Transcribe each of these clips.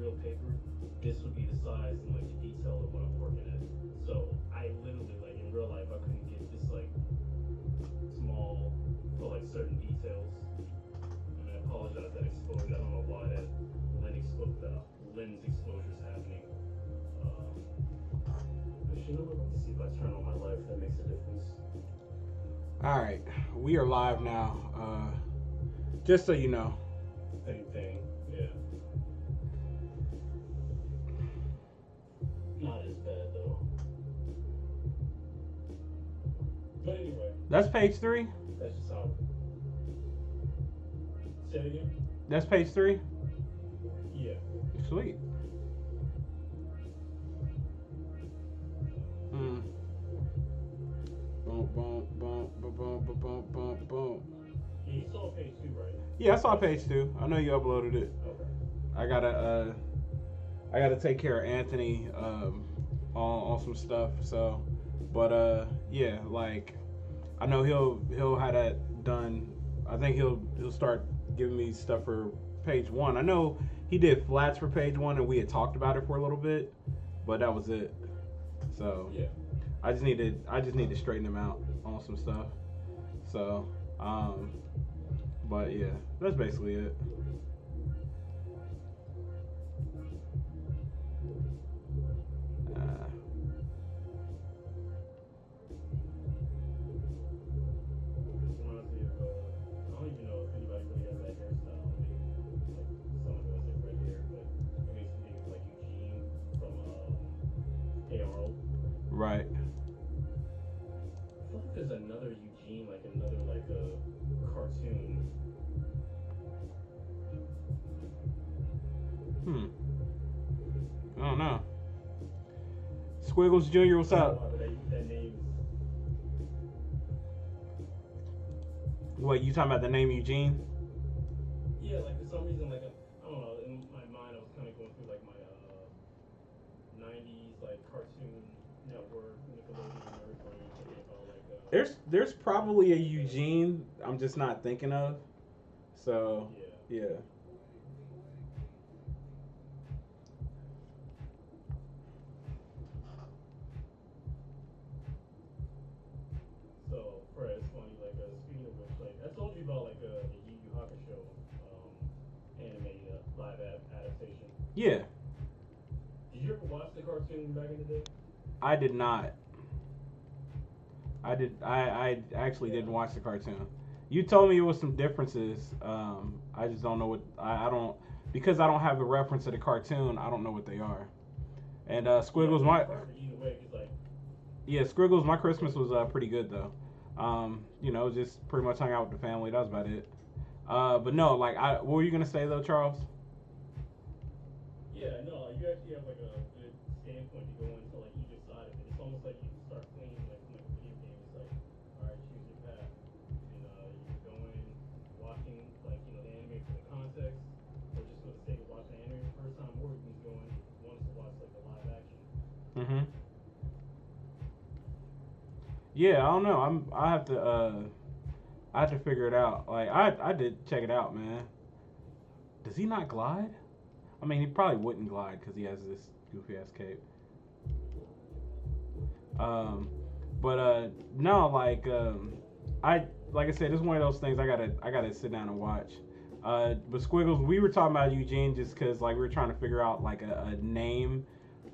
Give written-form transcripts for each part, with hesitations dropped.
real paper, this would be the size and like the detail of what I'm working at. So I literally like in real life I couldn't get this like small for like certain details. And I apologize that exposure. I don't know why that lens exposure is happening. But you know what? Let's see if I turn on my light if that makes a difference. All right, we are live now. Just so you know. Same thing. Yeah. Not as bad though. But anyway, That's page 3. that's just how. Say it again. That's page 3. Yeah. Sweet. Mm. Boom, boom, boom, boom, boom, boom, boom, boom. Yeah, you saw page 2, right? Yeah, I saw page 2. I know you uploaded it. Okay. I gotta take care of Anthony on some stuff. So, but yeah, like I know he'll have that done. I think he'll start giving me stuff for page 1. I know he did flats for page 1, and we had talked about it for a little bit, but that was it. So Yeah. I just need to straighten him out on some stuff. So but yeah, that's basically it. Uh, This reminds me of, I don't even know if anybody really has that hairstyle. Maybe, like, someone who has like red hair, but it makes me think of like Eugene from Hey Arnold. right. I feel like there's another Eugene, like another like a cartoon. Hmm. I don't know. Squiggles Jr., what's I don't know up? why, but that name's What, you talking about the name Eugene? yeah. Like for some reason, like I don't know. In my mind, I was kind of going through like my '90s like Cartoon Network, Nickelodeon, and everything, thinking about like There's probably a Eugene I'm just not thinking of. So, yeah. yeah. So, Fred, it's funny. Like, speaking of which, like, I told you about like the Yu Yu Hakusho um, anime adaptation. Yeah, Did you ever watch the cartoon back in the day? I did not. I actually Yeah. didn't watch the cartoon. You told me it was some differences. I just don't know what I don't because I don't have the reference to the cartoon. I don't know what they are. And Yeah, Squiggles, but it's my perfect either way. Cause like, yeah, Squiggles, my Christmas was pretty good though. Just pretty much hung out with the family. That was about it. But no, like what were you gonna say though, Charles? yeah, no, like, you actually have like a good standpoint to go into like either side of it. It's almost like you start playing like from like a video game. It's like, all right, choose your path, and you're going watching like the anime for the context, or just for the sake of watching the anime the first time, or you can go in once to watch like the live action. Mm-hmm. Yeah, I don't know. I have to figure it out. Like I did check it out, man. Does he not glide? I mean, he probably wouldn't glide because he has this goofy ass cape. Um, but no, I like I said, it's one of those things I gotta sit down and watch. But Squiggles, we were talking about Eugene just because like we were trying to figure out like a name,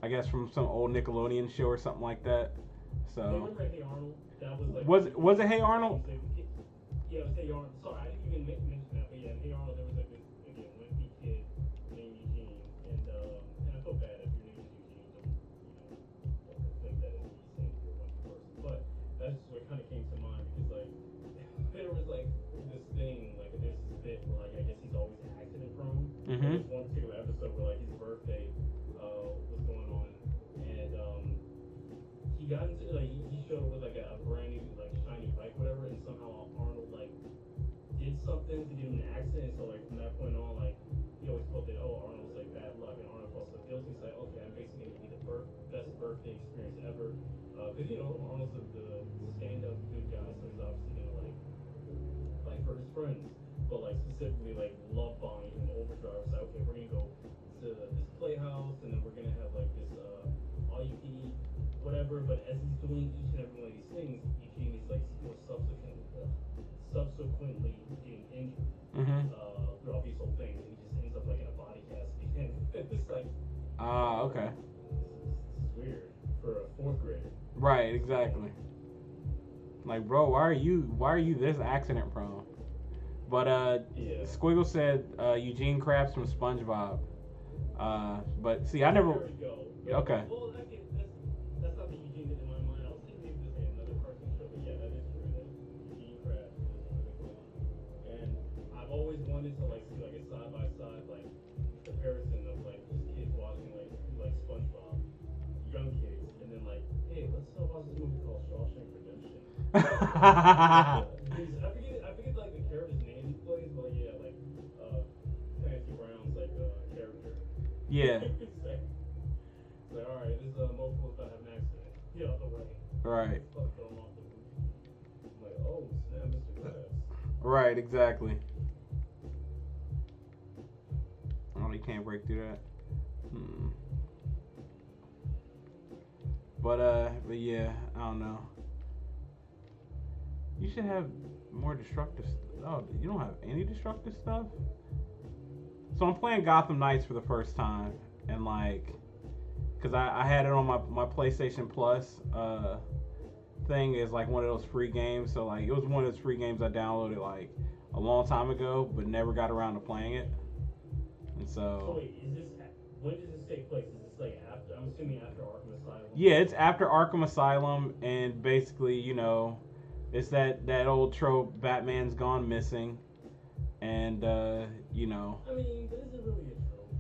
I guess from some old Nickelodeon show or something like that. Yeah, So remember Hey Arnold? That was like was it Hey Arnold? yeah, it was Hey Arnold. Sorry, I didn't even mention that, but yeah, Hey Arnold. There was like this again wimpy kid named Eugene, and I feel bad if your name is Eugene. Don't think that is me saying you're a wimpy person, but that's just what kind of came to mind because like there was like this thing like there's this bit where like I guess he's always accident prone. And Mm-hmm. there's one particular episode where like his birthday was going on, and he got into like he showed up with like a brand new like shiny bike whatever, and somehow Arnold like did something to get in an accident. So like from that point on, like he always felt that Arnold's like bad luck, and Arnold felt so guilty. He's like, okay, I'm basically gonna be the best birthday experience ever, because Arnold's the stand-up good guy, so he's obviously gonna like for his friends, but like specifically like love bombing him overdrive. It's like, okay, we're gonna go to this doing each and every one of these things, Eugene is like still subsequently getting injured Mm-hmm. throughout these whole things, and he just ends up like in a body cast again. It's like, Ah, okay. this is weird for a fourth grader. Right, exactly. Like, bro, why are you this accident prone? But Yeah. Squiggle said Eugene Krabs from SpongeBob. But see, I There never. we go. Okay. Well, that's not the Eugene that in my mind. I was thinking maybe just like another cartoon show, but yeah, that is true. That Eugene Krabs is really cool. And I've always wanted to like see like a side by side like comparison of like just kids watching like SpongeBob, young kids, and then like, hey, let's watch this movie called Shawshank Redemption. I forget like the character's name he plays, but like, yeah, like Clancy Brown's like character. Yeah. It's like, all right, this multiple about to have an accident. Get out the way. Right. Fuck, throw him off the roof. I'm like, oh snap, Mr. Krabs. Right. Exactly. Oh, you can't break through that. But yeah, I don't know. You should have more destructive. Oh, you don't have any destructive stuff. So I'm playing Gotham Knights for the first time, and like, cause I had it on my PlayStation Plus thing is like one of those free games. So like, it was one of those free games I downloaded like a long time ago, but never got around to playing it. And so. So wait, when does this take place? Is this like after? I'm assuming after Arkham Asylum. Yeah, it's after Arkham Asylum, and basically, it's that old trope: Batman's gone missing, and I mean, but is it really a trope?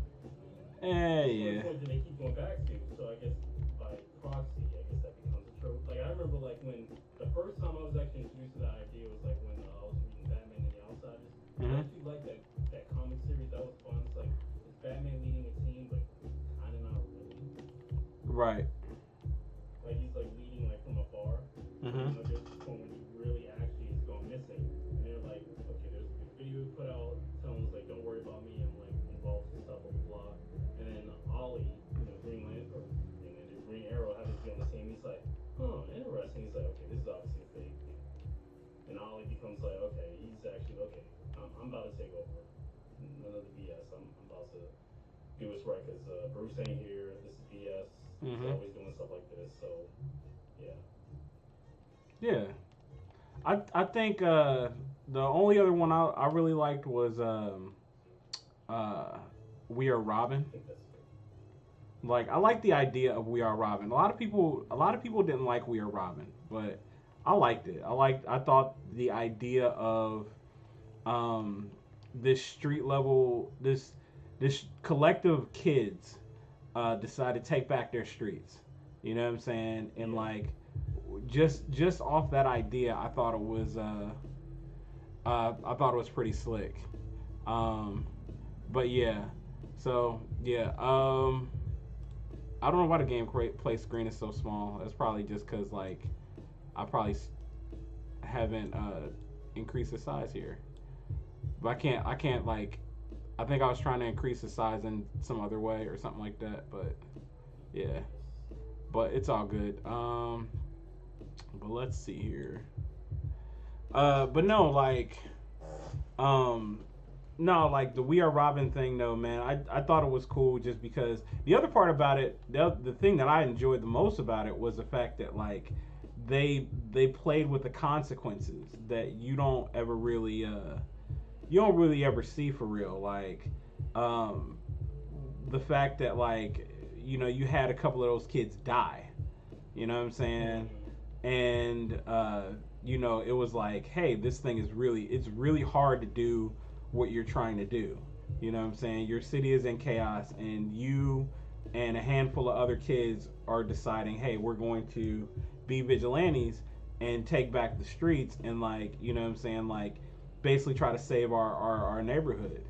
yeah. Point that they keep going back to, so I guess by proxy, I guess that becomes a trope. Like I remember, like when the first time I was actually introduced to that idea was like when I was reading Batman and the Outsiders. I actually liked that comic series. That was fun. It's like it's Batman leading a team, but kind of not really. Right. Like he's like leading like from afar. Mm-hmm. There's this point when he really actually is going missing, and they're like, okay, there's a video put out telling us like, don't worry about me, I'm like involved in stuff, blah blah blah. And then Ollie, Green Lantern, and then the Green Arrow happens to be on the same. He's like, oh, interesting. He's like, okay, this is obviously fake. And Ollie becomes like, okay, he's actually okay. I'm about to take over. None of the BS. I'm about to do what's right because Bruce ain't here. This is BS. He's always doing stuff like this. So, yeah. Yeah. I think the only other one I really liked was We Are Robin. I think that's good. Like, I like the idea of We Are Robin. A lot of people didn't like We Are Robin, but I liked it. I thought the idea of this street level, this collective kids decide to take back their streets. You know what I'm saying? And like, just off that idea, I thought it was pretty slick. But yeah, so yeah, I don't know why the game play screen is so small. That's probably just because like I probably haven't increased the size here. But I can't like, I think I was trying to increase the size in some other way or something like that. But yeah, but it's all good. But let's see here. But no, like, no, like the We Are Robin thing, though, man. I thought it was cool just because the other part about it, the thing that I enjoyed the most about it was the fact that like they played with the consequences that you don't really ever see for real. Like, the fact that like you had a couple of those kids die. You know what I'm saying? And it was like, hey, this thing it's really hard to do what you're trying to do. You know what I'm saying? Your city is in chaos, and you and a handful of other kids are deciding, hey, we're going to be vigilantes and take back the streets and like, you know what I'm saying, like basically try to save our neighborhood.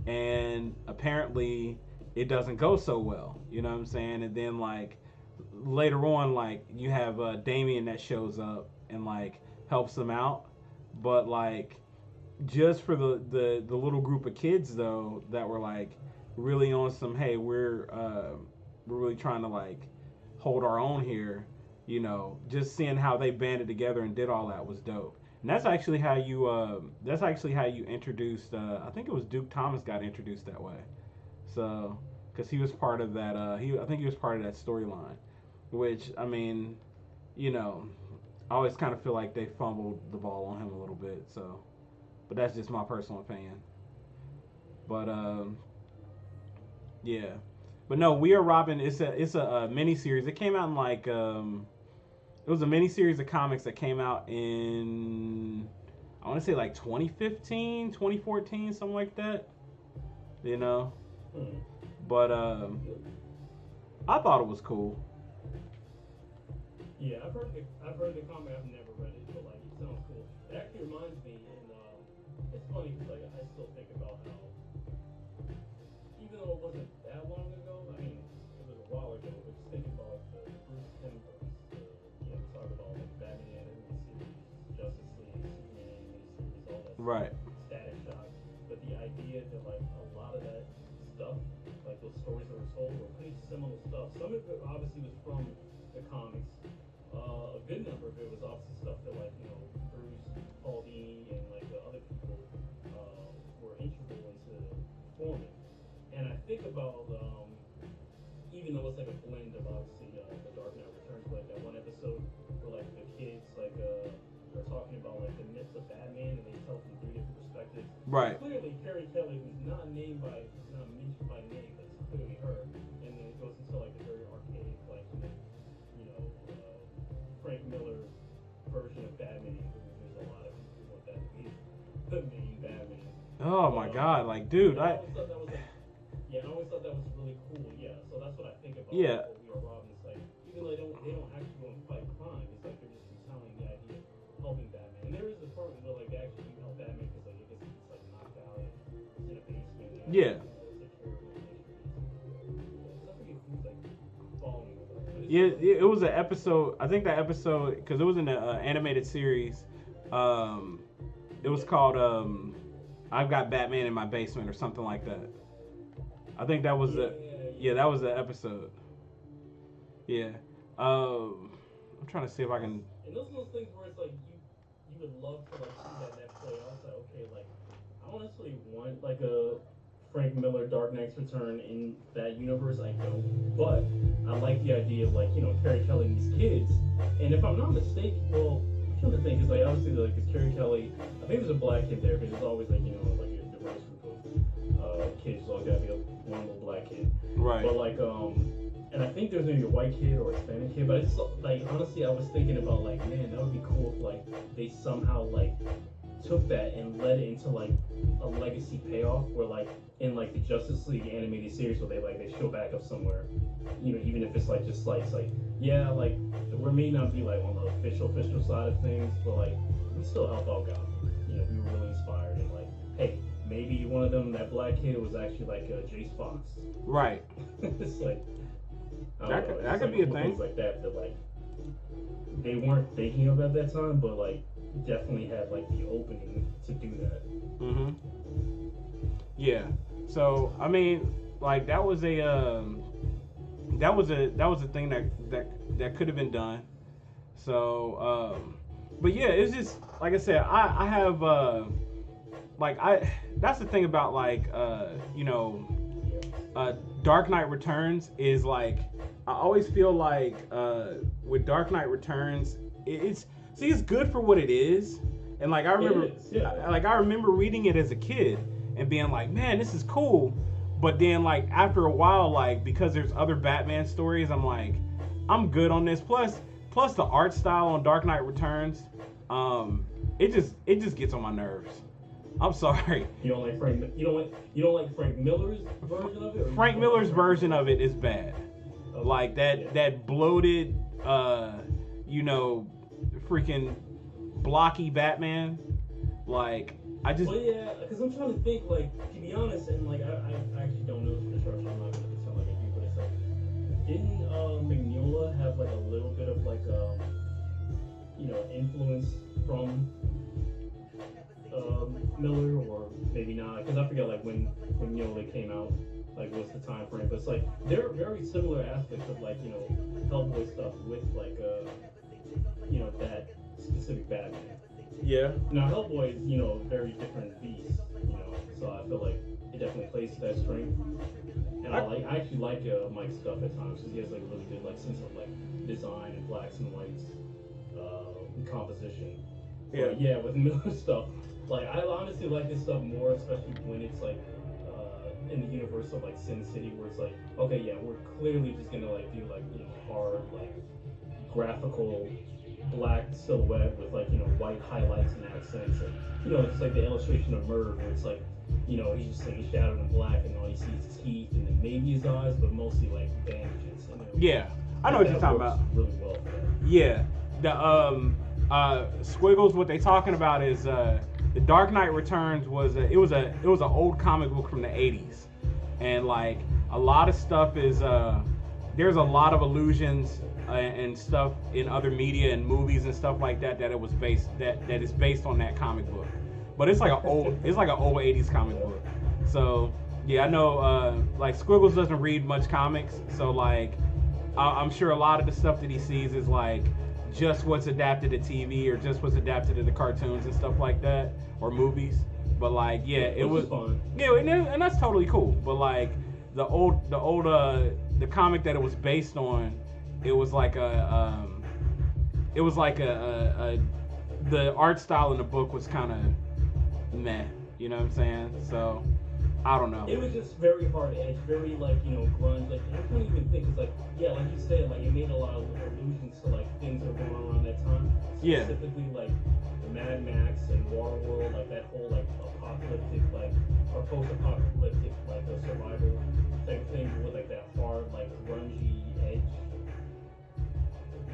And apparently it doesn't go so well, you know what I'm saying? And then like later on, like you have Damien that shows up and like helps them out, but like just for the little group of kids though that were like really on some, hey, we're really trying to like hold our own here. you know, just seeing how they banded together and did all that was dope. And that's actually how you introduced. I think it was Duke Thomas got introduced that way. So, because he was part of that. I think he was part of that storyline. Which I mean, you know, I always kind of feel like they fumbled the ball on him a little bit. So, but that's just my personal opinion. But yeah. But no, We Are Robin. It's a mini series. It came out in like it was a mini series of comics that came out in I want to say like 2015, 2014, something like that. You know, Hmm. but I thought it was cool. Yeah, I've heard the comic. I've never read it, but like it sounds cool. It actually reminds me, and it's funny because like I still think about how even though it wasn't that long ago, I mean it was a while ago. But just thinking about the Bruce Timm books, we talk about like Batman animated series, Justice League, Superman animated series, all that stuff, Right. Static Shock. But the idea that like a lot of that stuff, like those stories that were told, were pretty similar stuff. Some of it obviously was from the comics. A good number of it was obviously stuff that like Bruce, Paul Dini, and like the other people were integral into forming. And I think about even though it's like a blend of obviously the Dark Knight Returns, like that one episode where like the kids like they're talking about like the myths of Batman and they tell from three different perspectives. Right. Clearly, Carrie Kelly, who's not mentioned by name, but it's clearly her. And then it goes into like a very archaic like Frank Miller version of Batman. There's a lot of people who want that to be the main Batman. Oh my God! Like, dude, I always thought that was like, I always thought that was really cool. Yeah, so that's what I think about. Yeah. What We Are Robin. It's like even though they don't actually go and fight crime, it's like they're just retelling the idea of helping Batman. And there is a part where like they actually do help Batman because like I guess he's like knocked out and he's in a basement. And Yeah. take care of him and make sure he's. I forget who's like following him. Yeah, it was an episode. I think that episode because it was in the animated series. It was called "I've Got Batman in My Basement" or something like that. I think that was that was the episode. Yeah. I'm trying to see if I can. And those are those things where it's like you would love to like see that play out. It's like okay, like I don't necessarily want like a Frank Miller Dark Knight's Return in that universe. I don't, but I like the idea of like Carrie Kelly and these kids. And if I'm not mistaken, well, I'm trying to think is like obviously like this Carrie Kelly. I think there's a black kid there because there's always like like a diverse group of kids. So always gotta be one little black kid. Right. But like and I think there's maybe a white kid or a Hispanic kid. But it's like honestly, I was thinking about like man, that would be cool if like they somehow like took that and led it into like a legacy payoff where like in like the Justice League animated series where they show back up somewhere, even if it's like just slights, like yeah, like we may not be like on the official side of things, but like we still help out Gotham. We were really inspired and like hey, maybe one of them, that black kid, was actually like Jace Fox. Right. It's like that could be a thing. Things like that like they weren't thinking of at that time, but like definitely had like the opening to do that. Mhm. Yeah. So I mean, like that was a thing that could have been done. So but yeah, it's just like I said, I have that's the thing about Dark Knight Returns is like I always feel like with Dark Knight Returns it's good for what it is, and like I remember I remember reading it as a kid and being like, man, this is cool, but then like after a while, like because there's other Batman stories, I'm like, I'm good on this. Plus the art style on Dark Knight Returns, it just gets on my nerves. I'm sorry. You don't like Frank Miller's version of it? Frank Miller's version of it is bad. Okay. Like that bloated, freaking blocky Batman. Like I just. Well, yeah, because I'm trying to think. Like to be honest, and like I actually don't know for sure. So I'm not gonna sound like I do, but it's like didn't Mignola have like a little bit of like influence from Miller, or maybe not, because I forget like when Mignola came out. like what's the time frame. But it's like there are very similar aspects of like Hellboy stuff with like that specific Batman. Yeah. Now Hellboy is a very different beast, so I feel like it definitely plays to that strength. And I actually like Mike's stuff at times because he has like a really good like sense of like design and blacks and whites composition. Yeah. But yeah, with Miller stuff, like I honestly like this stuff more, especially when it's like in the universe of like Sin City, where it's like, okay, yeah, we're clearly just gonna like do like hard like graphical black silhouette with like white highlights and accents, and it's like the illustration of Merv, where it's like he's just like shadowed in black and all you see is teeth and then maybe his eyes, but mostly like bandages. Yeah, I know what you're talking about. Really well for that. Yeah, the Squiggles. What they talking about is the Dark Knight Returns was it was an old comic book from the 80s, and like a lot of stuff is there's a lot of allusions and stuff in other media and movies and stuff like that it was based that is based on that comic book, but it's like an old 80s comic book. So yeah, I know like Squiggles doesn't read much comics, so like I'm sure a lot of the stuff that he sees is like just what's adapted to TV or just what's adapted to the cartoons and stuff like that or movies. But like yeah, it was fun. Yeah, and that's totally cool. But like the comic that it was based on, it was like the art style in the book was kind of meh, you know what I'm saying? So I don't know. It was just very hard edge, very like grunge. Like I couldn't even think. It's like like you said, like it made a lot of allusions to like things that were going on around that time. Yeah. Specifically like Mad Max and Waterworld, like that whole like apocalyptic like or post-apocalyptic like a survival type thing with like that hard like grungy edge.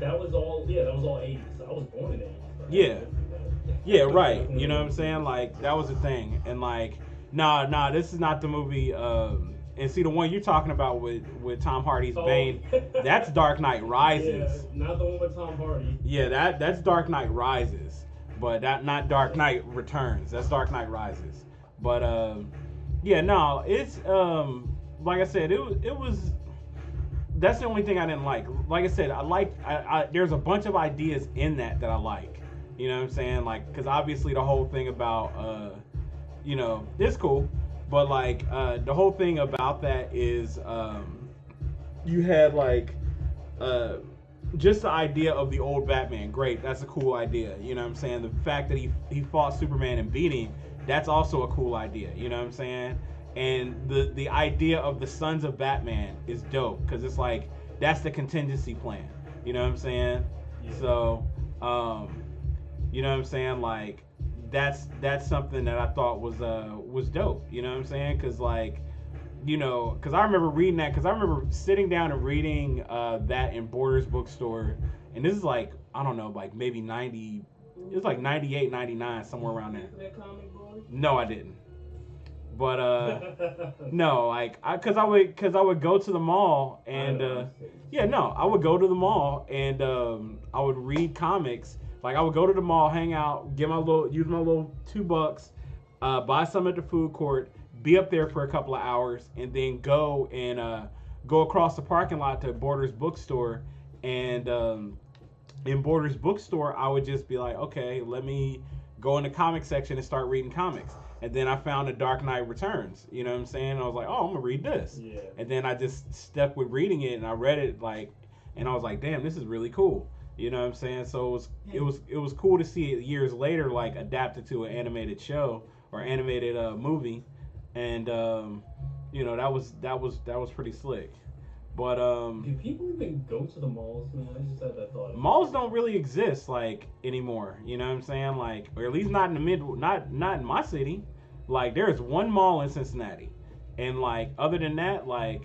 That was all 80s. I was born in the 80s. Right? Yeah. Yeah, right. You know what I'm saying? Like that was the thing. And like nah, this is not the movie and see the one you're talking about with Tom Hardy's Bane, that's Dark Knight Rises. Yeah, not the one with Tom Hardy. Yeah, that's Dark Knight Rises. But that not Dark Knight Returns. That's Dark Knight Rises. But yeah, no, it's like I said, it was that's the only thing I didn't like. Like I said, there's a bunch of ideas in that I like. You know what I'm saying? Like, because obviously the whole thing about it's cool, but like the whole thing about that is you had like just the idea of the old Batman. Great, that's a cool idea. You know what I'm saying? The fact that he fought Superman and beat him, that's also a cool idea. You know what I'm saying? And the idea of the Sons of Batman is dope because it's like that's the contingency plan. You know what I'm saying? Yeah. So you know what I'm saying? Like that's something that I thought was dope. You know what I'm saying? Because like because I remember reading that. Because I remember sitting down and reading that in Borders bookstore, and this is like I don't know, like maybe 90. It was like 98, 99, somewhere around there. No, I didn't. But no, like because I would go to the mall and I would go to the mall and I would read comics. Like I would go to the mall, hang out, use my little $2, buy some at the food court, be up there for a couple of hours, and then go across the parking lot to Borders bookstore. And in Borders bookstore, I would just be like, okay, let me go in the comic section and start reading comics. And then I found The Dark Knight Returns. You know what I'm saying? I was like, oh, I'm gonna read this. Yeah. And then I just stuck with reading it, and I read it and I was like, damn, this is really cool. You know what I'm saying? So it was cool to see it years later, like adapted to an animated show or animated movie, and that was pretty slick. But do people even go to the malls? I just had that thought. Malls don't really exist like anymore. You know what I'm saying? Like, or at least not in not in my city. Like, there's one mall in Cincinnati, and like other than that, like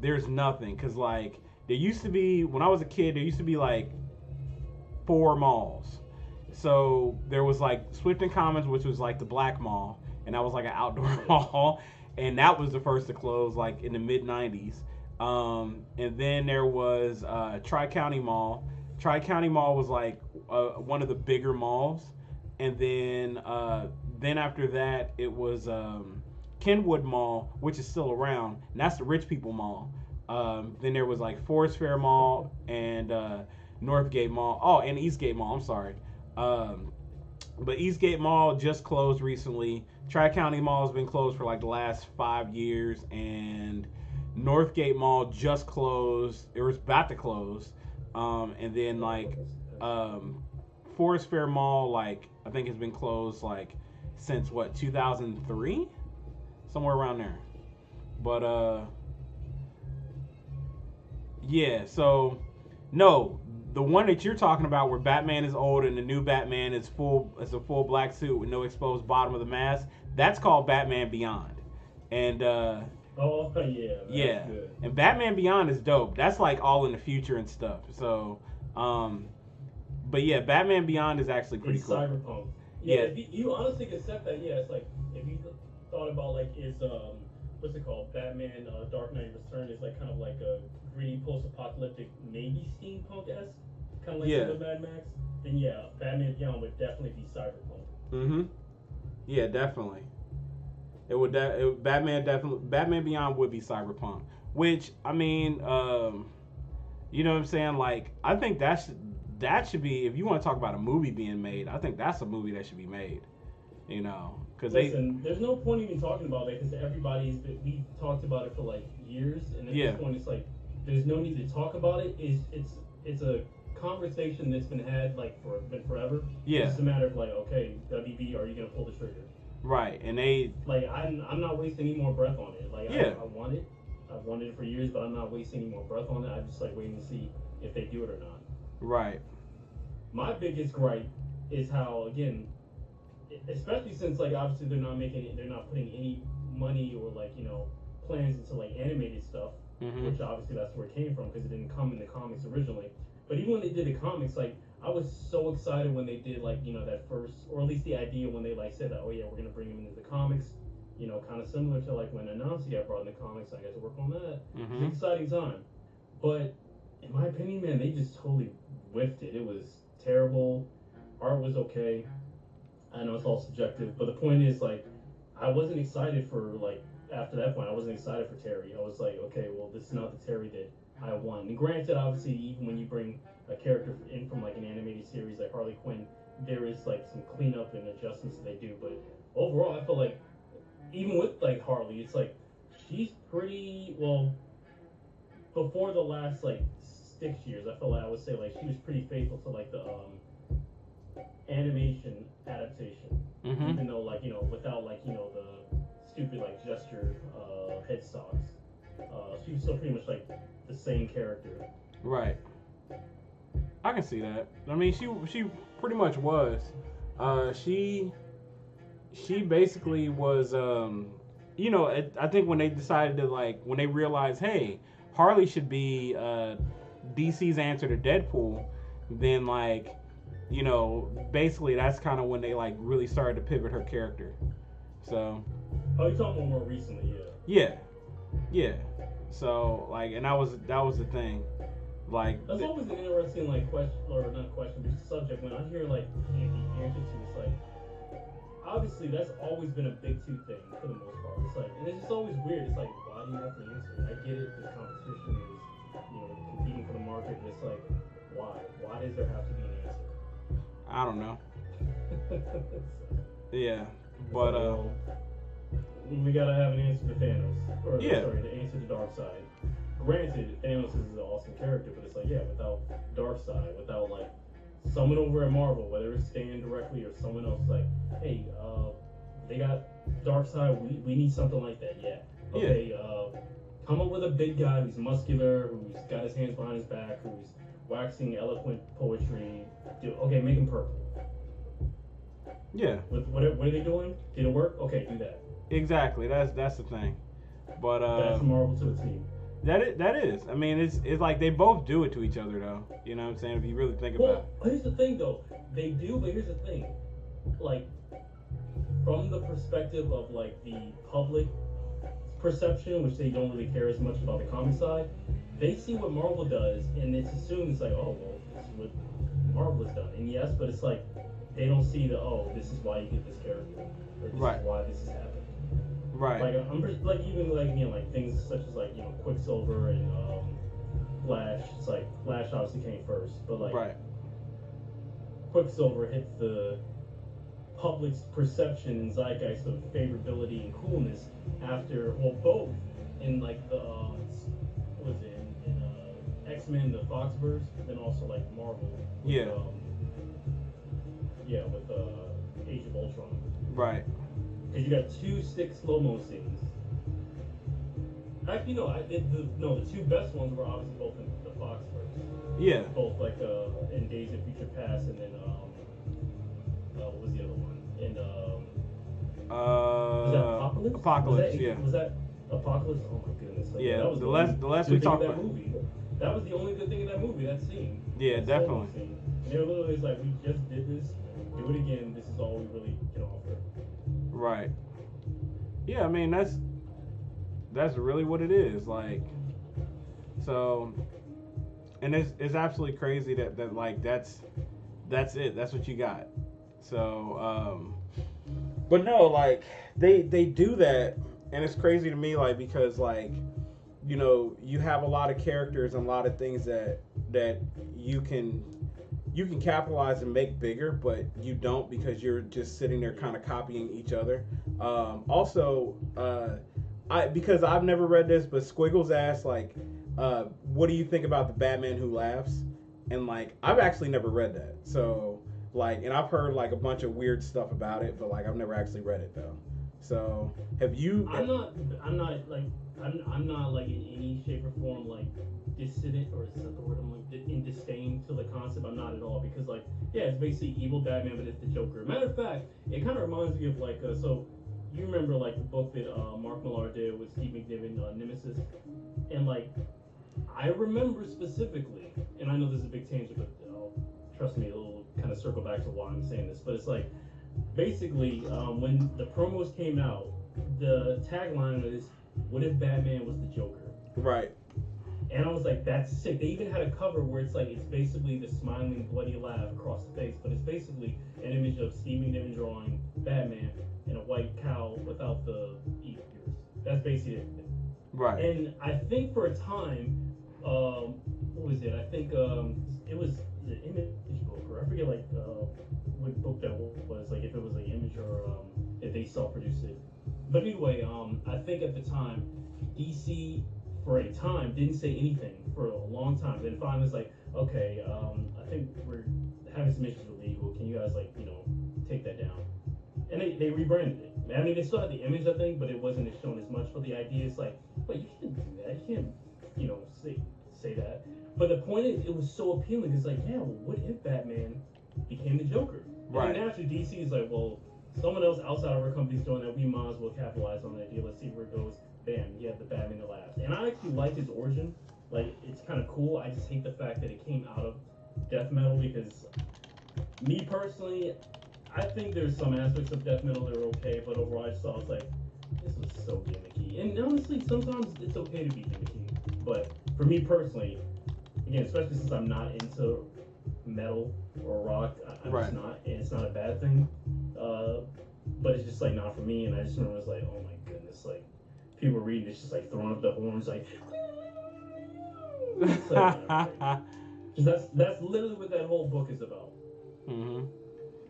there's nothing. Cause like there used to be when I was a kid, there used to be like 4 malls. So there was like Swifton Commons, which was like the black mall, and that was like an outdoor mall, and that was the first to close like in the mid '90s. And then there was Tri-County Mall. Tri-County Mall was like one of the bigger malls, and then after that it was Kenwood Mall, which is still around, and that's the rich people mall. Then there was like Forest Fair Mall and Northgate Mall. Oh, and Eastgate Mall. I'm sorry. But Eastgate Mall just closed recently. Tri-County Mall has been closed for like the last 5 years, and Northgate Mall just closed. It was about to close, and then like Forest Fair Mall, like I think has been closed like since what 2003, somewhere around there. But yeah. So no, the one that you're talking about where Batman is old and the new Batman is full, it's a full black suit with no exposed bottom of the mask. That's called Batman Beyond, and Oh yeah, yeah, good. and Batman Beyond is dope. That's like all in the future and stuff. So, but yeah, Batman Beyond is actually pretty It's cool. cyberpunk. Yeah, if you honestly accept that, yeah, it's like if you thought about like is what's it called? Batman Dark Knight Return is like kind of like a gritty post-apocalyptic, maybe steampunk esque, kind of like Yeah. some of Mad Max. Then yeah, Batman Beyond would definitely be cyberpunk. Mm-hmm. Yeah, definitely. Batman Beyond would be cyberpunk. Which I mean, you know what I'm saying? Like I think that should be, if you want to talk about a movie being made, I think that's a movie that should be made. You know, because There's no point even talking about it because we've talked about it for like years, and at this point it's like there's no need to talk about it. It's a conversation that's been had like been forever. Yeah. It's just a matter of like, okay, WB, are you gonna pull the trigger? Right, and they like I'm not wasting any more breath on it. Like yeah. I want it. I've wanted it for years, but I'm not wasting any more breath on it. I'm just like waiting to see if they do it or not. Right. My biggest gripe is how, again, especially since like obviously they're not putting any money or like plans into like animated stuff, which obviously that's where it came from because it didn't come in the comics originally. But even when they did the comics, like I was so excited when they did like that first, or at least the idea when they like said that, oh yeah, we're gonna bring him into the comics, kind of similar to like when Anansi got brought in the comics. I got to work on that. It was an exciting time, but in my opinion, man, they just totally whiffed it. It was terrible. Art was okay. I know it's all subjective, but the point is, like, I wasn't excited for, like, after that point, I wasn't excited for Terry. I was like, okay, well, this is not the Terry that I want. And granted, obviously, even when you bring a character in from, like, an animated series like Harley Quinn, there is, like, some cleanup and adjustments that they do. But overall, I feel like, even with, like, Harley, it's like, she's pretty, well, before the last, like, 6 years, I feel like I would say, like, she was pretty faithful to, like, the, animation adaptation, even though like without like the stupid like gesture head stocks, she was still pretty much like the same character. Right. I can see that. I mean, she pretty much was. She basically was. I think when they decided to when they realized, hey, Harley should be DC's answer to Deadpool, then basically that's kind of when they like really started to pivot her character. So. Oh, you're talking about more recently, yeah. Yeah. So and that was the thing. That's always an interesting question, or not question, but subject. When I hear the answer to, it's like obviously that's always been a big two thing for the most part. It's like, and it's just always weird. It's like, why do you have to answer? I get it. The competition is competing for the market, but it's like, why? Why does there have to be an answer? I don't know. Yeah, but we gotta have an answer to Thanos, or yeah. sorry, the answer to Darkseid. Granted, Thanos is an awesome character, but it's like, yeah, without Darkseid, without like someone over at Marvel, whether it's Stan directly or someone else, like, hey, they got Darkseid, we need something like that, yeah. Okay, come up with a big guy who's muscular, who's got his hands behind his back, who's waxing eloquent poetry. Okay, make him purple. Yeah. What are they doing? Did it work? Okay, do that. Exactly. That's the thing. But that's Marvel to the team. That is. I mean, it's like they both do it to each other, though. You know what I'm saying? If you really think about it. Well, here's the thing, though. They do, but here's the thing. Like, from the perspective of like the public perception, which they don't really care as much about the comic side, they see what Marvel does, and it's assumed it's like, oh, well, this is what Marvel has done. And yes, but it's like they don't see this is why you get this character, or this is why this is happening. Right. Like like even like like things such as like Quicksilver and Flash. It's like Flash obviously came first, but like Right. Quicksilver hits the public's perception and zeitgeist of favorability and coolness after both in like the what was it in X-Men the Foxverse, and then also like Marvel with, Yeah. with Age of Ultron, Right. because you got two stick slow-mo scenes. Actually, no, the two best ones were obviously both in the Foxverse. Yeah. Both like in Days of Future Past, and then what was the other one? And was that Apocalypse? Apocalypse. Yeah. Was that Apocalypse? Oh my goodness! Like, Yeah. that was The less we good thing talk of about. that movie. That was the only good thing in that movie. That scene. Yeah, that definitely. Scene. And they were literally like, we just did this. Do it again. This is all we really can offer. Right. Yeah, I mean that's really what it is. Like, so, and it's absolutely crazy that like that's it. That's what you got. So, but no, like they do that, and it's crazy to me, like, because like you have a lot of characters and a lot of things that you can capitalize and make bigger, but you don't, because you're just sitting there kind of copying each other. Also, because I've never read this, but Squiggles asked like, what do you think about the Batman Who Laughs? And like, I've actually never read that. So like, and I've heard like a bunch of weird stuff about it, but like I've never actually read it though. So have you? I'm not like in any shape or form like dissident, or is that the word? I'm like in disdain to the concept. I'm not at all, because like, yeah, it's basically evil Batman, but it's the Joker. Matter of fact, it kind of reminds me of like so you remember like the book that Mark Millar did with Steve McNiven, Nemesis, and like I remember specifically, and I know this is a big tangent, but trust me, it'll kind of circle back to why I'm saying this. But it's like basically when the promos came out, the tagline was, "What if Batman was the Joker?" Right. And I was like, that's sick. They even had a cover where it's like, it's basically the smiling, bloody laugh across the face, but it's basically an image of Steve McNiven drawing Batman and a white cow without the ears. That's basically it. Right. And I think for a time, what was it? I think it was the Image book, or I forget like what book that was, like if it was like Image or if they self-produced it. But anyway, I think at the time, DC for a time didn't say anything for a long time. Then finally it's like, okay, I think we're having some issues with legal. Can you guys like take that down? And they rebranded it. I mean, they still had the Image, I think, but it wasn't as shown as much. But the idea is like, but you can't do that. You can't say that. But the point is, it was so appealing. It's like, yeah, well, what if Batman became the Joker? Right. And naturally, DC is like, well, someone else outside of our company's doing that. We might as well capitalize on that idea. Let's see where it goes. Bam, you have the Batman that laughs. And I actually like his origin. Like, it's kind of cool. I just hate the fact that it came out of death metal, because me personally, I think there's some aspects of death metal that are okay, but overall I just thought, it's like, this was so gimmicky. And honestly, sometimes it's okay to be gimmicky. But for me personally, again, especially since I'm not into metal or rock, I'm Right. just not, and it's not a bad thing. But it's just like not for me. And I just remember, it's like, oh my goodness, like people reading, it's just like throwing up the horns, like. It's like, that's literally what that whole book is about. Mhm.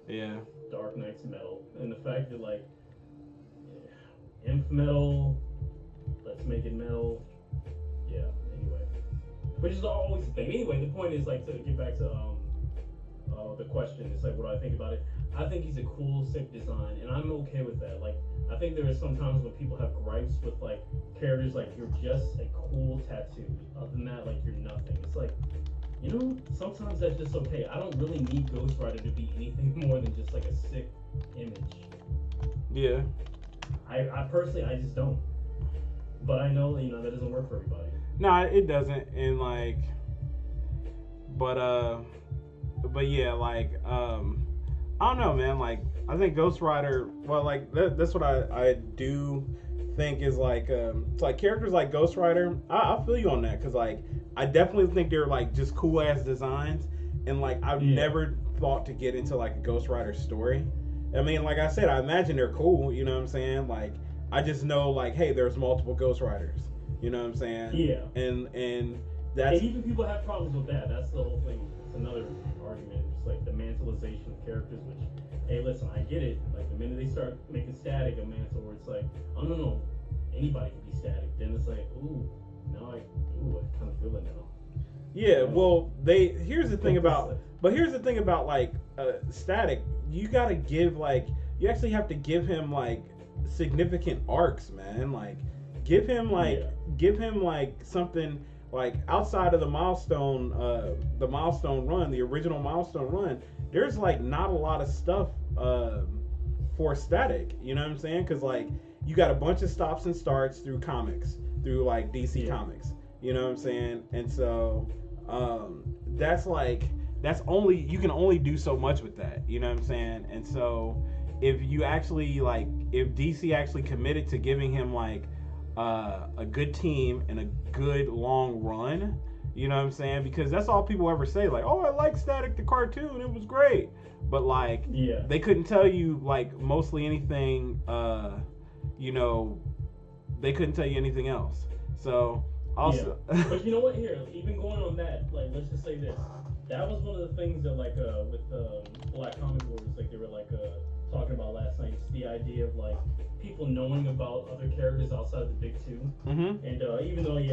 Yeah. Dark Knight's metal, and the fact that like, inf metal, let's make it metal. Yeah. Anyway, which is always the thing. Anyway, the point is like, to get back to the question. It's like, what do I think about it? I think he's a cool, sick design, and I'm okay with that. Like, I think there is sometimes when people have gripes with like characters, like you're just a cool tattoo. Other than that, like you're nothing. It's like, sometimes that's just okay. I don't really need Ghost Rider to be anything more than just like a sick image. Yeah. I personally, I just don't. But I know, that doesn't work for everybody. No, it doesn't. And like, but yeah, like, I don't know, man. Like, I think Ghost Rider, well, like that's what I do think is like, it's like characters like Ghost Rider. I feel you on that, because like I definitely think they're like just cool ass designs, and like I've never thought to get into like a Ghost Rider story. I mean, like I said, I imagine they're cool. You know what I'm saying? Like I just know like, hey, there's multiple Ghost Riders. You know what I'm saying? Yeah. And that's And even people have problems with that. That's the whole thing. It's another argument. It's like the mantlization of characters, which, hey, listen, I get it. Like, the minute they start making Static a mantle where it's like, oh, no, anybody can be Static. Then it's like, I kind of feel it now. yeah. Well, here's the thing about like Static. You gotta give like you actually have to give him like significant arcs, man. Like give him like something like outside of the milestone run, the original milestone run. There's like not a lot of stuff for Static. You know what I'm saying? Because like you got a bunch of stops and starts through comics, through like DC Comics. You know what I'm saying? And so you can only do so much with that. You know what I'm saying? And so if DC actually committed to giving him like a good team and a good long run, you know what I'm saying? Because that's all people ever say, like, oh, I like Static the cartoon, it was great. But like they couldn't tell you like mostly anything, they couldn't tell you anything else. So also but you know what, here, even going on that, like, let's just say this. That was one of the things that like with Black Comic Wars, like they were like talking about last night, just the idea of like people knowing about other characters outside of the big two. Mm-hmm. And even though like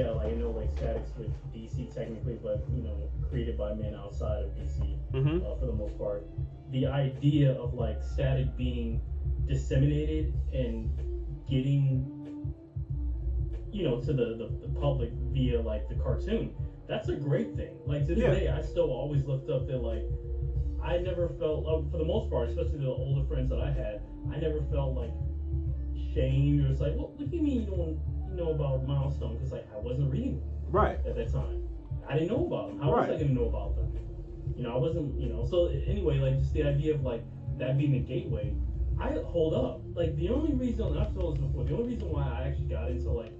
like Static's with DC technically, but created by men outside of DC for the most part, the idea of like Static being disseminated and getting to the public via like the cartoon, that's a great thing. Like to this day, I still always looked up that like I never felt, for the most part, especially the older friends that I had, I never felt like shamed or it's like, what do you mean you don't know about Milestone? Because like I wasn't reading them at that time. I didn't know about them. How was I going to know about them? I wasn't. So anyway, like just the idea of like that being the gateway. I hold up. Like the only reason I've told this before, the only reason why I actually got into like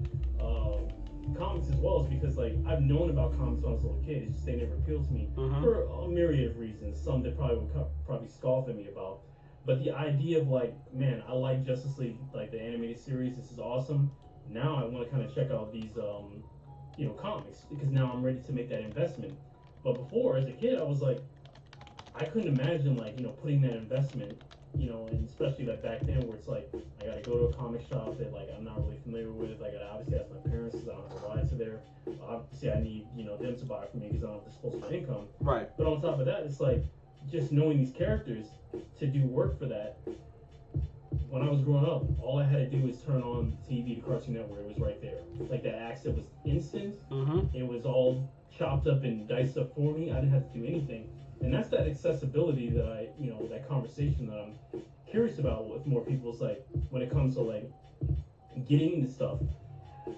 comics as well is because like I've known about comics when I was a little kid. It's just they never appealed to me for a myriad of reasons. Some that probably would scoff at me about. But the idea of like, man, I like Justice League, like the animated series. This is awesome. Now I want to kind of check out these comics because now I'm ready to make that investment. But before, as a kid, I was like, I couldn't imagine like putting that investment. And especially like back then where it's like I gotta go to a comic shop that like I'm not really familiar with. I gotta obviously ask my parents because I don't have a ride to there. Obviously I need them to buy it for me because I don't have disposable income. Right. But on top of that, it's like just knowing these characters to do work for that. When I was growing up, all I had to do was turn on the TV, the Cartoon Network. It was right there. Like that accent was instant. It was all chopped up and diced up for me. I didn't have to do anything. And that's that accessibility that that conversation that I'm curious about with more people. Is like when it comes to like getting into stuff.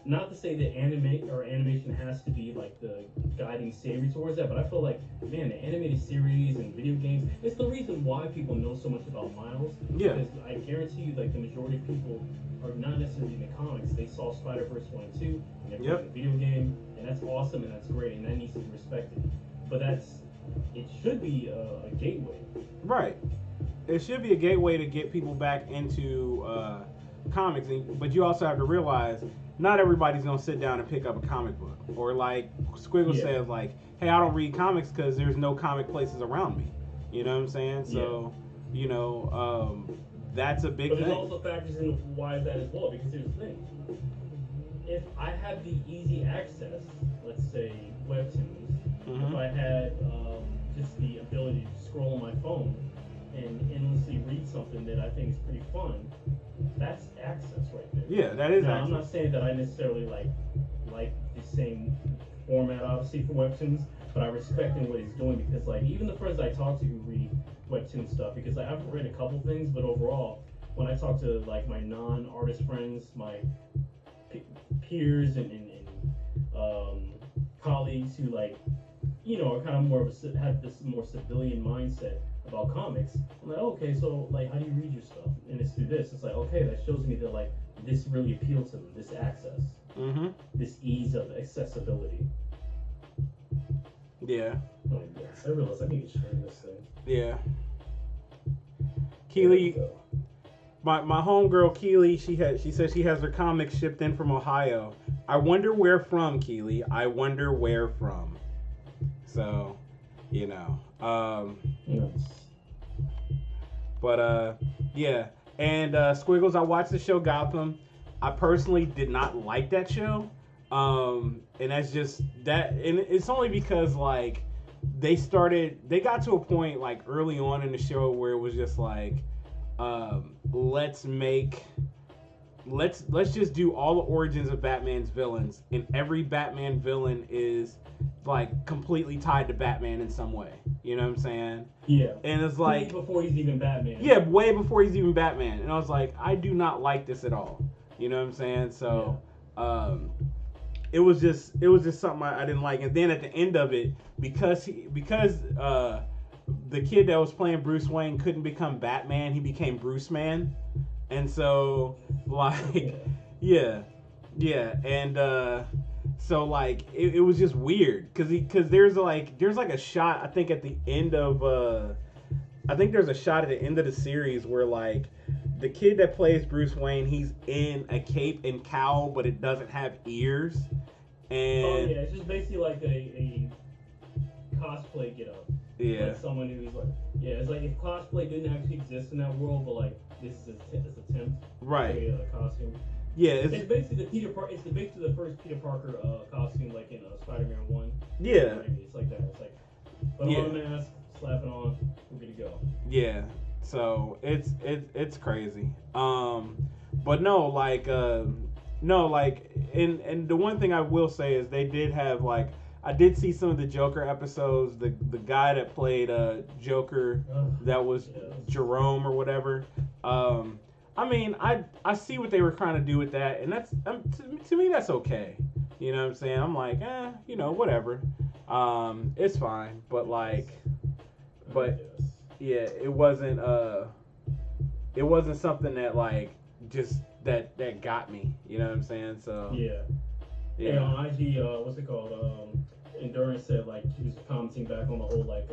Not to say that animation has to be like the guiding savior towards that, but I feel like, man, the animated series and video games, it's the reason why people know so much about Miles. Yeah. Because I guarantee you, like the majority of people are not necessarily in the comics. They saw Spider-Verse 1 and 2, and they're playing the video game, and that's awesome and that's great, and that needs to be respected. But it should be a gateway. Right. It should be a gateway to get people back into comics, but you also have to realize not everybody's gonna sit down and pick up a comic book. Or like Squiggle says, like, hey, I don't read comics because there's no comic places around me. You know what I'm saying? So, that's a big thing. But there's also factors in why that as well, because here's the thing. If I had the easy access, let's say webtoons, if I had just the ability to scroll on my phone and endlessly read something that I think is pretty fun, that's access right there. Yeah, that is access. I'm not saying that I necessarily like the same format, obviously, for webtoons, but I respect him what he's doing because, like, even the friends I talk to who read webtoon stuff, because like, I've read a couple things, but overall, when I talk to like my non-artist friends, my peers and colleagues who like are kind of more of have this more civilian mindset about comics, I'm like, okay, so like how do you read your stuff? And it's through this. It's like, okay, that shows me that like this really appealed to them, this access, this ease of accessibility. Yeah. Oh my gosh, I realize I need to share this thing. Yeah. Keely, my homegirl Keely, she says she has her comics shipped in from Ohio. I wonder where from, Keely. I wonder where from. So, you know. Yes. But yeah. And Squiggles, I watched the show Gotham. I personally did not like that show. And that's just that, and it's only because like they got to a point like early on in the show where it was just like, let's just do all the origins of Batman's villains, and every Batman villain is like completely tied to Batman in some way. You know what I'm saying? Yeah. And it's like before he's even Batman. Yeah, way before he's even Batman. And I was like, I do not like this at all. You know what I'm saying? So, it was just something I didn't like. And then at the end of it, because the kid that was playing Bruce Wayne couldn't become Batman, he became Bruce Man. And so like yeah. And so like it was just weird because there's like a shot I think at the end of I think there's a shot at the end of the series where like the kid that plays Bruce Wayne, he's in a cape and cowl, but it doesn't have ears. And it's just basically like a cosplay get up. Yeah. Like someone who's like, it's like if cosplay didn't actually exist in that world, but like this is this attempt right. to create a costume. Yeah, it's basically basically the first Peter Parker costume, like in Spider-Man 1. Yeah. It's like that. It's like put on a mask, slap it on, we're good to go. Yeah. So it's crazy. But no, like and the one thing I will say is they did have like I did see some of the Joker episodes. The guy that played Joker, that was Jerome or whatever. I mean, I see what they were trying to do with that, and that's to me that's okay. You know what I'm saying? I'm like, whatever. It's fine, but yeah, it wasn't something that like just that got me. You know what I'm saying? So yeah. Hey, on IG, what's it called? Endurance said like he was commenting back on the whole like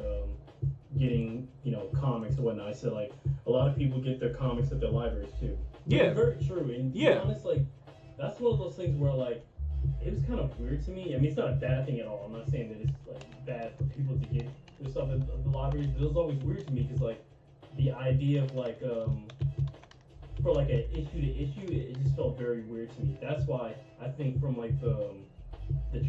getting comics and whatnot. I said like a lot of people get their comics at their libraries too. Yeah, it's very true. And to be honest, like that's one of those things where like it was kind of weird to me. I mean, it's not a bad thing at all. I'm not saying that it's like bad for people to get their stuff at the libraries. It was always weird to me because like the idea of like for like an issue to issue, it just felt very weird to me. That's why I think from like the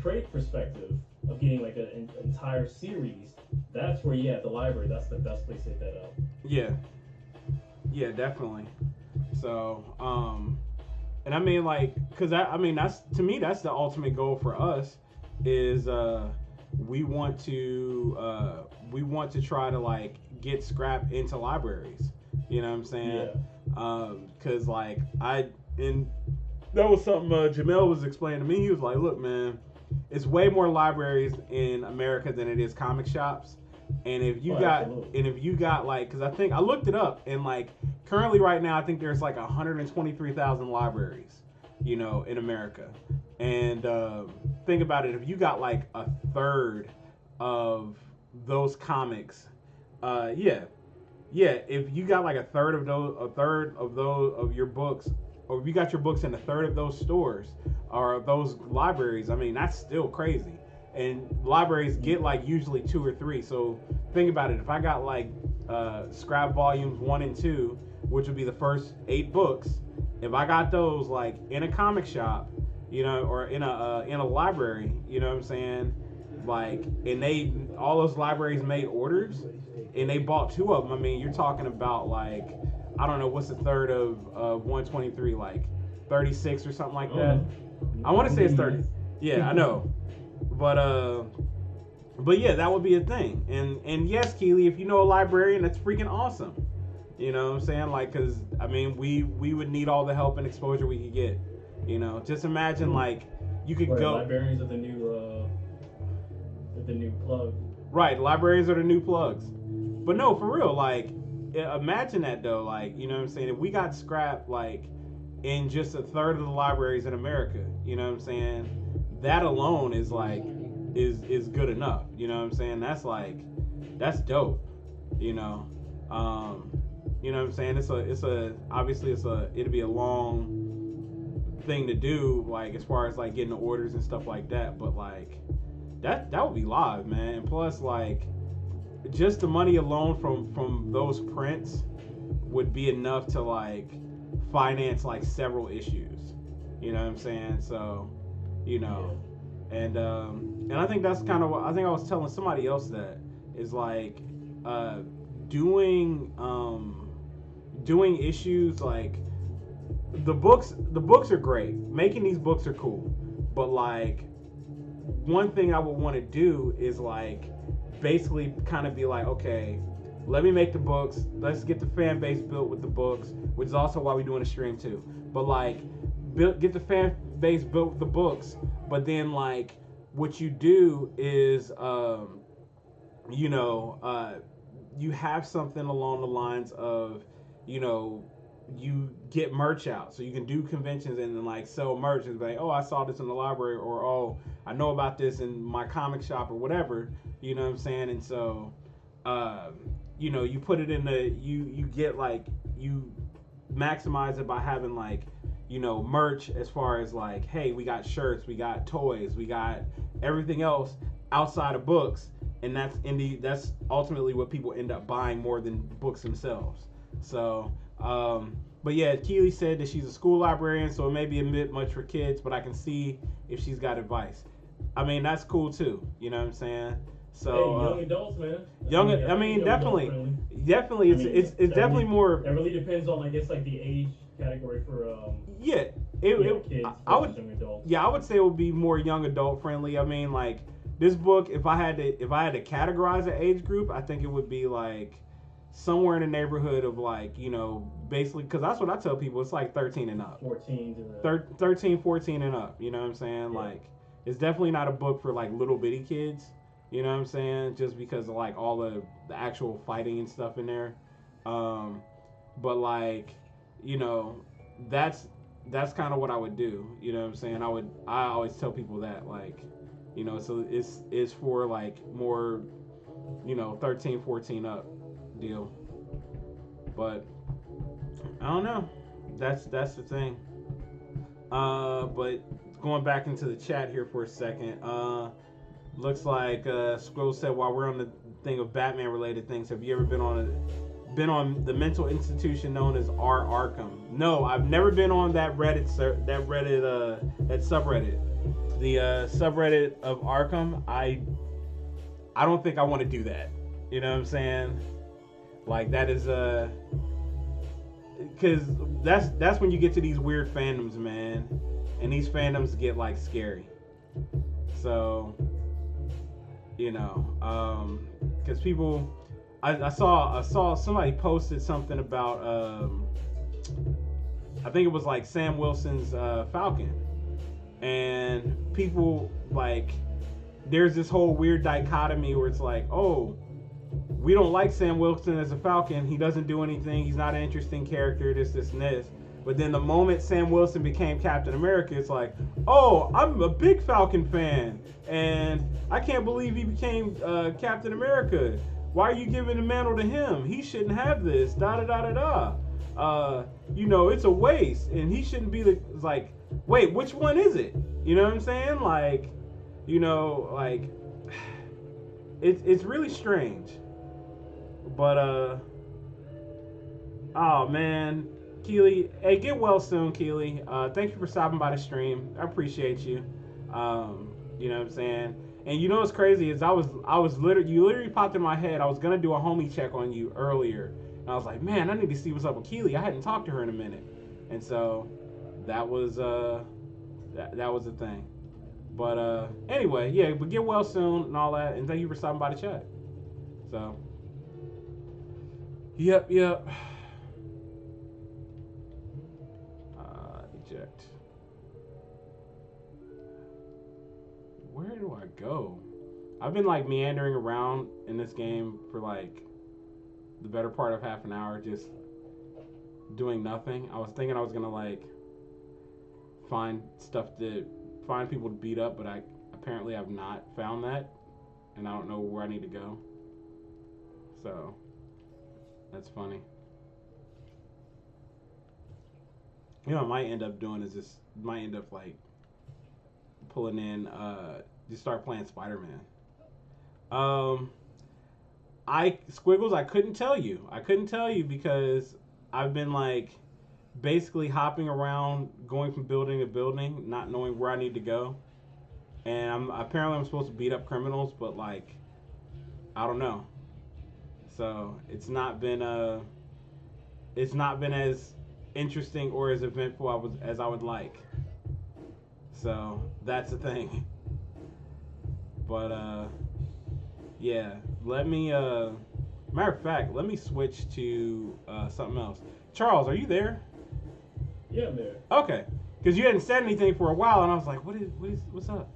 trade perspective of getting like an entire series, that's where the library, that's the best place to hit that up. Yeah, definitely. So and I mean like because that's to me that's the ultimate goal for us is we want to try to like get scrap into libraries. You know what I'm saying? Yeah. Cause like that was something Jamel was explaining to me. He was like, look, man, it's way more libraries in America than it is comic shops. And if you got like, cause I think I looked it up and like currently right now, I think there's like 123,000 libraries, in America. And think about it. If you got like a third of those comics, if you got like a third of your books, or if you got your books in a third of those stores or those libraries, I mean, that's still crazy. And libraries get like usually 2 or 3. So think about it. If I got like Scrap Volumes 1 and 2, which would be the first 8 books, if I got those like in a comic shop, or in a library, you know what I'm saying? Like, and all those libraries made orders, and they bought 2 of them. I mean, you're talking about like, I don't know, what's a third of 123, like 36 or something like that. I want to say it's 30. Yeah, I know. But yeah, that would be a thing. And yes, Keely, if you know a librarian, that's freaking awesome. You know what I'm saying? Like, cause I mean, we would need all the help and exposure we could get. Just imagine like you could go. Librarians are the new plug. Right, libraries are the new plugs. But no, for real, like, imagine that though. Like, you know what I'm saying? If we got scrap like in just a third of the libraries in America, you know what I'm saying? That alone is like is good enough. You know what I'm saying? That's dope. You know what I'm saying? Obviously it'll be a long thing to do, like as far as like getting the orders and stuff like that. But like that would be live, man. And plus, like just the money alone from those prints would be enough to like finance like several issues. You know what I'm saying? So, you know, and I think that's kind of what I think I was telling somebody else that is like uh, doing doing issues like the books are great. Making these books are cool, but like one thing I would want to do is like basically kind of be like, okay, let me make the books. Let's get the fan base built with the books, which is also why we're doing a stream too. But like, get the fan base built with the books. But then like, what you do is, you know, you have something along the lines of, you know, you get merch out, so you can do conventions and then like sell merch and be like, oh, I saw this in the library, or oh, I know about this in my comic shop or whatever. You know what I'm saying? And so, you know, you put it in the you get like you maximize it by having like, you know, merch as far as like, hey, we got shirts, we got toys, we got everything else outside of books, and that's ultimately what people end up buying more than books themselves. So, but yeah, Keely said that she's a school librarian, so it may be a bit much for kids, but I can see if she's got advice. I mean, that's cool too. You know what I'm saying? So hey, young adults, man. I mean, definitely. It's definitely more. It really depends on, I guess, like the age category for yeah. Kids. I would. Young adults. Yeah, I would say it would be more young adult friendly. I mean, like this book, if I had to categorize an age group, I think it would be like somewhere in the neighborhood of like, you know, basically, because that's what I tell people, it's like 13 and up. 14 13, 14 and up, you know what I'm saying? Yeah. Like, it's definitely not a book for like little bitty kids, you know what I'm saying? Just because of like all the actual fighting and stuff in there. But like, you know, that's kind of what I would do, you know what I'm saying? I always tell people that, like, you know, so it's for like more, you know, 13, 14 up deal. But I don't know. That's the thing. But going back into the chat here for a second. Looks like Scroll said, while we're on the thing of Batman related things, have you ever been on the mental institution known as R Arkham? No, I've never been on that subreddit. The subreddit of Arkham. I don't think I want to do that. You know what I'm saying? Like that is because that's when you get to these weird fandoms, man, and these fandoms get like scary. So, you know, because people, I saw somebody posted something about I think it was like Sam Wilson's Falcon, and people like there's this whole weird dichotomy where it's like, oh, we don't like Sam Wilson as a Falcon. He doesn't do anything. He's not an interesting character. This, and this. But then the moment Sam Wilson became Captain America, it's like, oh, I'm a big Falcon fan, and I can't believe he became Captain America. Why are you giving the mantle to him? He shouldn't have this. Da da da da da. You know, it's a waste, and he shouldn't be the. It's like, wait, which one is it? You know what I'm saying? Like, you know, like, it's really strange. But oh man, Keely, hey, get well soon, Keely. Thank you for stopping by the stream. I appreciate you. You know what I'm saying? And you know what's crazy is I was literally popped in my head. I was gonna do a homie check on you earlier, and I was like, man, I need to see what's up with Keely. I hadn't talked to her in a minute, and so that was that was the thing. But anyway, yeah, but get well soon and all that, and thank you for stopping by the chat. So. Yep. Eject. Where do I go? I've been like meandering around in this game for like the better part of half an hour, just doing nothing. I was thinking I was gonna like find people to beat up, but I apparently have not found that, and I don't know where I need to go. So. That's funny. You know, what I might end up doing is just might end up like pulling in. Just start playing Spider Man. Um, I Squiggles. I couldn't tell you. I couldn't tell you because I've been like basically hopping around, going from building to building, not knowing where I need to go. And I'm supposed to beat up criminals, but like I don't know. So it's not been as interesting or as eventful as I would like. So that's the thing. But yeah, let me matter of fact, let me switch to something else. Charles, are you there? Yeah, I'm there. Okay, because you hadn't said anything for a while, and I was like, what's up?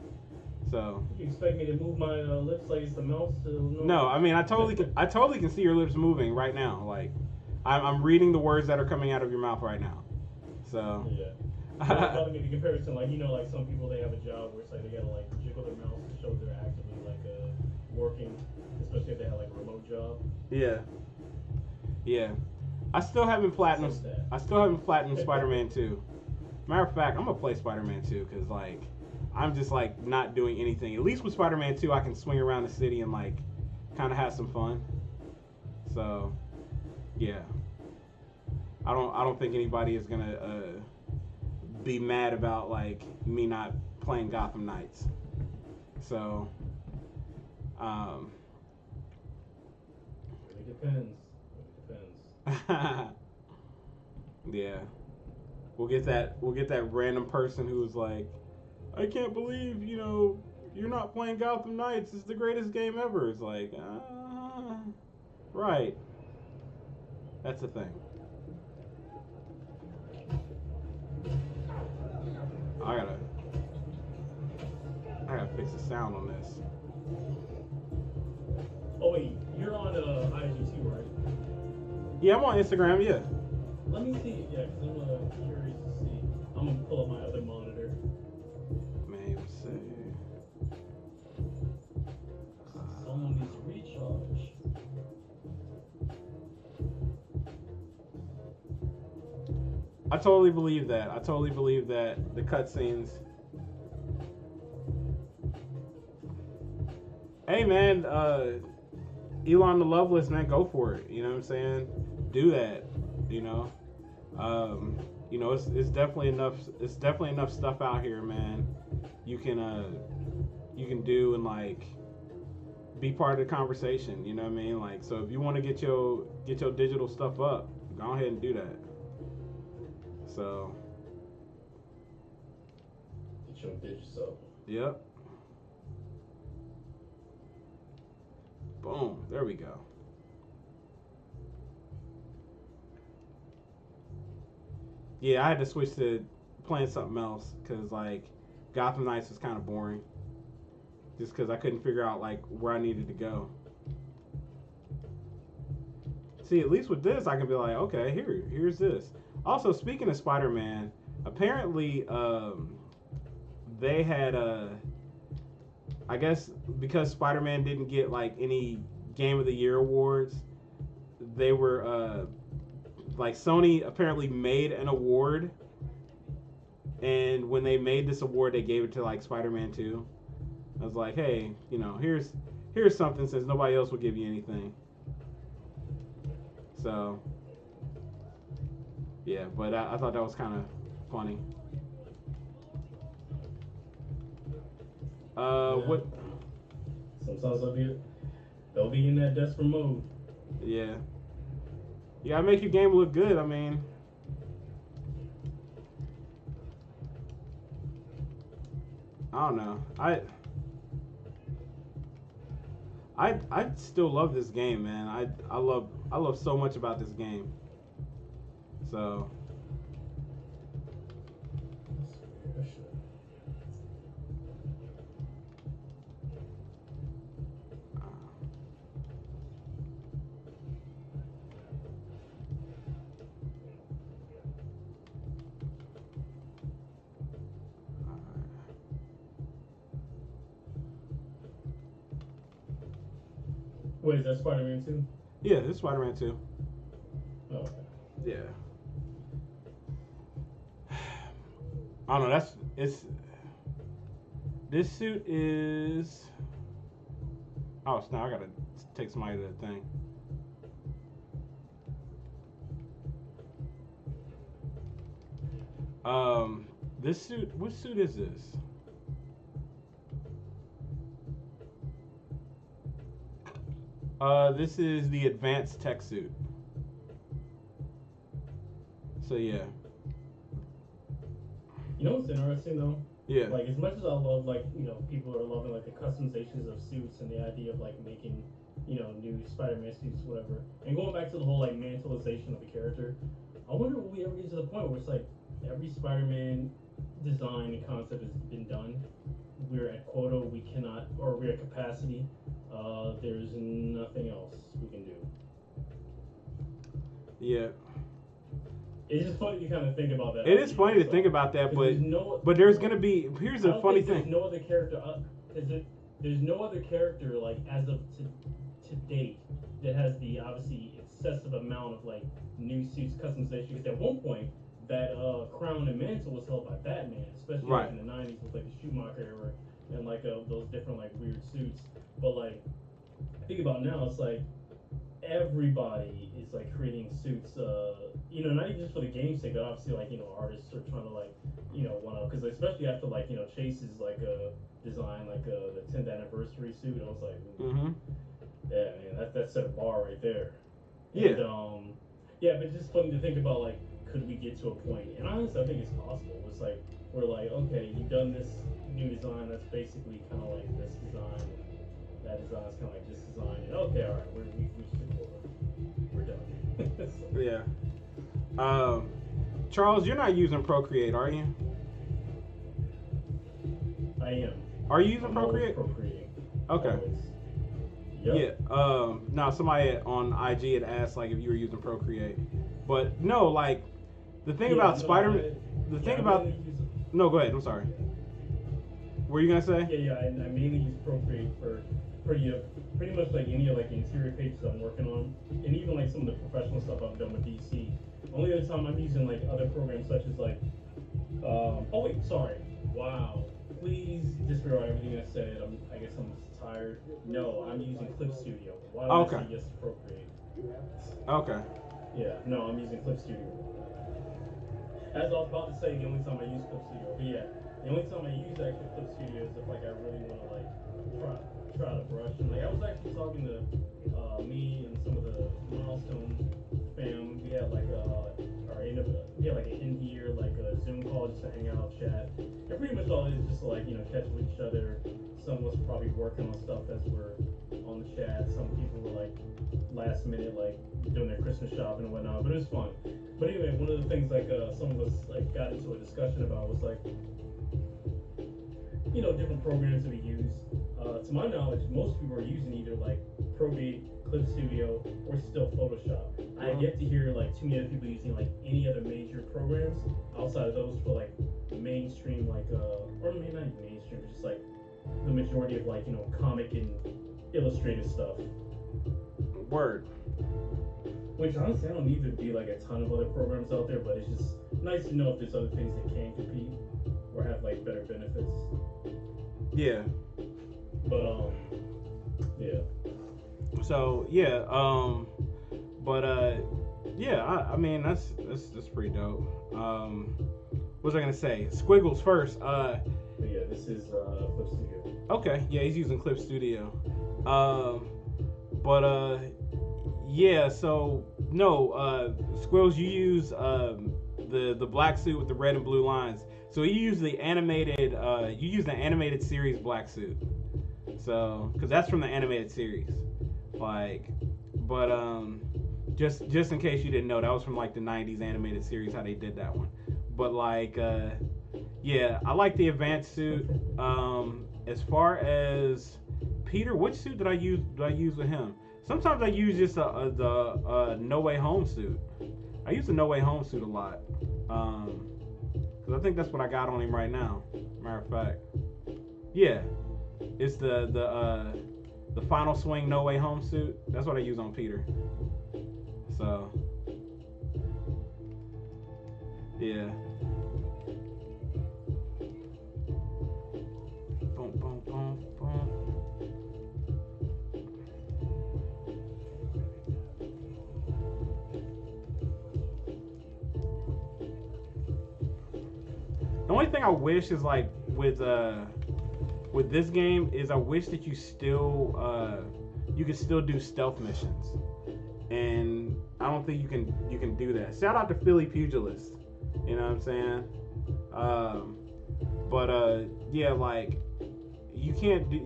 So You expect me to move my lips like it's the mouse to know? no, I mean I totally can see your lips moving right now. Like I'm reading the words that are coming out of your mouth right now. So Yeah. I thought maybe comparison, like like some people they have a job where it's like they gotta like jiggle their mouse to show they're actively like working, especially if they have like a remote job. yeah, yeah. I still haven't platinum. So sad. I still haven't platinum Spider-Man 2. Matter of fact, I'm gonna play Spider-Man 2 because like I'm just like not doing anything. At least with Spider-Man 2, I can swing around the city and like kind of have some fun. So yeah, I don't think anybody is gonna be mad about like me not playing Gotham Knights. So It depends. It depends. yeah, we'll get that random person who's like, I can't believe you're not playing Gotham Knights. It's the greatest game ever. It's like, right. That's the thing. I gotta fix the sound on this. Oh wait, you're on IG too, right? Yeah, I'm on Instagram. Yeah. Let me see. Yeah, because I'm curious to see. I'm gonna pull up my other monitor. May say. Someone needs to recharge. I totally believe that. I totally believe that the cutscenes. Hey man, Elon the Loveless, man, go for it. You know what I'm saying? Do that. You know, it's definitely enough. It's definitely enough stuff out here, man. You can do and like be part of the conversation. You know what I mean? Like, so if you want to get your digital stuff up, go ahead and do that. So. Get your digital. Yep. Boom. There we go. Yeah, I had to switch to playing something else because like Gotham Knights was kind of boring. Just because I couldn't figure out like where I needed to go. See, at least with this, I can be like, okay, here's this. Also, speaking of Spider-Man, apparently they had I guess because Spider-Man didn't get like any Game of the Year awards, they were like Sony apparently made an award, and when they made this award, they gave it to like Spider-Man 2. I was like, hey, here's something since nobody else will give you anything. So yeah, but I thought that was kind of funny. Yeah. What? Sometimes they'll be in that desperate mode. Yeah. You gotta make your game look good. I mean, I don't know. I still love this game, man. I love so much about this game. So. Wait, is that Spider-Man 2? Yeah, this is Spider-Man 2. Oh, okay. Yeah. I don't know. It's this suit is. Oh snap! I gotta take somebody to the thing. This suit. What suit is this? This is the advanced tech suit. So yeah. You know what's interesting though? Yeah. Like as much as I love like people are loving like the customizations of suits and the idea of like making new Spider-Man suits whatever, and going back to the whole like mantleization of the character, I wonder will we ever get to the point where it's like every Spider-Man design and concept has been done. We're at quota. We cannot, or we're at capacity. There's nothing else we can do. Yeah. It's just funny to kind of think about that. It is funny to think about that, but there's gonna be. Here's a funny thing. There's no other character. There's no other character like as of to date that has the obviously excessive amount of like new suits customization. Because at one point that crown and mantle was held by Batman, especially like, in the '90s with like the Schumacher era and like those different like weird suits. But like think about now, it's like everybody is like creating suits. Not even just for the game's sake, but obviously like artists are trying to like one up because especially after like Chase's like design like the 10th anniversary suit, I was like, yeah, man, that set a bar right there. Yeah. And, yeah, but it's just funny to think about like could we get to a point? And honestly, I think it's possible. It's like we're like, okay, you've done this new design that's basically kind of like this design. That design is kind of like this design. And okay, all right, we've reached the quota. We're done. So. Yeah. Charles, you're not using Procreate, are you? I am. Are you using Procreate? Procreating. Okay. Yep. Yeah. Now somebody on IG had asked like if you were using Procreate, but no, like the thing about Spider-Man. The thing about. No, go ahead. I'm sorry. What were you gonna say? Yeah. I mainly use Procreate for pretty much like any of like the interior pages I'm working on, and even like some of the professional stuff I've done with DC. Only other time I'm using like other programs such as like, oh wait, sorry. Wow. Please disregard everything I said. I guess I'm tired. No, I'm using Clip Studio. Why did I say yes to Procreate? Okay. Yeah, no, I'm using Clip Studio. As I was about to say, the only time I use Clip Studio, but yeah, the only time I use actually Clip Studio is if like I really want to like try to brush. And like I was actually talking to me and some of the Milestone fam. We had like an in-here like a Zoom call just to hang out, chat. And pretty much all it is just to like catch with each other. Some of us probably working on stuff as we're on the chat. Some people were like last minute like doing their Christmas shopping and whatnot. But it was fun. But anyway, one of the things like some of us like got into a discussion about was like different programs that we use. To my knowledge, most people are using either like Procreate, Clip Studio, or still Photoshop. I have yet to hear like too many other people using like any other major programs outside of those for like mainstream like or maybe not even mainstream, but just like the majority of like comic and illustrative stuff. Word. Which honestly, I don't need to be like a ton of other programs out there, but it's just nice to know if there's other things that can compete or have like better benefits. Yeah. But yeah. So yeah, I mean that's pretty dope. What was I gonna say? Squiggles first. But yeah, this is Clip Studio. Okay, yeah, he's using Clip Studio. Yeah. So no, Squiggles, you use the black suit with the red and blue lines. So you use the animated series black suit. So, because that's from the animated series, like, but just in case you didn't know, that was from like the '90s animated series how they did that one. But like, yeah, I like the advanced suit. As far as Peter, which suit did I use with him? Sometimes I use just the No Way Home suit. I use the No Way Home suit a lot. Because I think that's what I got on him right now. Matter of fact, yeah, it's the Final Swing No Way Home suit. That's what I use on Peter. So, yeah. only thing I wish is like with this game is I wish that you could still do stealth missions, and I don't think you can do that. Shout out to Philly Pugilist, you know what I'm saying? But yeah, like you can't do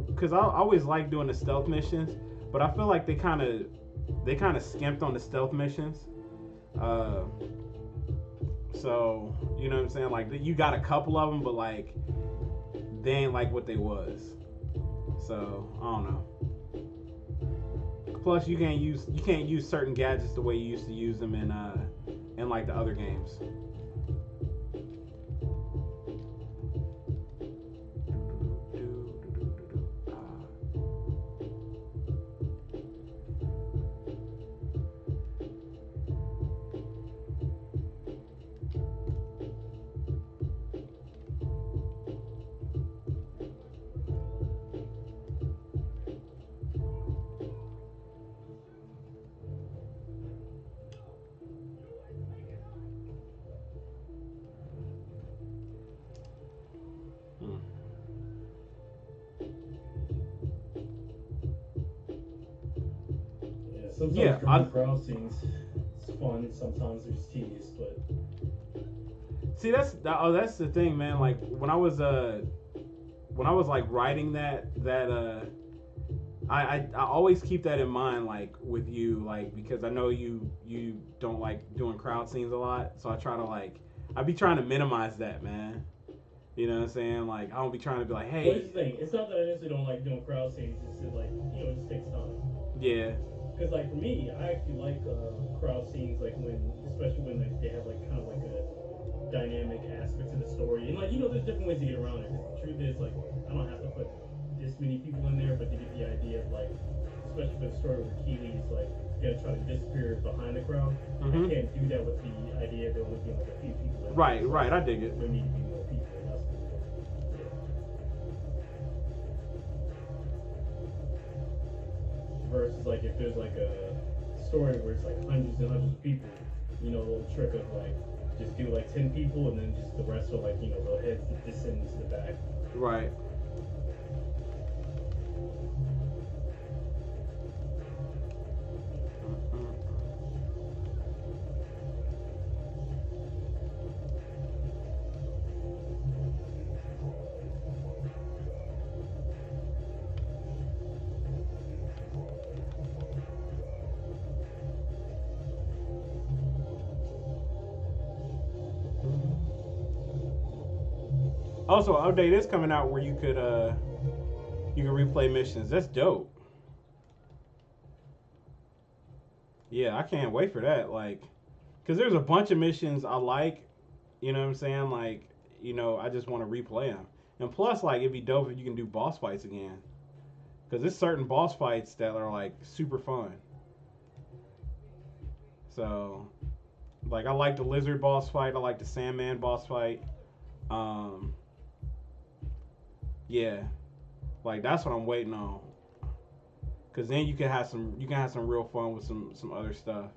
because I always like doing the stealth missions, but I feel like they kind of skimped on the stealth missions. So you know what I'm saying? Like you got a couple of them, but like they ain't like what they was. So I don't know. Plus, you can't use certain gadgets the way you used to use them in like the other games. Sometimes Yeah, drawing crowd scenes, it's fun. Sometimes it's tedious, but see that's the thing, man. Like when I was like writing I always keep that in mind, like with you, like because I know you don't like doing crowd scenes a lot, so I try to I be trying to minimize that, man. You know what I'm saying? Like I don't be trying to be like, But hey. here's the thing. It's not that I necessarily don't like doing crowd scenes. It's just that, like, it just takes time. Yeah. Because like for me, I actually like crowd scenes, like especially when they have like kind of like a dynamic aspect to the story, and like there's different ways to get around it. Because the truth is, like, I don't have to put this many people in there, but to get the idea of like, especially for the story where Keely is like gonna try to disappear behind the crowd, I can't do that with the idea of there only being like a few people. Right, right, I dig it. There need to be more people. That's versus like if there's like a story where it's like hundreds and hundreds of people, the little trick of like just do like 10 people and then just the rest are like they'll head descend into the back. Right. Also, an update is coming out where you could replay missions. That's dope. Yeah, I can't wait for that. Like, cause there's a bunch of missions I like. You know what I'm saying? Like, I just want to replay them. And plus, like, it'd be dope if you can do boss fights again. Cause there's certain boss fights that are like super fun. So, like, I like the lizard boss fight. I like the Sandman boss fight. Yeah, like that's what I'm waiting on. Cause then you can have some real fun with some other stuff.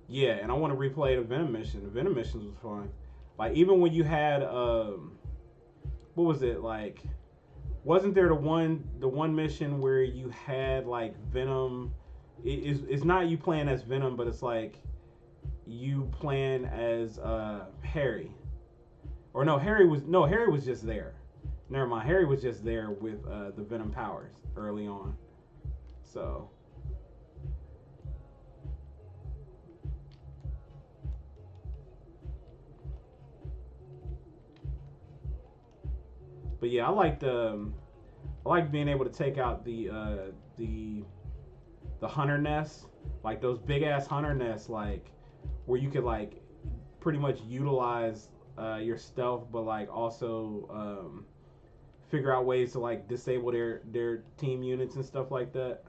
Yeah, and I want to replay the Venom mission. The Venom missions was fun. Like even when you had what was it like? Wasn't there the one mission where you had like Venom? It's not you playing as Venom, but it's like you playing as Harry. Or no, Harry was just there. Never mind, Harry was just there with the Venom powers early on. So. But yeah, I like being able to take out the hunter nests, like those big ass hunter nests, like where you could like pretty much utilize your stealth, but like also figure out ways to like disable their team units and stuff like that.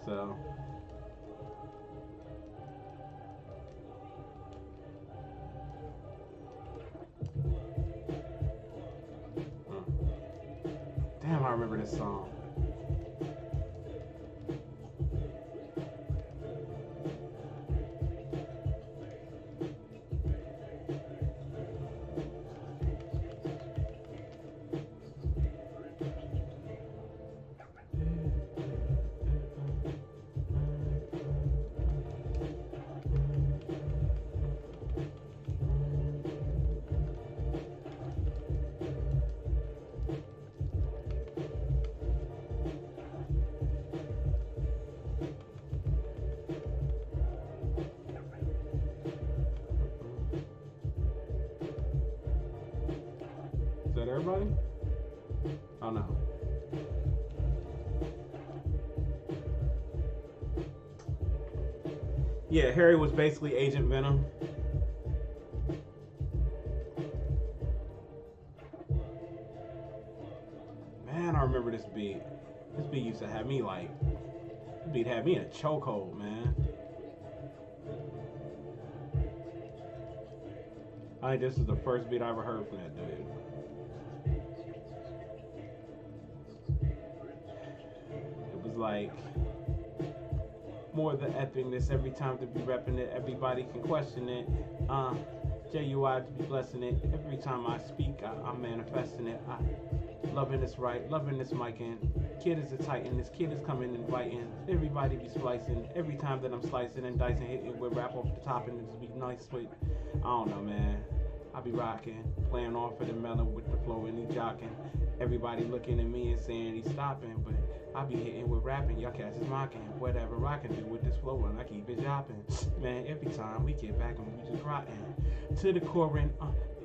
So. this song. Is that everybody? Oh no. Yeah, Harry was basically Agent Venom. Man, I remember this beat. This beat used to have me like, this beat had me in a chokehold, man. I think this is the first beat I ever heard from that dude. It was like more the epicness every time to be repping it. Everybody can question it. JUI to be blessing it. Every time I speak, I'm manifesting it. Loving this right, loving this mic in. Kid is a titan, this kid is coming inviting. Everybody be splicing. Every time that I'm slicing and dicing, hitting with rap off the top and just be nice with. I don't know, man. I be rocking, playing off of the melon with the flow and he jocking. Everybody looking at me and saying he's stopping, but I be hitting with rapping. Y'all cats is mocking. Whatever I can do with this flow and I keep it jopping. Man, every time we get back and we just rotting to the core and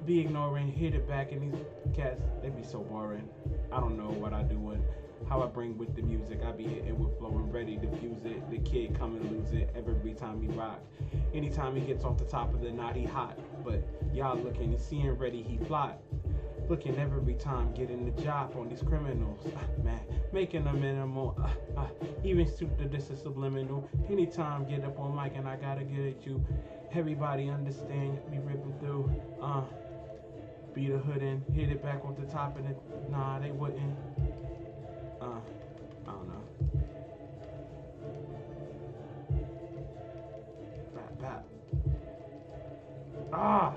be ignoring, hit it back, and these cats, they be so boring. I don't know what I do with how I bring with the music. I be hitting with flow and ready to fuse it. The kid come and lose it every time he rock. Anytime he gets off the top of the knot, he hot. But y'all looking, he seeing ready, he fly. Looking every time, getting the job on these criminals. Man, making a minimal. Even stupid, this is subliminal. Anytime, get up on mic and I gotta get at you. Everybody understand, be ripping through. Beat a hood in, hit it back off the top of it. Nah, they wouldn't. I don't know. Bap. Ah!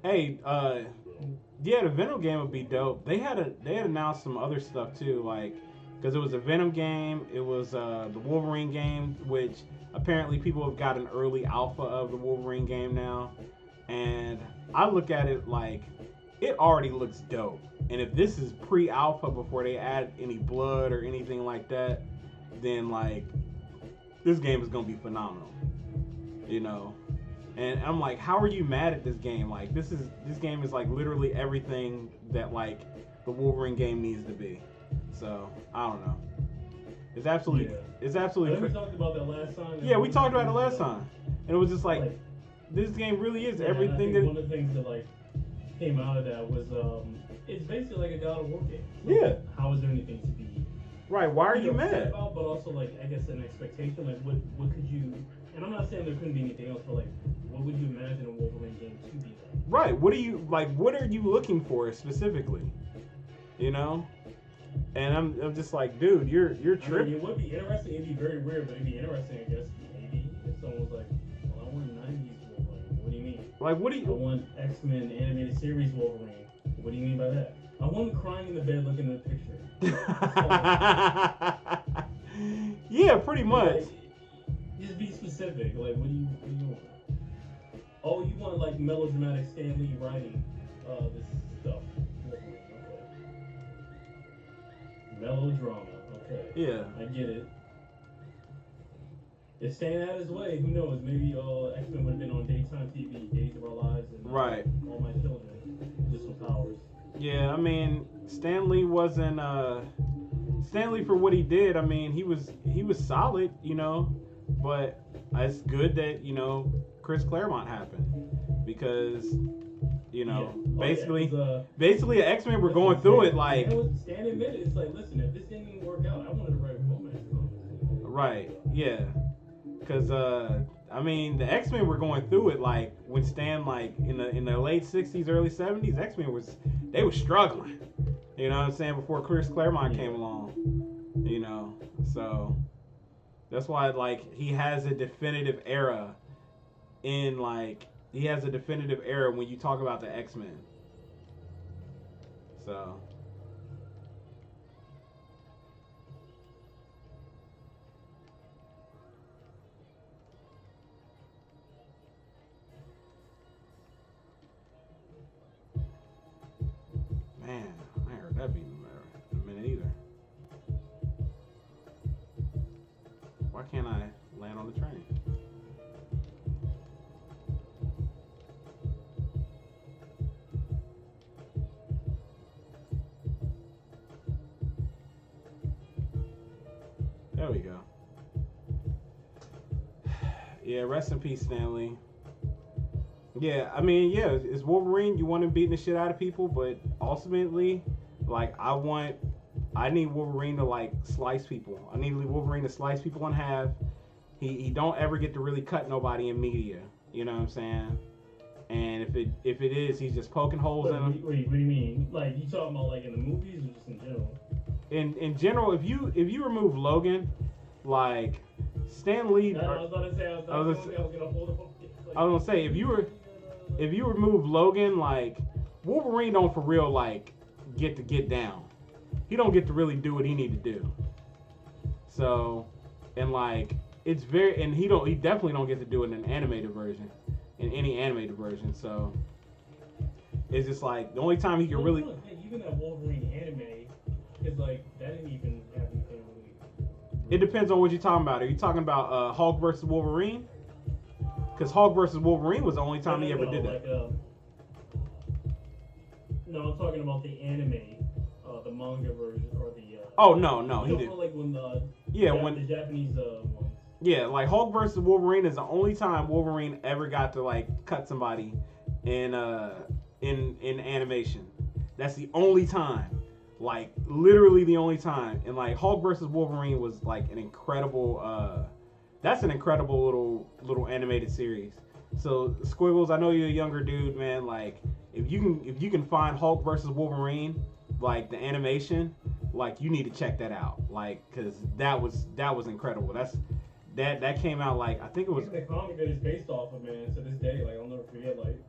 Hey, yeah, the Venom game would be dope. They had announced some other stuff too, like because it was a Venom game, it was the Wolverine game, which apparently people have got an early alpha of the Wolverine game now, and I look at it like it already looks dope. And if this is pre-alpha before they add any blood or anything like that, then like this game is gonna be phenomenal, you know. And I'm like, how are you mad at this game? Like, this game is like literally everything that like the Wolverine game needs to be. So I don't know. It's absolutely. We talked about that last time. Yeah, we talked about it last time, and it was just like this game really is everything. One of the things that like came out of that was it's basically like a God of War game. Like, yeah. How is there anything to be? Right. Why are you mad? About, but also like I guess an expectation. Like what could you? And I'm not saying there couldn't be anything else, but like, what would you imagine a Wolverine game to be like? Right. What are you like? What are you looking for specifically? You know. And I'm just like, dude, you're tripping. I mean, it would be interesting. It'd be very weird, but it'd be interesting, I guess. Maybe if someone was like, well, I want 90s Wolverine. What do you mean? Like, what do you? I want X-Men animated series Wolverine. What do you mean by that? I want him crying in the bed looking at the picture. Yeah, pretty much. Like, just be specific. Like, what do you want? Oh, you want like melodramatic Stan Lee writing this stuff. Okay. Melodrama. Okay. Yeah. I get it. If Stan had his way, who knows? Maybe X Men would have been on daytime TV, Days of Our Lives, and Right. All My Children, just with powers. Yeah, I mean, Stanley wasn't Stanley for what he did. I mean, he was solid, but it's good that Chris Claremont happened because Yeah, basically yeah, basically X-Men were listen, going through it like Stan admitted it's like, listen, if this didn't work out, I wanted to write romance comics. right, yeah, because I mean the X-Men were going through it like when Stan like in the late '60s, early '70s, X-Men they were struggling, you know what I'm saying, before Chris Claremont came along, so that's why like he has a definitive era in like he has a definitive era when you talk about the X-Men. So man, I ain't heard that beat in a minute either. Why can't I land on the train? There we go. Yeah, rest in peace, Stanley. Yeah, I mean, yeah, it's Wolverine. You want him beating the shit out of people, but ultimately, like, I need Wolverine to like slice people. I need Wolverine to slice people in half. He don't ever get to really cut nobody in media. You know what I'm saying? And if it is, he's just poking holes in them. Wait, what do you mean? Like, you talking about like in the movies or just in general? In general, if you remove Logan, like Stan Lee, I was about to say, I was gonna hold up. Like, I was gonna say if you remove Logan, like Wolverine don't for real like get down. He don't get to really do what he need to do. So, and like it's very and he definitely don't get to do it in an animated version, in any animated version. So it's just like the only time he can really. Hey, even that Wolverine anime is like that didn't even have anything really. It depends on what you're talking about. Are you talking about Hulk versus Wolverine? Because Hulk versus Wolverine was the only time he ever did that. No, I'm talking about the anime, the manga version or the. Oh no, he didn't. Like when the when the Japanese ones. Yeah, like Hulk versus Wolverine is the only time Wolverine ever got to like cut somebody in animation. That's the only time. Like literally the only time. And like Hulk versus Wolverine was like an incredible that's an incredible little animated series. So Squiggles, I know you're a younger dude, man, like if you can find Hulk versus Wolverine, like the animation, like you need to check that out. Like cuz that was incredible. That came out like I think it was the comic that it's based off of, man. To this day, like I'll never forget. Like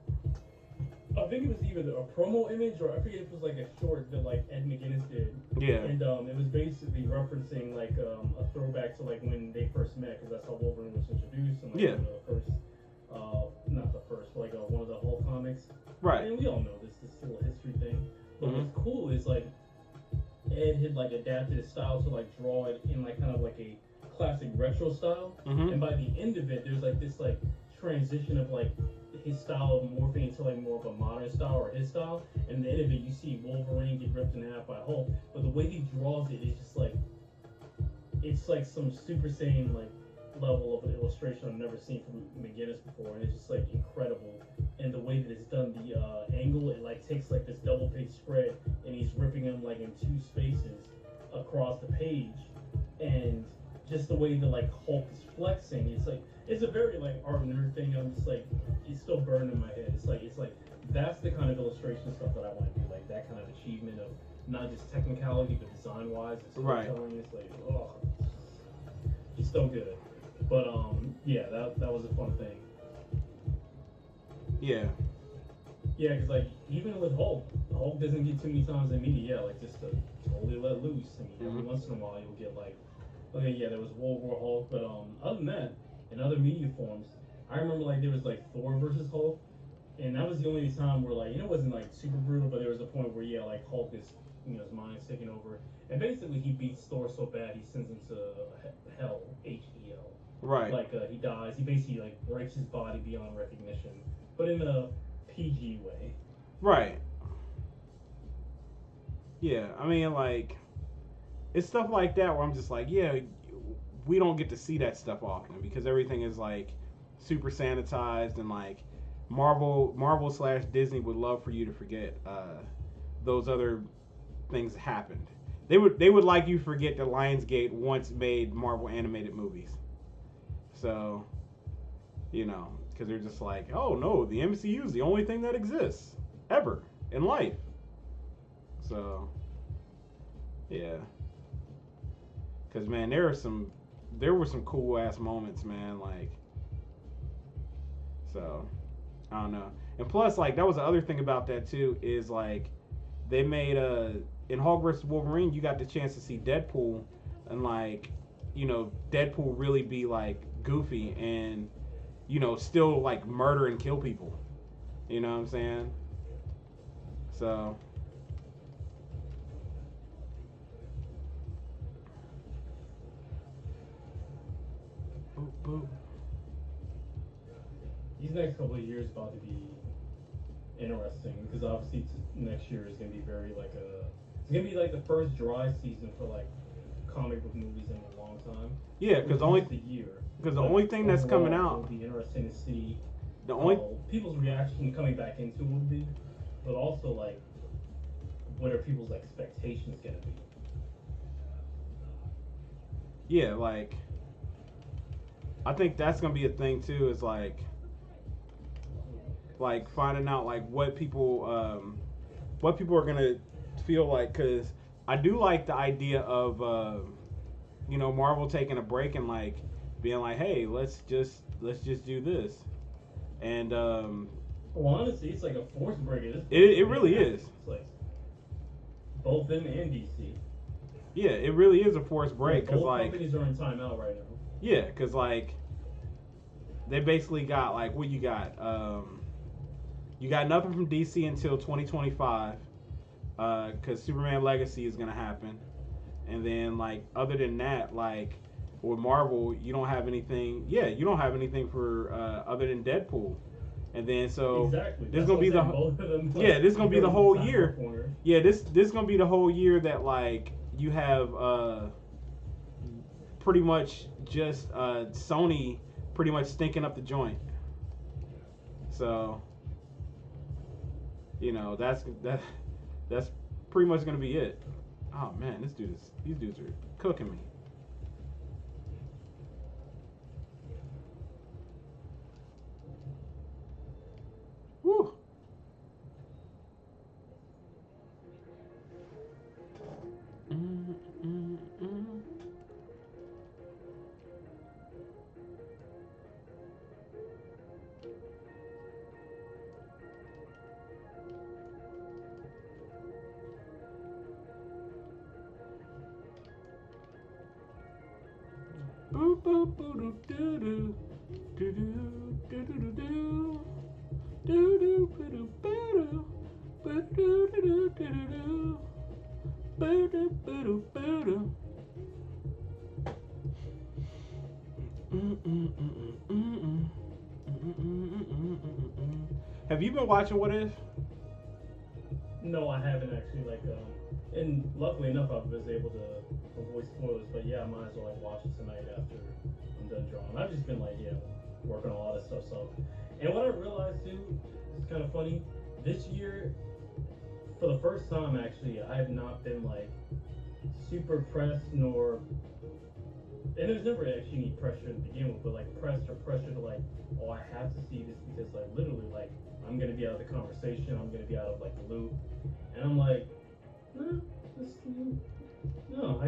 I think it was either a promo image or I forget if it was like a short that like Ed McGuinness did. Yeah. And it was basically referencing like a throwback to like when they first met because that's how Wolverine was introduced and like yeah. the first, not the first, but like one of the Hulk comics. Right. And we all know this little history thing. But Mm-hmm. what's cool is like Ed had like adapted his style to like draw it in like kind of like a classic retro style, Mm-hmm. and by the end of it, there's like this like transition of like his style of morphing into like more of a modern style or his style. And at the end of it, you see Wolverine get ripped in half by Hulk, but the way he draws it is just like it's like some Super Saiyan like level of illustration I've never seen from McGuinness before, and it's just like incredible. And the way that it's done, the angle, it like takes like this double page spread, and he's ripping them like in two spaces across the page, and just the way that like Hulk is flexing, it's a very like art nerd thing. I'm just like it's still burned in my head. It's like that's the kind of illustration stuff that I want to do, like that kind of achievement of not just technicality but design wise and storytelling. Right. It's like it's so good. But yeah, that was a fun thing. Yeah. Yeah, because like even with Hulk doesn't get too many times in media. Yeah, like just to totally let loose. I mean, every once in a while you'll get like, okay, yeah, there was World War Hulk, but other than that, in other media forms, I remember like there was like Thor versus Hulk, and that was the only time where like it wasn't like super brutal, but there was a point where yeah, like Hulk is his mind's taking over, and basically he beats Thor so bad he sends him to hell, HEL. Right. Like he dies. He basically like breaks his body beyond recognition, but in a PG way. Right. Yeah. I mean, like, it's stuff like that where I'm just like, yeah, we don't get to see that stuff often because everything is like super sanitized and like Marvel slash Disney would love for you to forget those other things happened. They would like you forget that Lionsgate once made Marvel animated movies. So because they're just like, oh no, the MCU is the only thing that exists ever in life. So yeah, because man, there were some cool ass moments, man. Like so, I don't know. And plus, like that was the other thing about that too is like they made in Hulk vs Wolverine, you got the chance to see Deadpool and like Deadpool really be like goofy and still like murder and kill people. You know what I'm saying? So boop boop. These next couple of years about to be interesting because obviously next year is gonna be very like a. It's gonna be like the first dry season for like comic book movies in a long time. Yeah, Which is just a year. because the But only thing that's coming overall, out, it'll be interesting to see the only how people's reaction coming back into it will be, but also like what are people's expectations gonna be? yeah, like I think that's gonna be a thing too. Is like finding out like what people are gonna feel like because I do like the idea of Marvel taking a break and like being like, hey, let's just do this and Well, honestly, it's like a force break at this point. it really is. It's like both them and DC. Yeah, it really is a forced break because both like companies are in timeout right now. yeah, because like they basically got like what you got nothing from DC until 2025 because Superman Legacy is gonna happen, and then like other than that, like with Marvel, you don't have anything. Yeah, you don't have anything for other than Deadpool, and then so exactly. this is gonna be both of them, yeah, this is gonna be the whole year. Corner. Yeah, this is gonna be the whole year that like you have pretty much just Sony pretty much stinking up the joint. So that's pretty much gonna be it. Oh man, these dudes are cooking me. Woo. Mm, mm, mm. Boop boop boop doo doo doo doo doo doo doo doo doo doo doo doo doo doo doo doo doo doo. Have you been watching What If? No, I haven't actually. And luckily enough, I was able to avoid spoilers. But yeah, I might as well like watch it tonight after I'm done drawing. I've just been like working on a lot of stuff. So, and what I realized too, it's kind of funny. This year, for the first time, actually, I have not been like super pressed nor. And there's never actually any pressure to begin with, but like pressed or pressure to like, oh, I have to see this because like literally like I'm gonna be out of the conversation, I'm gonna be out of like the loop, and I'm like, no,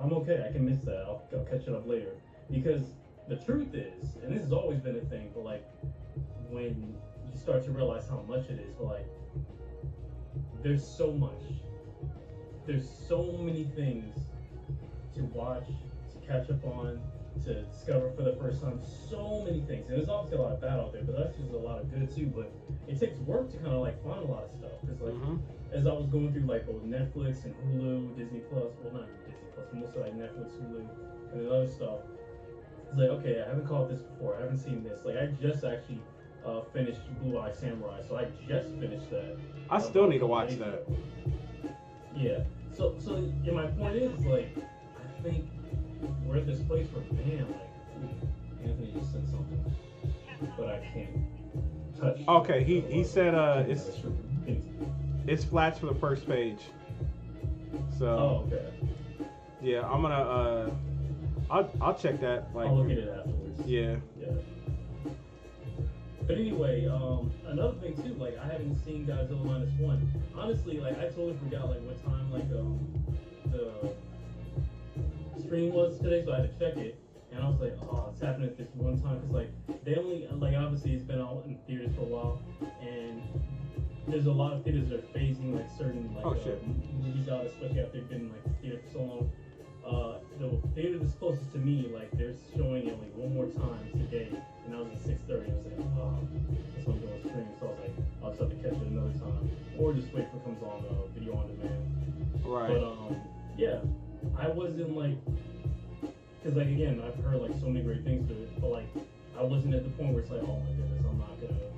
I'm okay. I can miss that. I'll catch it up later because the truth is, and this has always been a thing, but like when you start to realize how much it is, but like there's so much, there's so many things to watch, to catch up on, to discover for the first time. So many things, and there's obviously a lot of bad out there, but that's just a lot of good too. But it takes work to kind of like find a lot of stuff because like as I was going through like both Netflix and Hulu, Disney Plus, well not Disney Plus, but mostly like Netflix, Hulu, and then other stuff. was like, okay, I haven't caught this before. I haven't seen this. Like, I just actually finished Blue Eye Samurai, so I just finished that I still about a need to couple watch days that. ago. Yeah. So yeah, my point is like, I think we're at this place where, man, like, Anthony just said something, but I can't touch. Okay, he said It's it's flats for the first page. So Oh, okay. yeah, I'm gonna I'll check that. Like I'll look at it afterwards. yeah. Yeah. But anyway, another thing too, like I haven't seen Godzilla minus one. Honestly, like I totally forgot like what time like the stream was today, so I had to check it. And I was like, oh, it's happening at this one time because like they only like obviously it's been out in theaters for a while, and there's a lot of theaters that are phasing like certain like movies out, especially after they've been in like the theater for so long. The theater that's closest to me, like they're showing it like one more time today, and I was at 6:30. I was like, oh, that's what I'm doing streaming. So I was like, I'll just have to catch it another time, or just wait for it comes on video on demand. Right. But yeah, I wasn't like, cause like again, I've heard like so many great things to it, but like I wasn't at the point where it's like, oh my goodness,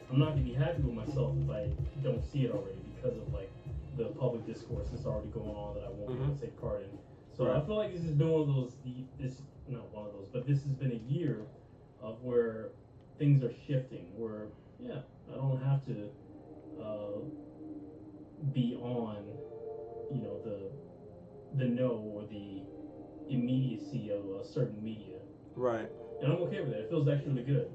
I'm not gonna be happy with myself if I don't see it already because of like the public discourse that's already going on that I won't be able to take part in. So Right. I feel like this has been one of those. This not one of those, but this has been a year of where things are shifting. Where yeah, I don't have to be on, you know, the know or the immediacy of a certain media, Right. and I'm okay with that. It feels actually really good.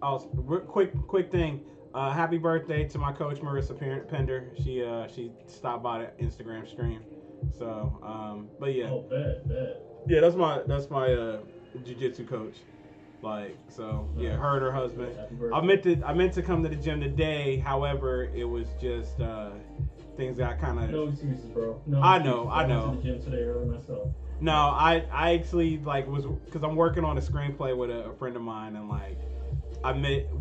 Also, quick thing. Happy birthday to my coach Marissa Pender. She stopped by the Instagram stream. So but yeah. Oh, bet. Yeah, that's my jiu-jitsu coach. Like so yeah, her and her husband. Happy birthday. I meant to come to the gym today. However, it was just things got kind of. No excuses, bro. No I excuses. know. I went to the gym today early myself. No, I actually like was because I'm working on a screenplay with a friend of mine, and like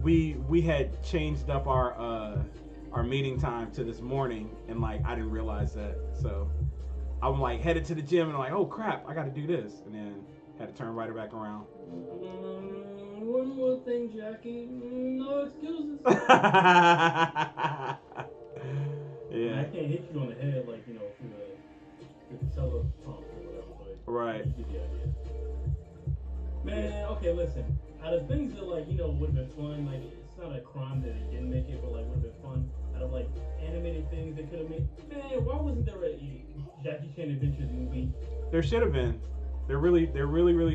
we had changed up our meeting time to this morning, and like I didn't realize that. So I'm like headed to the gym, and I'm like, oh crap, I got to do this, and then had to turn right back around. One more thing, Jackie. No excuses. Yeah. I can't hit you on the head like through the teleprompter or whatever, but Right. you get the idea. Man, okay, listen. Out of things that would have been fun, like it's not a crime that it didn't make it, but like would have been fun. Out of like animated things they could have made. Man, why wasn't there a Jackie Chan Adventures movie? There should have been. There really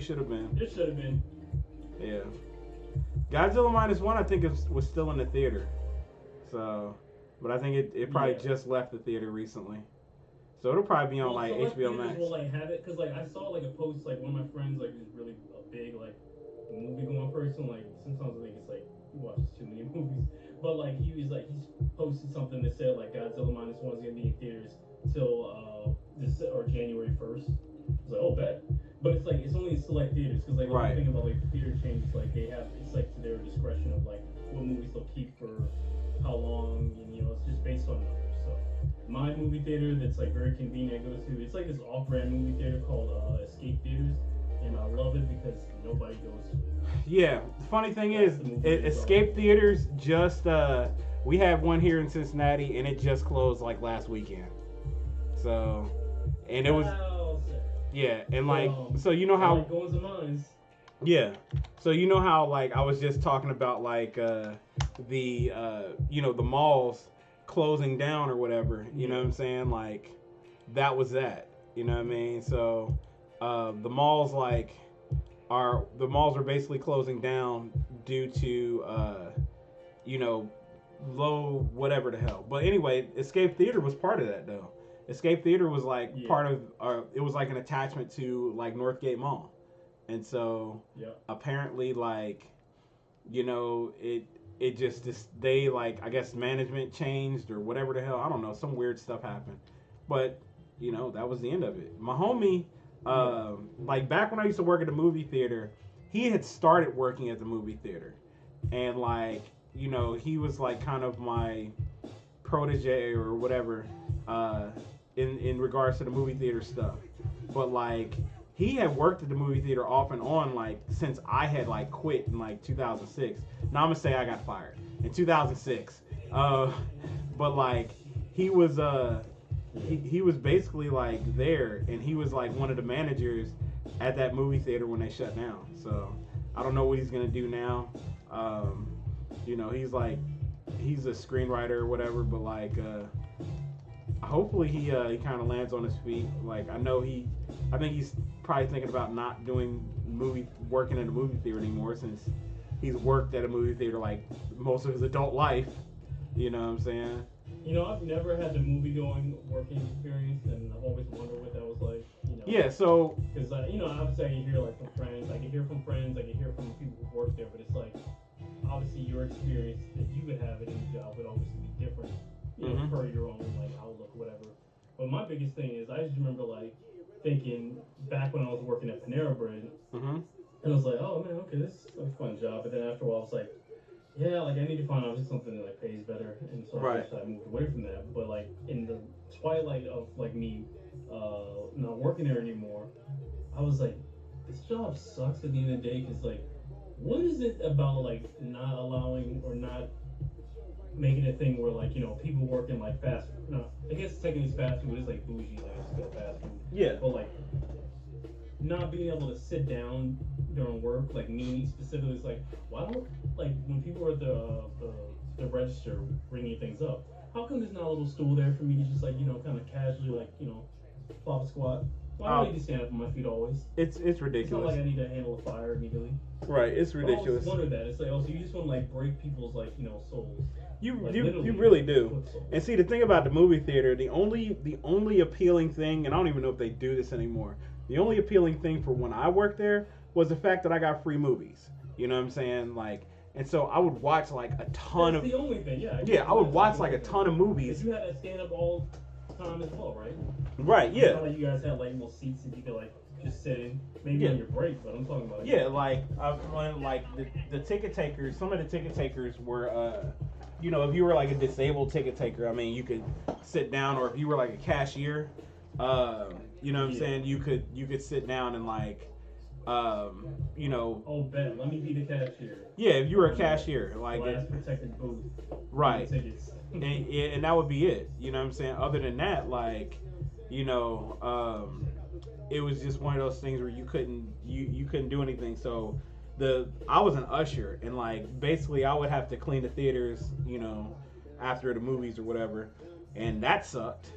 should have been. There should have been. Yeah. Godzilla Minus One, I think, was still in the theater. So, but I think it probably just left the theater recently. So it'll probably be on like HBO Max. Will like have it because like I saw like a post like one of my friends like is really a big like movie going person. Like sometimes I think it's like he watches too many movies. But like he's posted something that said like Godzilla Minus One is gonna be in theaters till January 1st. I was like, oh, bet. But it's like it's only in select theaters because like the thing about like the theater chains, like they have it's like to their discretion of like what movies they'll keep for how long, and it's just based on numbers. So my movie theater that's like very convenient I go to, it's like this off-brand movie theater called Escape Theaters, and I love it because nobody goes to it. Yeah, the funny thing is, Escape Theaters just we have one here in Cincinnati, and it just closed like last weekend. So, and it was. Yeah, and like, so you know how. Like going to mines. Yeah, so you know how like I was just talking about like the malls closing down or whatever. You know what I'm saying? Like that was that. You know what I mean? So the malls are basically closing down due to low whatever the hell. But anyway, Escape Theater was part of that though. Escape Theater was like part of it was like an attachment to like Northgate Mall. And so apparently like it just they like I guess management changed or whatever the hell, I don't know, some weird stuff happened. But that was the end of it. My homie like back when I used to work at a movie theater, he had started working at the movie theater. And like he was like kind of my protege or whatever in regards to the movie theater stuff. But like he had worked at the movie theater off and on like since I had like quit in like 2006. Now I'm gonna say I got fired in 2006. But like he was he was basically like there, and he was like one of the managers at that movie theater when they shut down. So I don't know what he's gonna do now. You know, he's a screenwriter or whatever, but like hopefully he kind of lands on his feet. Like I think he's probably thinking about not working in a movie theater anymore, since he's worked at a movie theater like most of his adult life. You know what I'm saying? You know, I've never had the movie-going working experience, and I've always wondered what that was like. You know, Yeah. So because you know, obviously I can hear like from friends, I can hear from people who work there, but it's like obviously your experience that you would have at any job would obviously be different, you know, per your own like outlook, whatever. But my biggest thing is I just remember like thinking back when I was working at Panera Bread, and I was like, oh man, okay, this is a fun job. But then after a while, I was like, yeah, like I need to find out something that like pays better, and so I moved away from that. But like in the twilight of like me not working there anymore, I was like, this job sucks at the end of the day, because like, what is it about like not allowing or not making a thing where like, you know, people working like fast food? No, I guess technically it's fast food, it's like bougie, like it's still fast food. yeah. But like not being able to sit down during work, like me specifically, is like, why don't, like when people are at the register ringing things up, how come there's not a little stool there for me to just like, you know, kind of casually like, you know, flop a squat? Why do I need to stand up on my feet always? It's ridiculous. It's not like I need to handle a fire immediately. Right, it's ridiculous. I always wondered that. It's like, oh, so you just want to like break people's like, you know, souls. You like, you really do. And see, the thing about the movie theater, the only appealing thing, and I don't even know if they do this anymore. The only appealing thing for when I worked there was the fact that I got free movies. You know what I'm saying? Like, and so I would watch like a ton That's the only thing, yeah. Yeah, I would watch like a ton of movies. But you had that stand up all the time as well, right? Right, yeah. It's not like you guys had like little seats that you could like just sit in, maybe on your break, but I'm talking about. Yeah, like when like the ticket takers, some of the ticket takers were, you know, if you were like a disabled ticket taker, I mean, you could sit down, or if you were like a cashier, you know what I'm saying, you could sit down and like, you know. Oh, bet. Let me be the cashier. Yeah, if you were a cashier, like glass protected booth. Right. Tickets. and that would be it. You know what I'm saying? Other than that, like, you know, it was just one of those things where you couldn't do anything. So I was an usher, and like basically I would have to clean the theaters, you know, after the movies or whatever, and that sucked.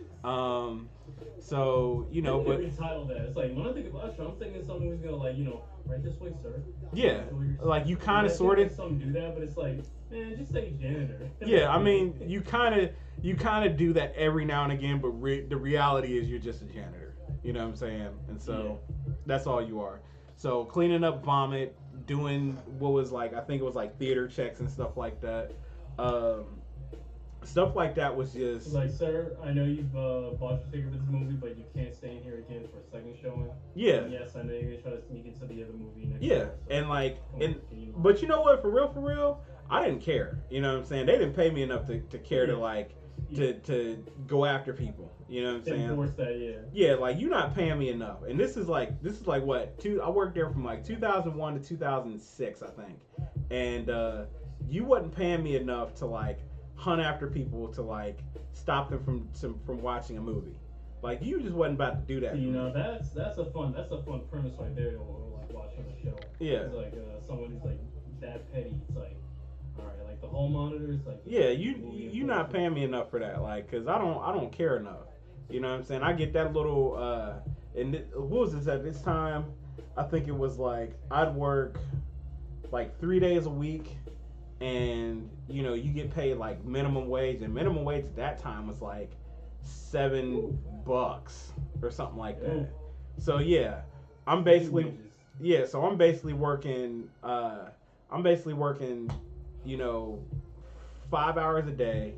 So, you know, but retitle that. It's like when I think of usher, I'm thinking someone who's gonna like, you know, right this way, sir. Yeah, like you kind of sort of. Some do that, but it's like, man, just say janitor. Yeah, I mean, you kind of do that every now and again, but the reality is you're just a janitor. You know what I'm saying? And so that's all you are. So cleaning up vomit, doing what was like, I think it was like theater checks and stuff like that. Stuff like that was just like, sir, I know you've bought your ticket for this movie, but you can't stay in here again for a second showing. Yeah. And yes, I know you're gonna try to sneak into the other movie next Yeah, time, so and like, but you know what? For real, I didn't care. You know what I'm saying? They didn't pay me enough to care to like to go after people. You know what I'm saying? Enforce that, yeah. Yeah, like you're not paying me enough, and this is like what I worked there from like 2001 to 2006, I think, and you wasn't paying me enough to like hunt after people to like stop them from watching a movie. Like you just wasn't about to do that. So, you know, that's a fun premise right there to like watch on a show. Yeah. It's like someone who's like that petty. It's like, all right, like the hall monitors, like yeah, you not paying me enough for that, like, cause I don't care enough. You know what I'm saying? I get that little what was this at this time? I think it was like I'd work like 3 days a week, and you know you get paid like minimum wage, and minimum wage at that time was like $7 or something like that. Ooh. So yeah, I'm basically working. You know, 5 hours a day.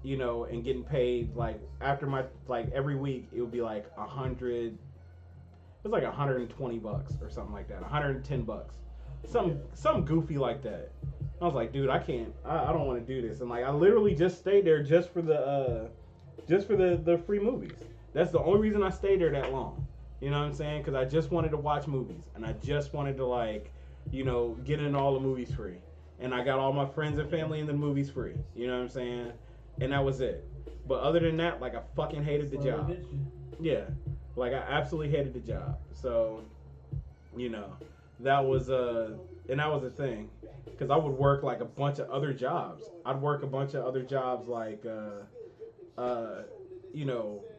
You know, and getting paid like after my like every week it would be like 100. It was like $120 or something like that. $110, something goofy like that. I was like, dude, I don't want to do this. And like I literally just stayed there just for the free movies. That's the only reason I stayed there that long. You know what I'm saying? Because I just wanted to watch movies, and I just wanted to like, get in all the movies free, and I got all my friends and family in the movies free. You know what I'm saying? And that was it. But other than that, like I fucking hated the job. Yeah, like I absolutely hated the job. So, that was and that was the thing, because I would work like a bunch of other jobs. I'd work a bunch of other jobs like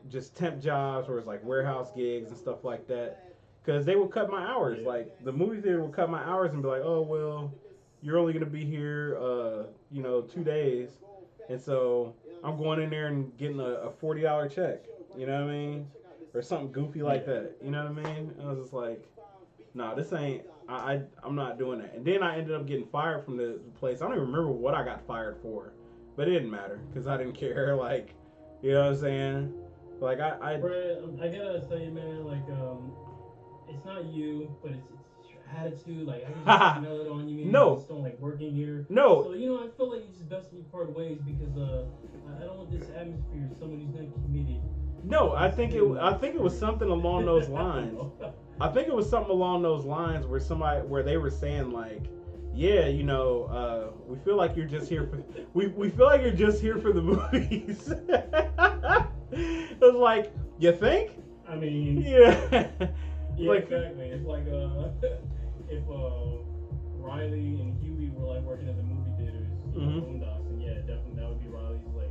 just temp jobs where it's like warehouse gigs and stuff like that. Because they would cut my hours. Like the movie theater would cut my hours and be like, oh well, you're only gonna be here 2 days, and so I'm going in there and getting a $40 check. You know what I mean? Or something goofy like that. You know what I mean? And I was just like, nah, this ain't. I'm not doing that. And then I ended up getting fired from the place. I don't even remember what I got fired for, but it didn't matter because I didn't care. Like, you know what I'm saying? Like Brad, I gotta say, man, like it's not you, but it's your attitude. Like I can just smell it on you. Man. No. You just don't like working here. No. So I feel like it's just best we part ways because I don't want this atmosphere. Somebody's not committed. No, I think it was something along those lines. I think it was something along those lines where they were saying like, yeah, we feel like you're just here for we feel like you're just here for the movies. It was like, you think? I mean, yeah, like, exactly. It's like if Riley and Huey were like working at the movie theaters, Boondocks, and yeah, definitely that would be Riley's like,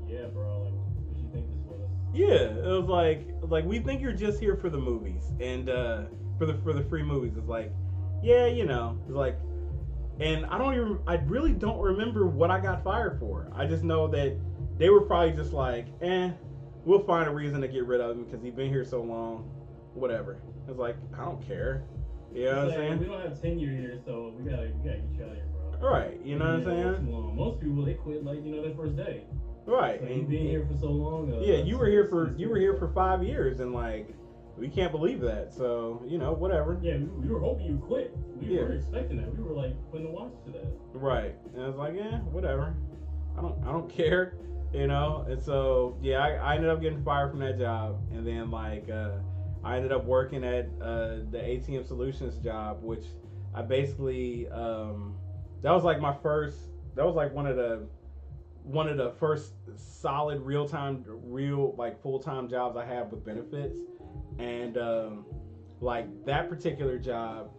yeah, bro, like, what you think this was? Yeah, it was like we think you're just here for the movies and for the free movies. It's like, yeah, it's like, and I really don't remember what I got fired for. I just know that they were probably just like, we'll find a reason to get rid of him because he's been here so long, whatever. It's like, I don't care. You know what I'm saying? We don't have tenure here, so we gotta get you out of here, bro. Right, you know what I'm saying? Most people, they quit like their first day. Right. So you've been here for so long. Yeah, you were here for 5 years, and like we can't believe that. So whatever. Yeah, we were hoping you quit. We were expecting that. We were like putting a watch to that. Right, and I was like, whatever. I don't care, And so yeah, I ended up getting fired from that job, and then like I ended up working at the ATM Solutions job, which I basically that was like my first. That was like one of the first solid full-time jobs I had with benefits. And like that particular job,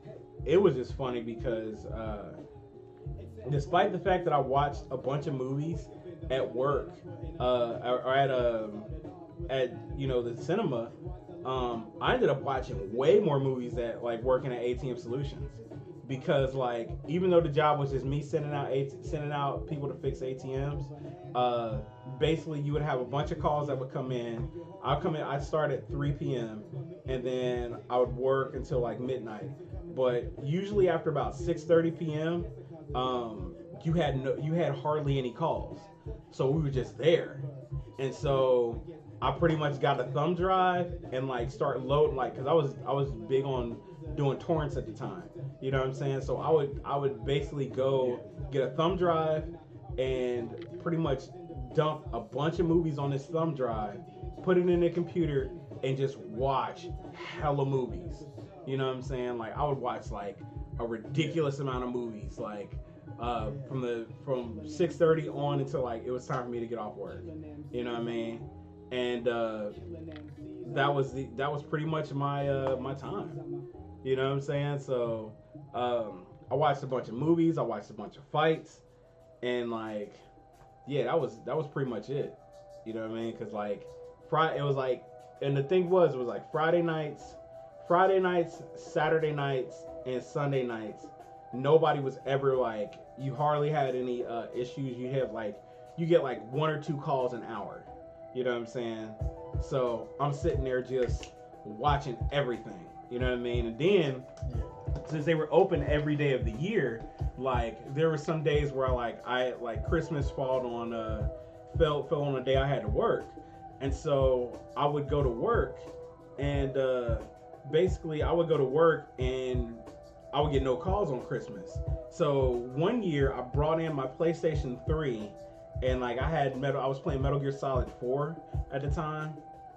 it was just funny because despite the fact that I watched a bunch of movies at work or at the cinema, I ended up watching way more than at like working at ATM Solutions. Because like even though the job was just me sending out people to fix ATMs, basically you would have a bunch of calls that would come in. I'd start at 3 p.m. and then I would work until like midnight. But usually after about 6:30 p.m., you had hardly any calls. So we were just there. And so I pretty much got a thumb drive and like start loading, like, cause I was big on doing torrents at the time. You know what I'm saying? So I would basically go get a thumb drive and pretty much dump a bunch of movies on this thumb drive, put it in the computer, and just watch hella movies. You know what I'm saying? Like I would watch like a ridiculous amount of movies, like from 6:30 on until like it was time for me to get off work. You know what I mean? And that was pretty much my time. You know what I'm saying? So I watched a bunch of movies, I watched a bunch of fights, and like, yeah, that was pretty much it. You know what I mean? Because like it was like, and the thing was, it was like Friday nights, Saturday nights, and Sunday nights. Nobody was ever like, you hardly had any issues. You get like 1 or 2 calls an hour. You know what I'm saying? So I'm sitting there just watching everything. You know what I mean? And then, since they were open every day of the year, like there were some days where I Christmas fell on a day I had to work, and so I would go to work, and basically I would go to work and I would get no calls on Christmas. So one year I brought in my PlayStation 3, and like I was playing Metal Gear Solid 4 at the time.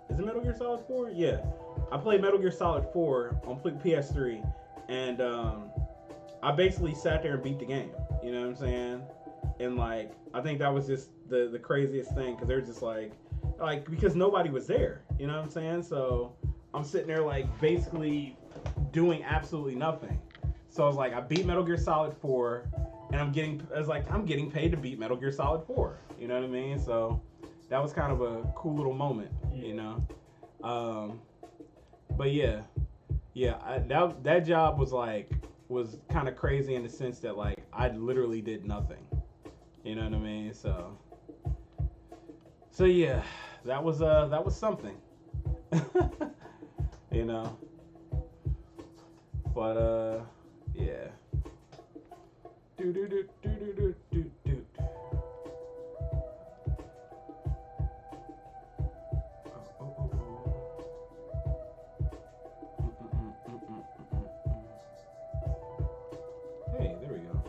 Is it Metal Gear Solid 4? Yeah. I played Metal Gear Solid 4 on PS3, and I basically sat there and beat the game. You know what I'm saying? And like, I think that was just the craziest thing because they're just like because nobody was there. You know what I'm saying? So I'm sitting there like basically doing absolutely nothing. So I was like, I beat Metal Gear Solid 4, and I'm getting paid to beat Metal Gear Solid 4. You know what I mean? So that was kind of a cool little moment. You know. But yeah, that job was kind of crazy in the sense that like I literally did nothing. You know what I mean? So yeah, that was something. You know. But yeah. Do do do do do do do do. Hey, there we go.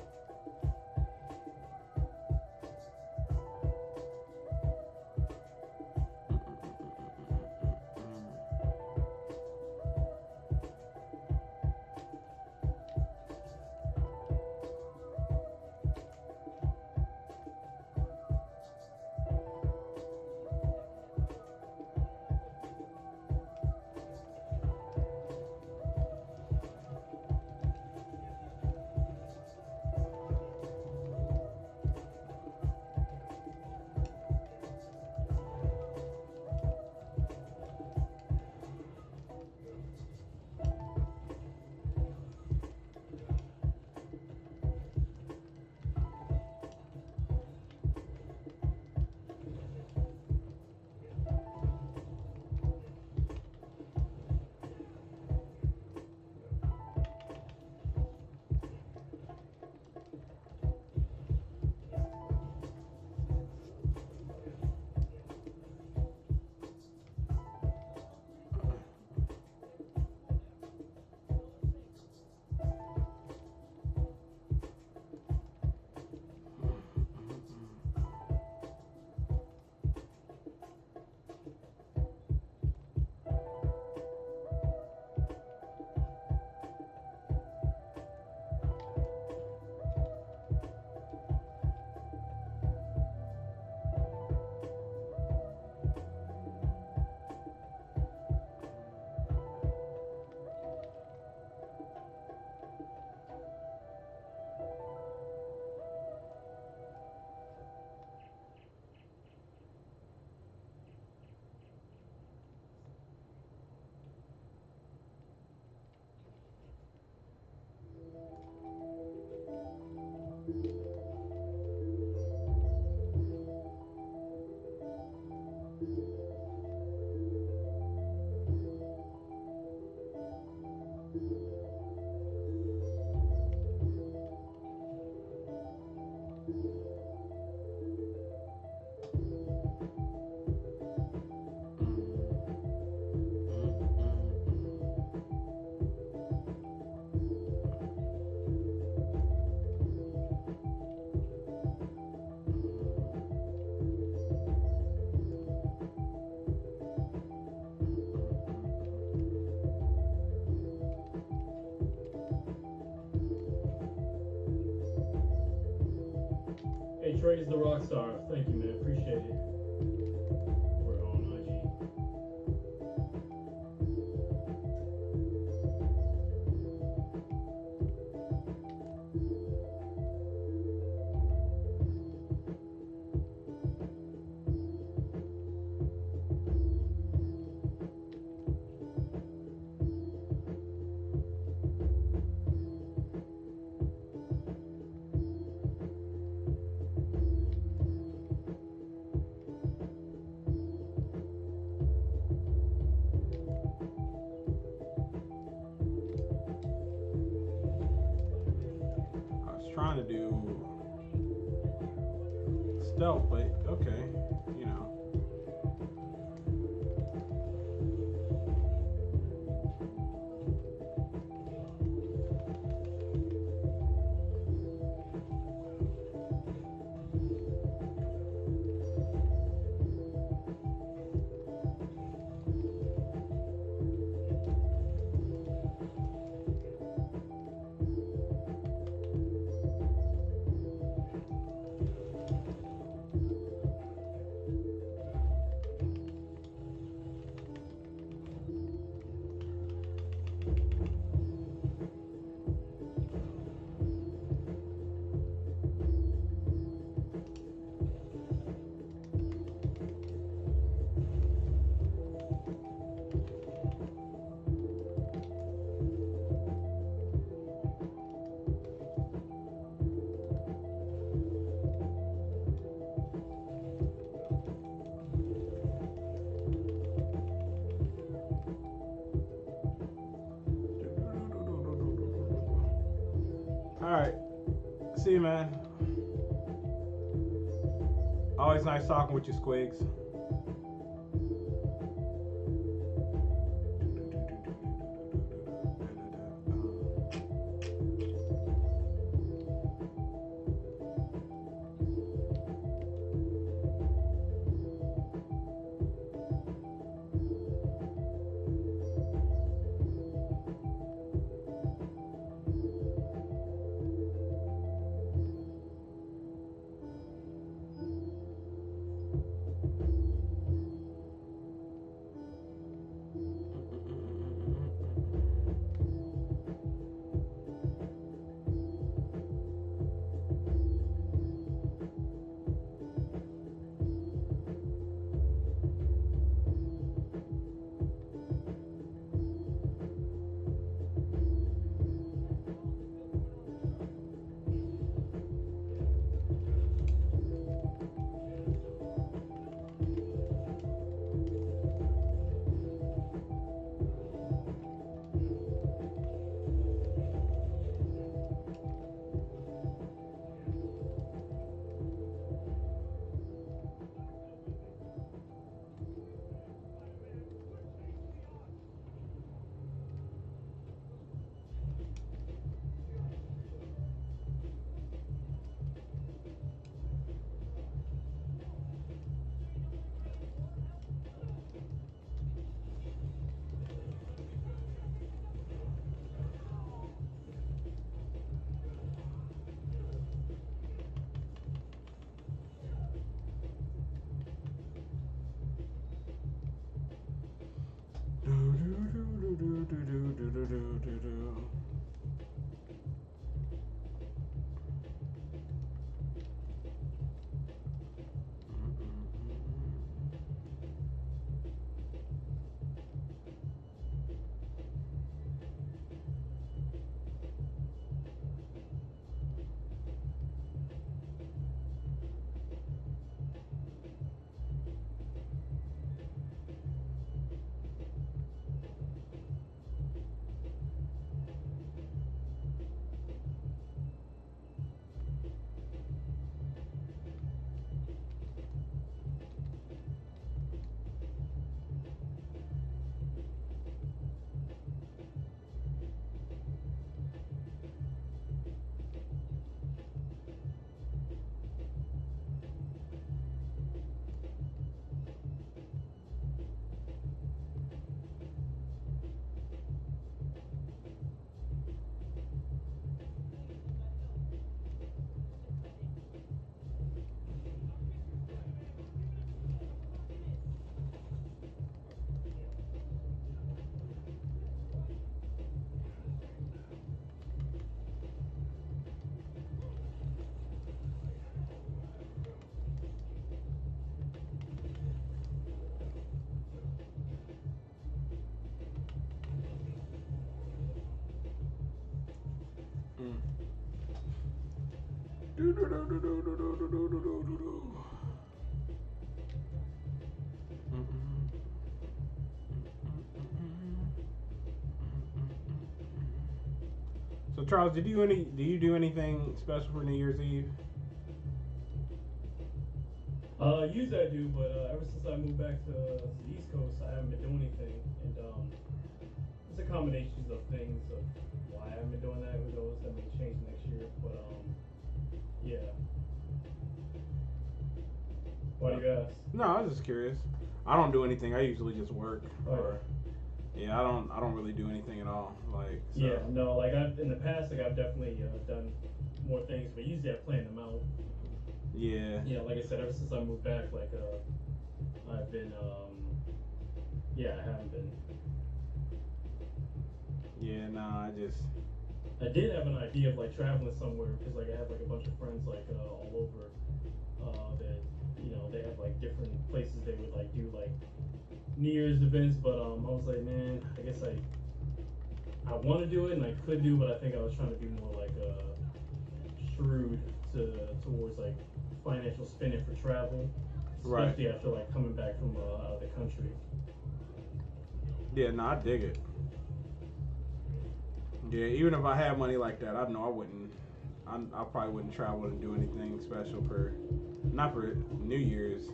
Hey, Trey's the rock star. Thank you, man. Appreciate it. We're on IG. I was trying to do stealth, but okay, you know. See you, man. Always nice talking with you, Squigs. So Charles, do you do anything special for New Year's Eve? Usually I do, but ever since I moved back to the East Coast, I haven't been doing anything, and it's a combination of things of why I haven't been doing that. Who knows? That may change next year, but yeah. Why do you ask? No, I was just curious. I don't do anything. I usually just work. Oh, Or yeah, I don't really do anything at all. Like so. yeah, no, like I've in the past, like I've definitely done more things, but usually I plan them out. Yeah. Yeah, like I said, ever since I moved back, like I've been yeah, I haven't been. Yeah, nah, I did have an idea of like traveling somewhere because like I have like a bunch of friends like all over that they have like different places they would like do like New Year's events, but I was like, man, I guess I want to do it and I could do, but I think I was trying to be more like shrewd towards like financial spending for travel, especially right. after like coming back from out of the country. Yeah, no, I dig it. Yeah, even if I had money like that, I know I probably wouldn't travel and do anything special not for New Year's.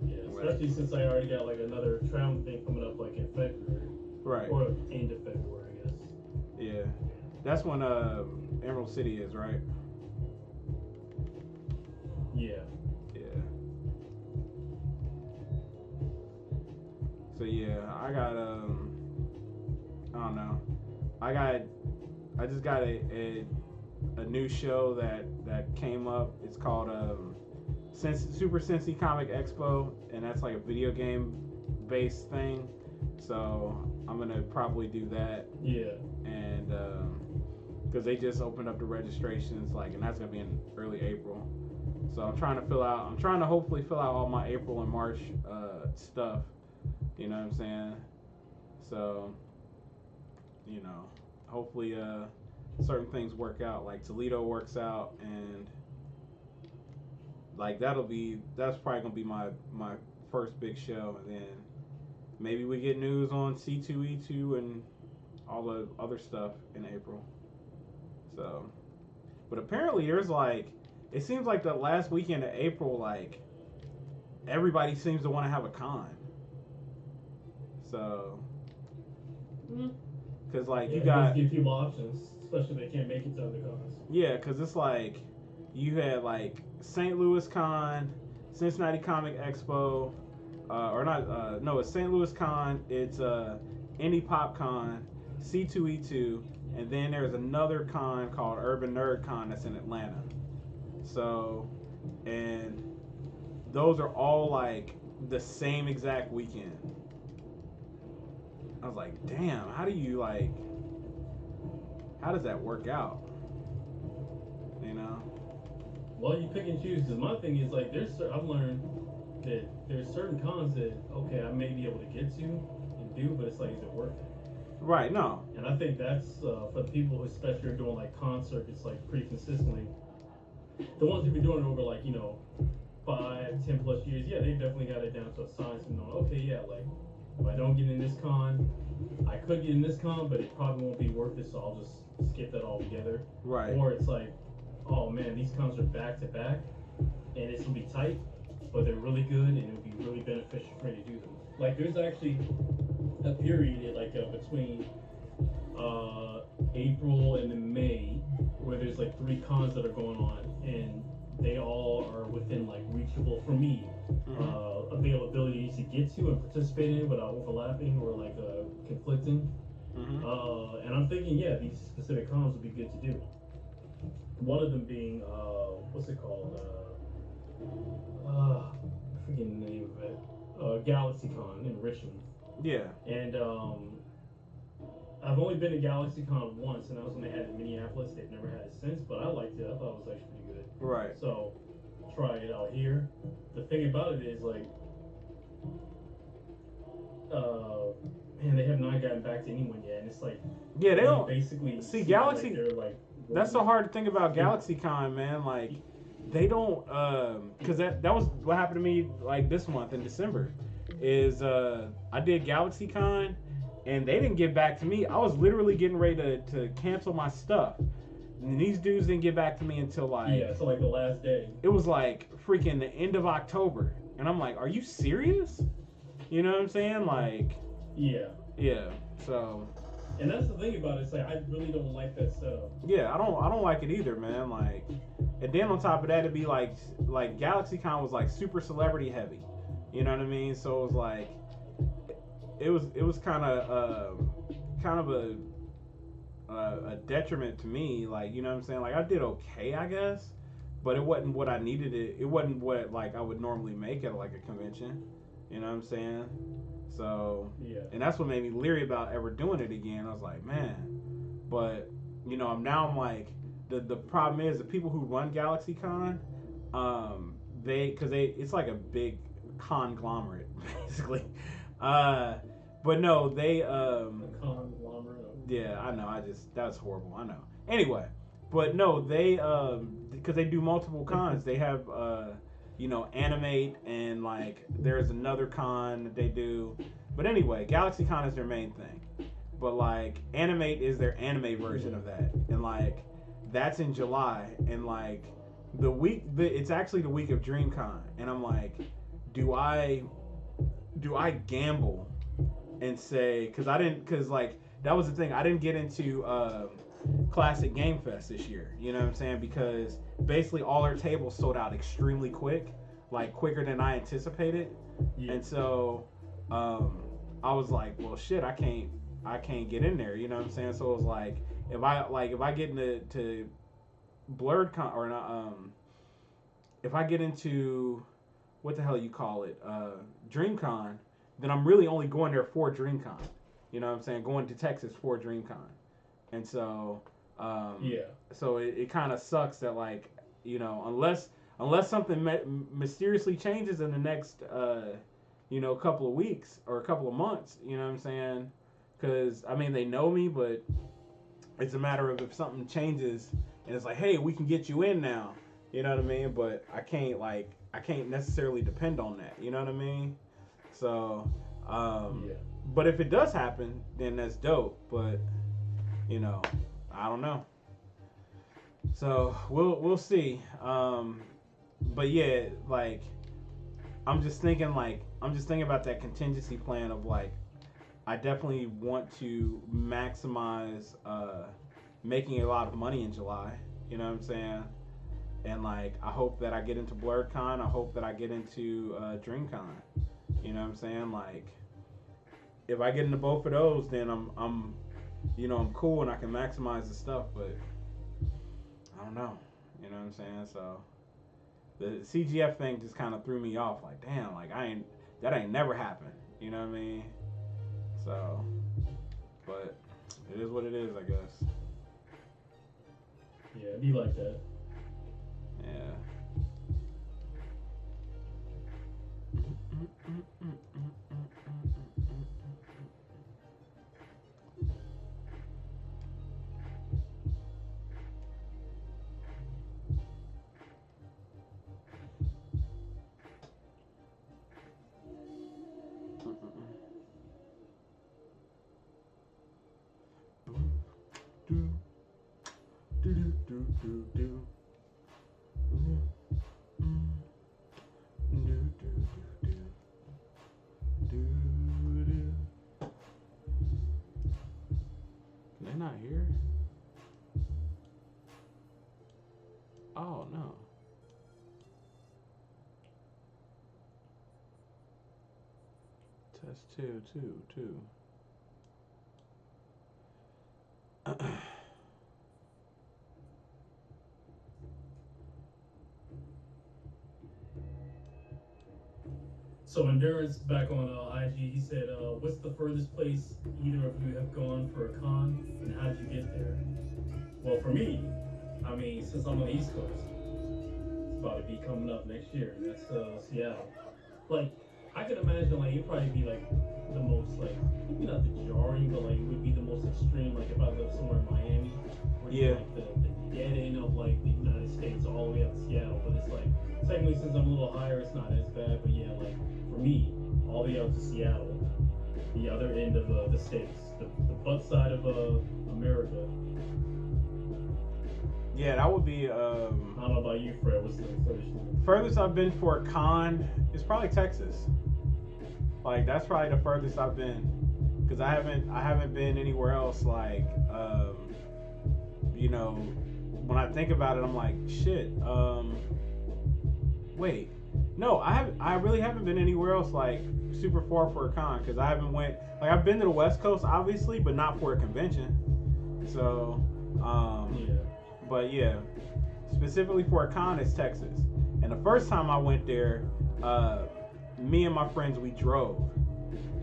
Yeah, especially since I already got like another travel thing coming up like in February. Right. Or end of February, I guess. Yeah. That's when Emerald City is, right? Yeah. Yeah. So yeah, I got I don't know. I just got a new show that came up. It's called Super Sensi Comic Expo, and that's like a video game based thing. So I'm gonna probably do that. Yeah. And because they just opened up the registrations, like, and that's gonna be in early April. So I'm trying to hopefully fill out all my April and March stuff. You know what I'm saying? So, you know, hopefully certain things work out. Like Toledo works out, and like that's probably gonna be my first big show, and then maybe we get news on C2E2 and all the other stuff in April. So, but apparently there's like, it seems like the last weekend of April, like everybody seems to want to have a con. So, because like yeah, you got give people options, especially if they can't make it to other cons. Yeah, because it's like you had like St. Louis Con, Cincinnati Comic Expo, or not? No, it's St. Louis Con. It's Indie Pop Con, C2E2, and then there's another con called Urban Nerd Con that's in Atlanta. So, and those are all like the same exact weekend. I was like, damn, how does that work out? You know? Well, you pick and choose. Because my thing is like, I've learned that there's certain cons that okay, I may be able to get to and do, but it's like, is it worth it? Right. No. And I think that's for the people who especially are doing like con circuits like pretty consistently. The ones who've been doing it over like 5, 10 plus years, yeah, they've definitely got it down to a science and knowing, okay, yeah, like if I don't get in this con, I could get in this con, but it probably won't be worth it, so I'll just skip that altogether. Right. Or it's like, oh man, these cons are back to back, and it's gonna be tight, but they're really good, and it would be really beneficial for me to do them. Like there's actually a period like between April and then May where there's like 3 cons that are going on, and they all are within like reachable for me availability to get to and participate in without overlapping or like conflicting. And I'm thinking, yeah, these specific cons would be good to do. One of them being what's it called? I forget the name of it. GalaxyCon in Richmond. Yeah. And I've only been to GalaxyCon once, and that was when they had it in Minneapolis. They've never had it since, but I liked it. I thought it was actually pretty good. Right. So try it out here. The thing about it is like, man, they have not gotten back to anyone yet, and it's like, yeah, they don't basically see Galaxy. like they're like, that's the hard thing about GalaxyCon, man. Like, they don't, because that was what happened to me like this month in December. Is I did GalaxyCon, and they didn't get back to me. I was literally getting ready to cancel my stuff, and these dudes didn't get back to me until like so like the last day. It was like freaking the end of October, and I'm like, are you serious? You know what I'm saying? Like, yeah. So. And that's the thing about it. It's like I really don't like that setup. Yeah, I don't like it either, man. Like, and then on top of that, it'd be like GalaxyCon was like super celebrity heavy. You know what I mean? So it was like, it was kind of a detriment to me. Like, you know what I'm saying? Like, I did okay, I guess, but it wasn't what I needed. It wasn't what like I would normally make at like a convention. You know what I'm saying? So, and that's what made me leery about ever doing it again. I was like, man, but I'm like, the problem is the people who run GalaxyCon, it's like a big conglomerate basically. But no, they conglomerate. Yeah, I know. That's horrible. I know. Anyway, but no, they because they do multiple cons. They have Animate, and like there's another con that they do. But anyway, GalaxyCon is their main thing. But like Animate is their anime version of that. And like that's in July, and like it's actually the week of DreamCon, and I'm like, do I gamble and say, because like that was the thing, I didn't get into Classic Game Fest this year, you know what I'm saying, because basically all our tables sold out extremely quick, like quicker than I anticipated. Yeah. And so I was like, well shit, I can't get in there, you know what I'm saying. So it was like, if I get into Blurred Con, or not, if I get into, what the hell you call it, DreamCon, then I'm really only going there for DreamCon. You know what I'm saying? Going to Texas for DreamCon. And so, yeah. So it kind of sucks that, like, you know, unless something mysteriously changes in the next, you know, couple of weeks or a couple of months, you know what I'm saying? Because, I mean, they know me, but it's a matter of if something changes and it's like, hey, we can get you in now. You know what I mean? But I can't necessarily depend on that. You know what I mean? So, Yeah. but if it does happen, then that's dope. But, you know, I don't know. So we'll see. But yeah, like I'm just thinking about that contingency plan of like, I definitely want to maximize making a lot of money in July. You know what I'm saying? And like, I hope that I get into BlurredCon. I hope that I get into DreamCon. You know what I'm saying? Like, if I get into both of those, then I'm you know, I'm cool and I can maximize the stuff. But I don't know. You know what I'm saying? So the CGF thing just kind of threw me off. Like, damn, like that ain't never happened. You know what I mean? So, but it is what it is, I guess. Yeah, it'd be like that. Yeah. They're not here? Oh no. Test two. So Endurance back on IG, he said, "What's the furthest place either of you have gone for a con, and how'd you get there?" Well, for me, I mean, since I'm on the East Coast, it's about to be coming up next year, and that's Seattle. Like, I could imagine, like, it'd probably be like the most, like, maybe not the jarring, but like it would be the most extreme. Like if I lived somewhere in Miami, where Yeah. like the dead end of like the United States all the way up to Seattle. But it's like, technically, since I'm a little higher, it's not as bad. But yeah, like for me, all the way up to Seattle, the other end of the states, the butt side of America. Yeah, that would be I don't know about you, Fred. What's the furthest I've been for a con is probably Texas. Like that's probably the furthest I've been, because I haven't been anywhere else. Like, you know, when I think about it, I'm like, shit. Wait, no, I really haven't been anywhere else like super far for a con, because I haven't went, like I've been to the West Coast obviously, but not for a convention. So, yeah. But yeah, specifically for a con, it's Texas. And the first time I went there, me and my friends, we drove,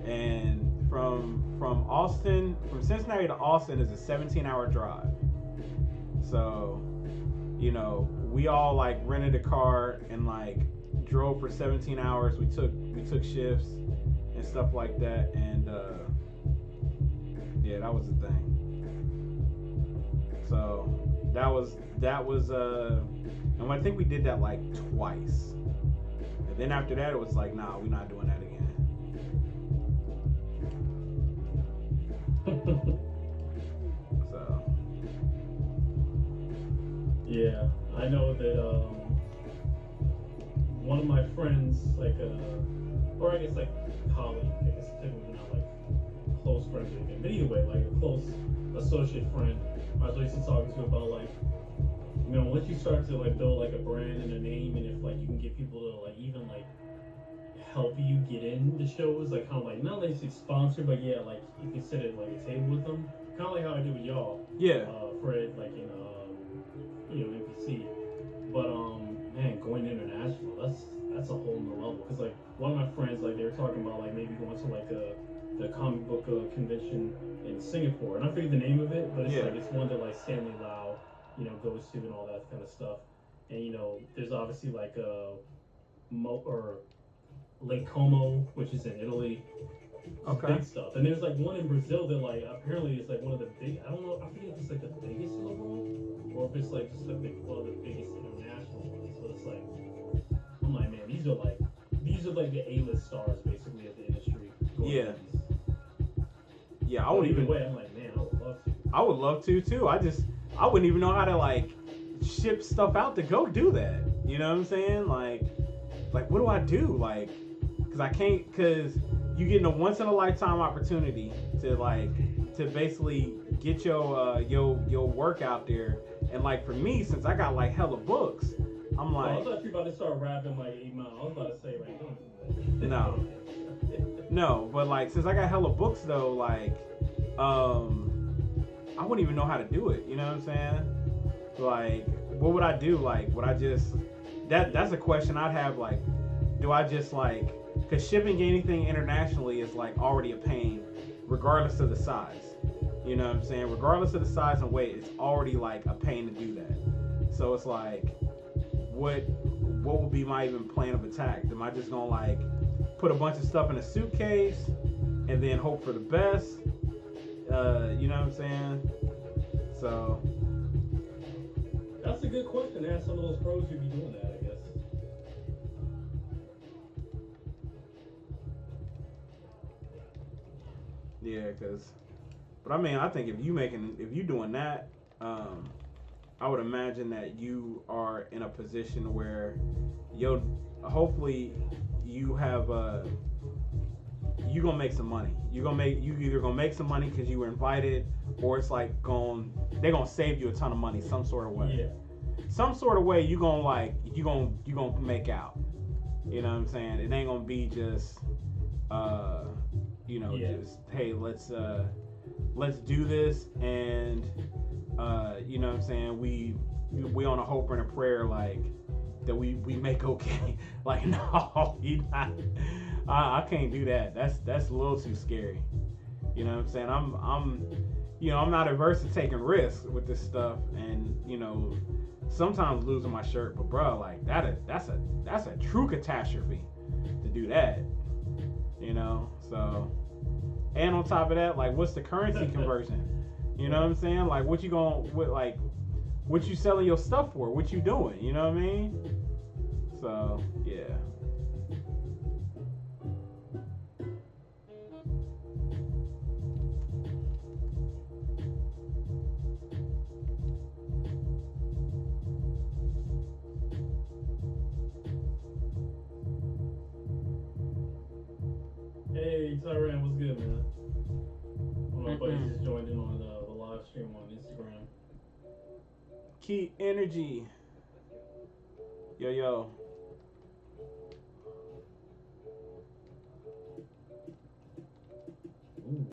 and from Cincinnati to Austin is a 17-hour drive. So, you know, we all like rented a car and like drove for 17 hours. We took shifts and stuff like that, and yeah, that was the thing. So that was and I think we did that like twice. And then after that, it was like, nah, we're not doing that again. So, Yeah, I know that one of my friends, like, or I guess like colleague, I guess technically not like close friends or anything, but either way, like a close associate friend, I was recently talking to about like, once you start to like build like a brand and a name, and if like you can get people to like even like help you get in the shows, like kind of like not like sponsor, but yeah, like you can sit at like a table with them, kind of like how I do with y'all, Yeah. Fred, like in NPC. But man, going international, that's a whole new level. Cause like one of my friends, like they were talking about like maybe going to like the comic book convention in Singapore, and I forget the name of it, but it's Yeah. like it's one that like Stanley Lau, goes to and all that kind of stuff. And there's obviously like or Lake Como, which is in Italy. Just Okay. big stuff. And there's like one in Brazil that like apparently is like one of the big. I don't know. I forget if it's like the biggest in the world or if it's like just one of the biggest international ones. So it's like I'm like, man, these are like the A-list stars basically of the industry. Yeah. Yeah, I But would either even. way, I'm like, man, I would love to. I would love to too. I wouldn't even know how to like ship stuff out to go do that. You know what I'm saying? Like what do I do? Like, cause I can't, cause you getting a once in a lifetime opportunity to basically get your work out there. And like for me, since I got like hella books, I'm Oh, I like, thought you were about to start rapping like 8 Mile. I was about to say like, don't do that. No. no, but like since I got hella books though, like, I wouldn't even know how to do it. You know what I'm saying? Like, what would I do? Like, would I just that's a question I'd have. Like, do I just like, because shipping anything internationally is like already a pain, regardless of the size. You know what I'm saying? Regardless of the size and weight, it's already like a pain to do that. So it's like, what would be my even plan of attack? Am I just gonna like put a bunch of stuff in a suitcase and then hope for the best? You know what I'm saying? So That's a good question. Ask some of those pros who be doing that, I guess. yeah, but I mean, I think if you doing that, I would imagine that you are in a position where hopefully you have you gonna make some money. You either gonna make some money because you were invited, or it's like they're gonna save you a ton of money some sort of way. Yeah. Some sort of way you gonna make out. You know what I'm saying? It ain't gonna be just just hey, let's do this, and you know what I'm saying, we on a hope and a prayer like that we make okay. Like, no, you not. I can't do that. That's a little too scary. You know what I'm saying? I'm not averse to taking risks with this stuff, and sometimes losing my shirt, but bro, like that's a true catastrophe to do that. So, and on top of that, like, what's the currency conversion? You know what I'm saying? Like, what you selling your stuff for? What you doing? You know what I mean? So, yeah. Hey, Tyran, what's good, man? One of my buddies just joined in on the live stream on Instagram. Key Energy. Yo. Ooh.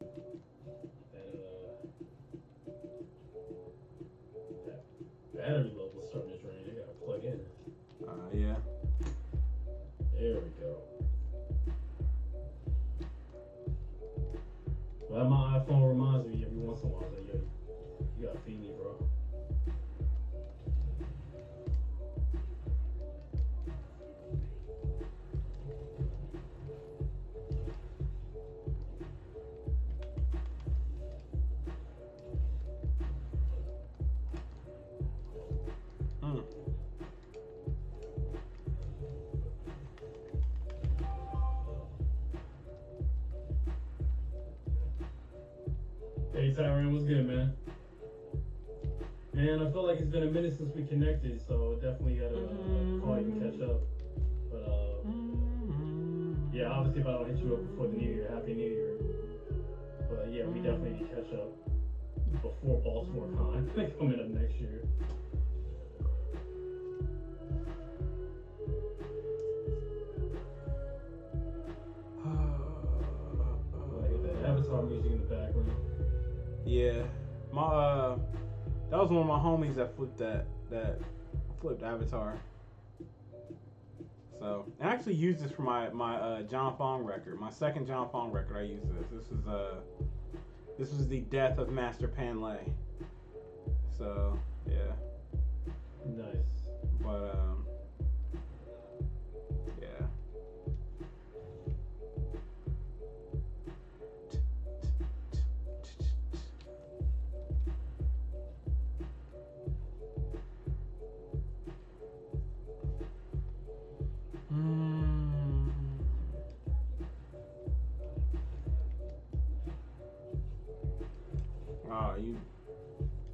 That battery level's starting to drain. I gotta plug in. Yeah. There we go. Well, my iPhone reminds me every once in a while that you gotta feed me, bro. Hey, Tyron, what's good, man? Yeah, man, I feel like it's been a minute since we connected, so definitely gotta call you and catch up. But yeah, obviously if I don't hit you up before the New Year, Happy New Year. But yeah, we definitely need to catch up before Baltimore Con coming up next year. Like that Avatar music in the background. Yeah, my that was one of my homies that flipped Avatar. So I actually used this for my John Fong record, my second John Fong record. I used this. This was the death of Master Panlay. So yeah. Nice. But yeah.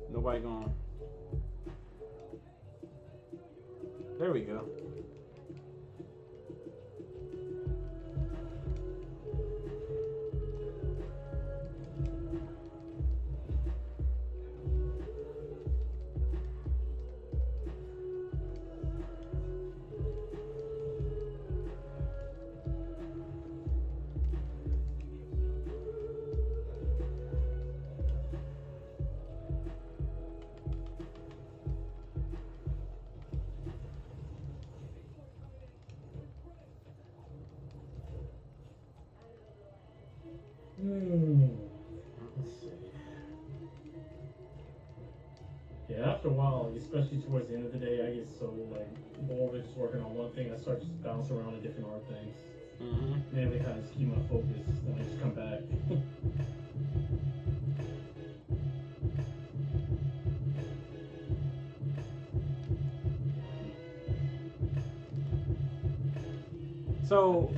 Nobody going. There we go. Let's see. Yeah, after a while, especially towards the end of the day, I get so like bored with just working on one thing. I start just bouncing around to different art things. Mainly kind of keep my focus, then I just come back. So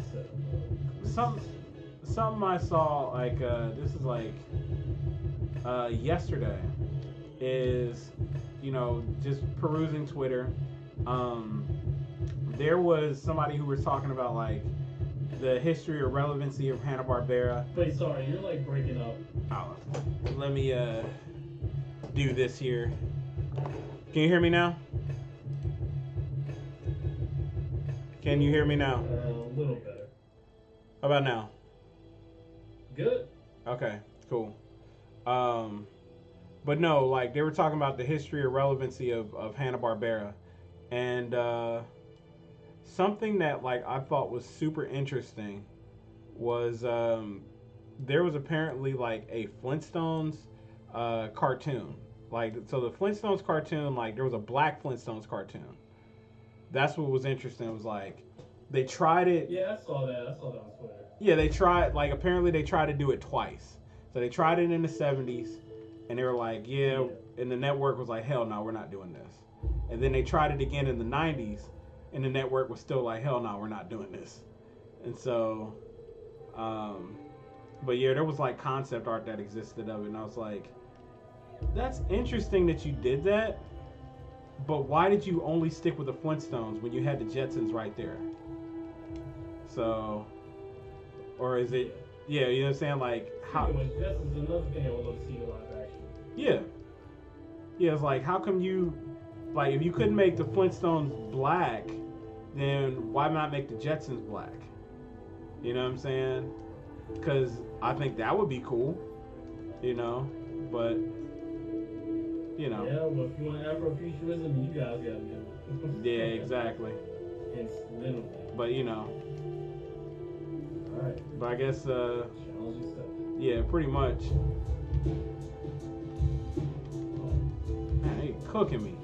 something I saw like this is like yesterday is, you know, just perusing Twitter. There was somebody who was talking about like the history or relevancy of Hanna-Barbera. Wait, sorry, you're like breaking up. Oh, let me do this here. Can you hear me now? Can you hear me now? A little better. How about now? Good. Okay, cool. But no, like they were talking about the history or relevancy of Hanna-Barbera, and something that like I thought was super interesting was there was apparently like a Flintstones cartoon. Like, so the Flintstones cartoon, like there was a black Flintstones cartoon. That's what was interesting. It was like they tried it. Yeah, I saw that. I saw that on Twitter. Yeah, they tried, like apparently they tried to do it twice. So they tried it in the 70s and they were like, yeah, and the network was like, hell no, we're not doing this. And then they tried it again in the 90s and the network was still like, hell no, we're not doing this. And so, but yeah, there was like concept art that existed of it. And I was like, that's interesting that you did that. But why did you only stick with the Flintstones when you had the Jetsons right there? So, or is it, yeah, you know what I'm saying? Like, how? Jetsons, another thing I would love to see in live action. Yeah. Yeah, it's like, how come you, like, if you couldn't make the Flintstones black, then why not make the Jetsons black? You know what I'm saying? Because I think that would be cool, you know, but, you know. Yeah, but if you want Afrofuturism, you guys gotta do it. Yeah, exactly. It's literally. But, you know. Alright. But I guess, challenging stuff. yeah, pretty much. Man, they cooking me.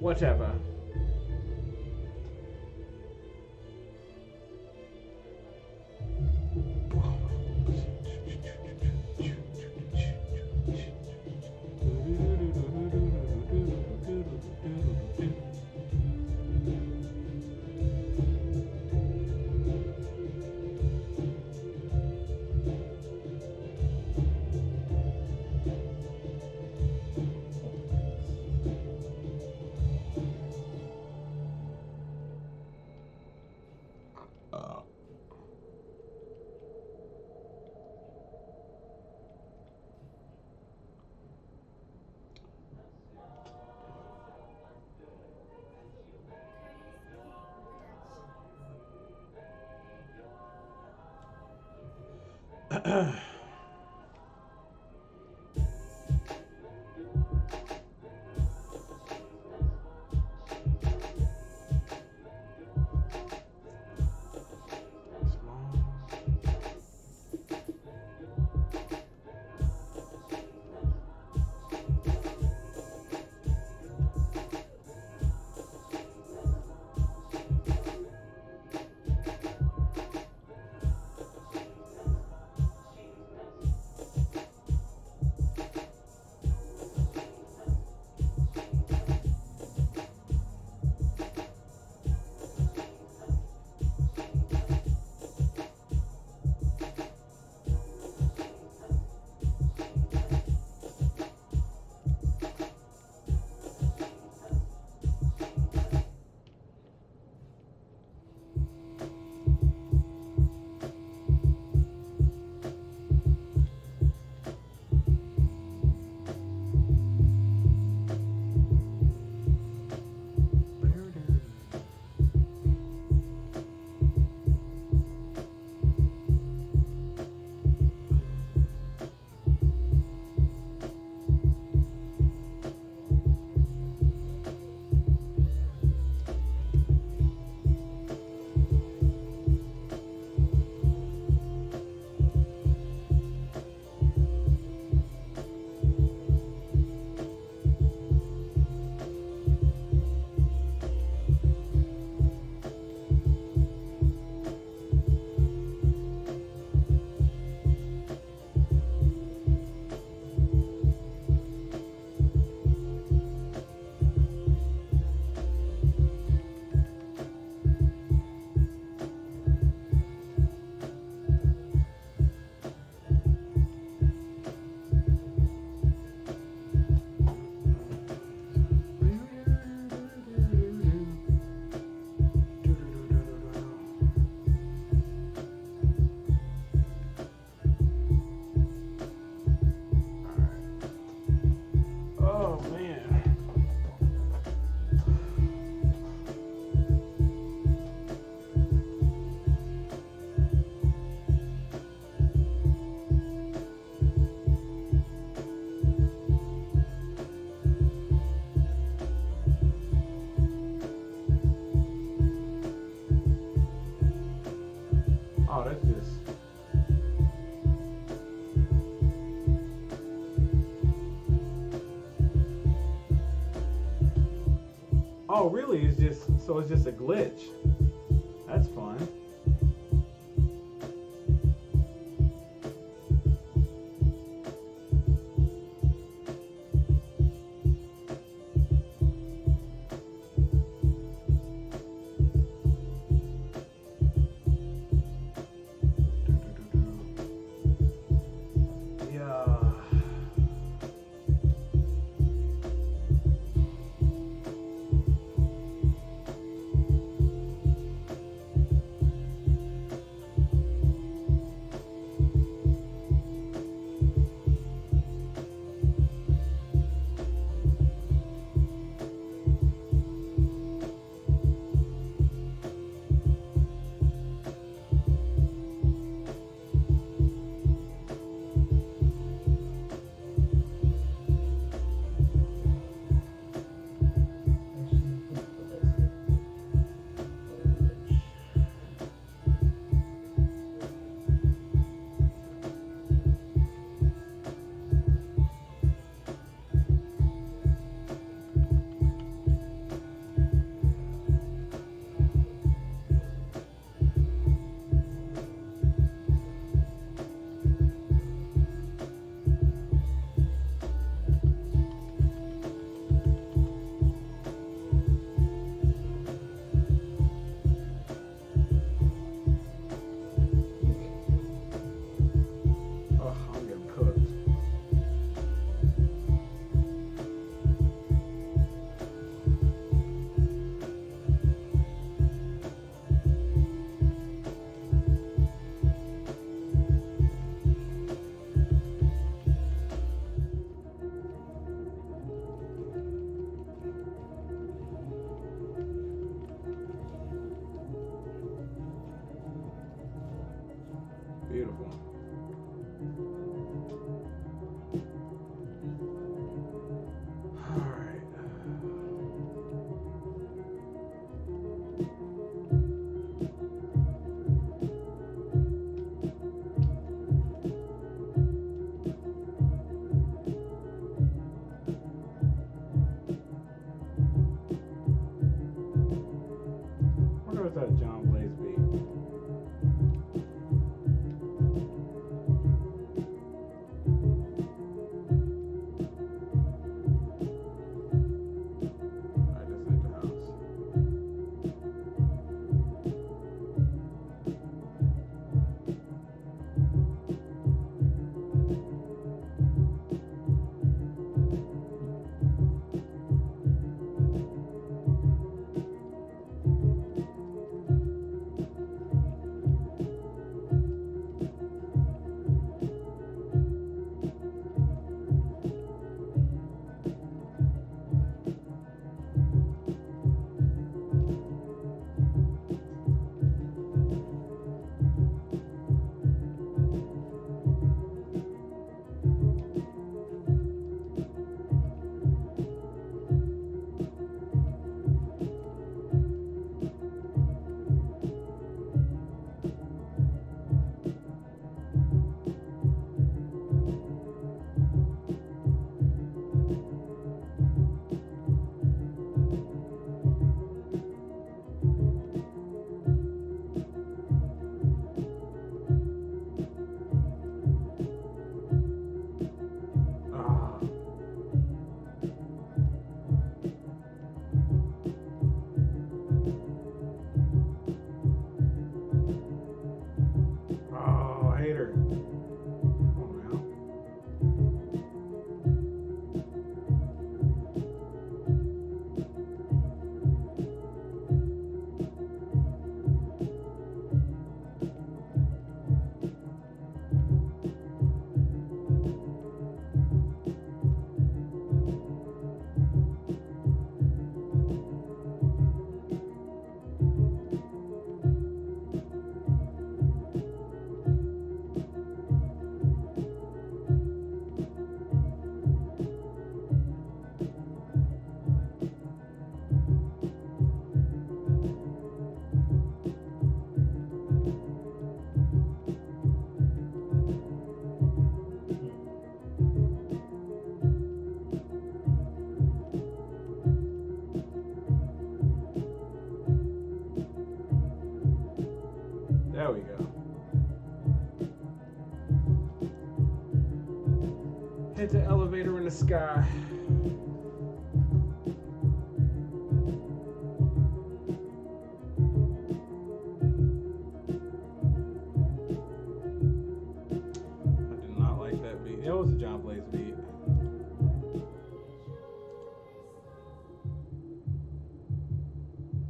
Whatever. Oh, that's just. Oh, really? It's just so it's just a glitch. That's fun. All right. I wonder if that John Blaze beat. I just hit the house. Ah. Oh, hater. Come on now. There we go. Hit the elevator in the sky. I did not like that beat. It was a John Blaze beat.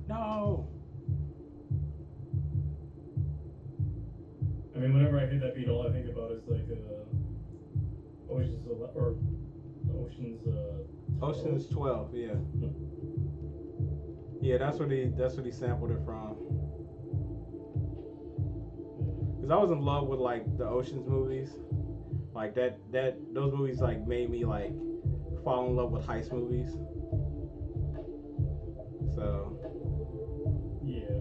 No. I mean, whenever I hear that beat, all I think about is like Ocean's 12, yeah. Yeah, that's what he sampled it from. Cause I was in love with like the Ocean's movies, like those movies like made me like fall in love with heist movies. So yeah.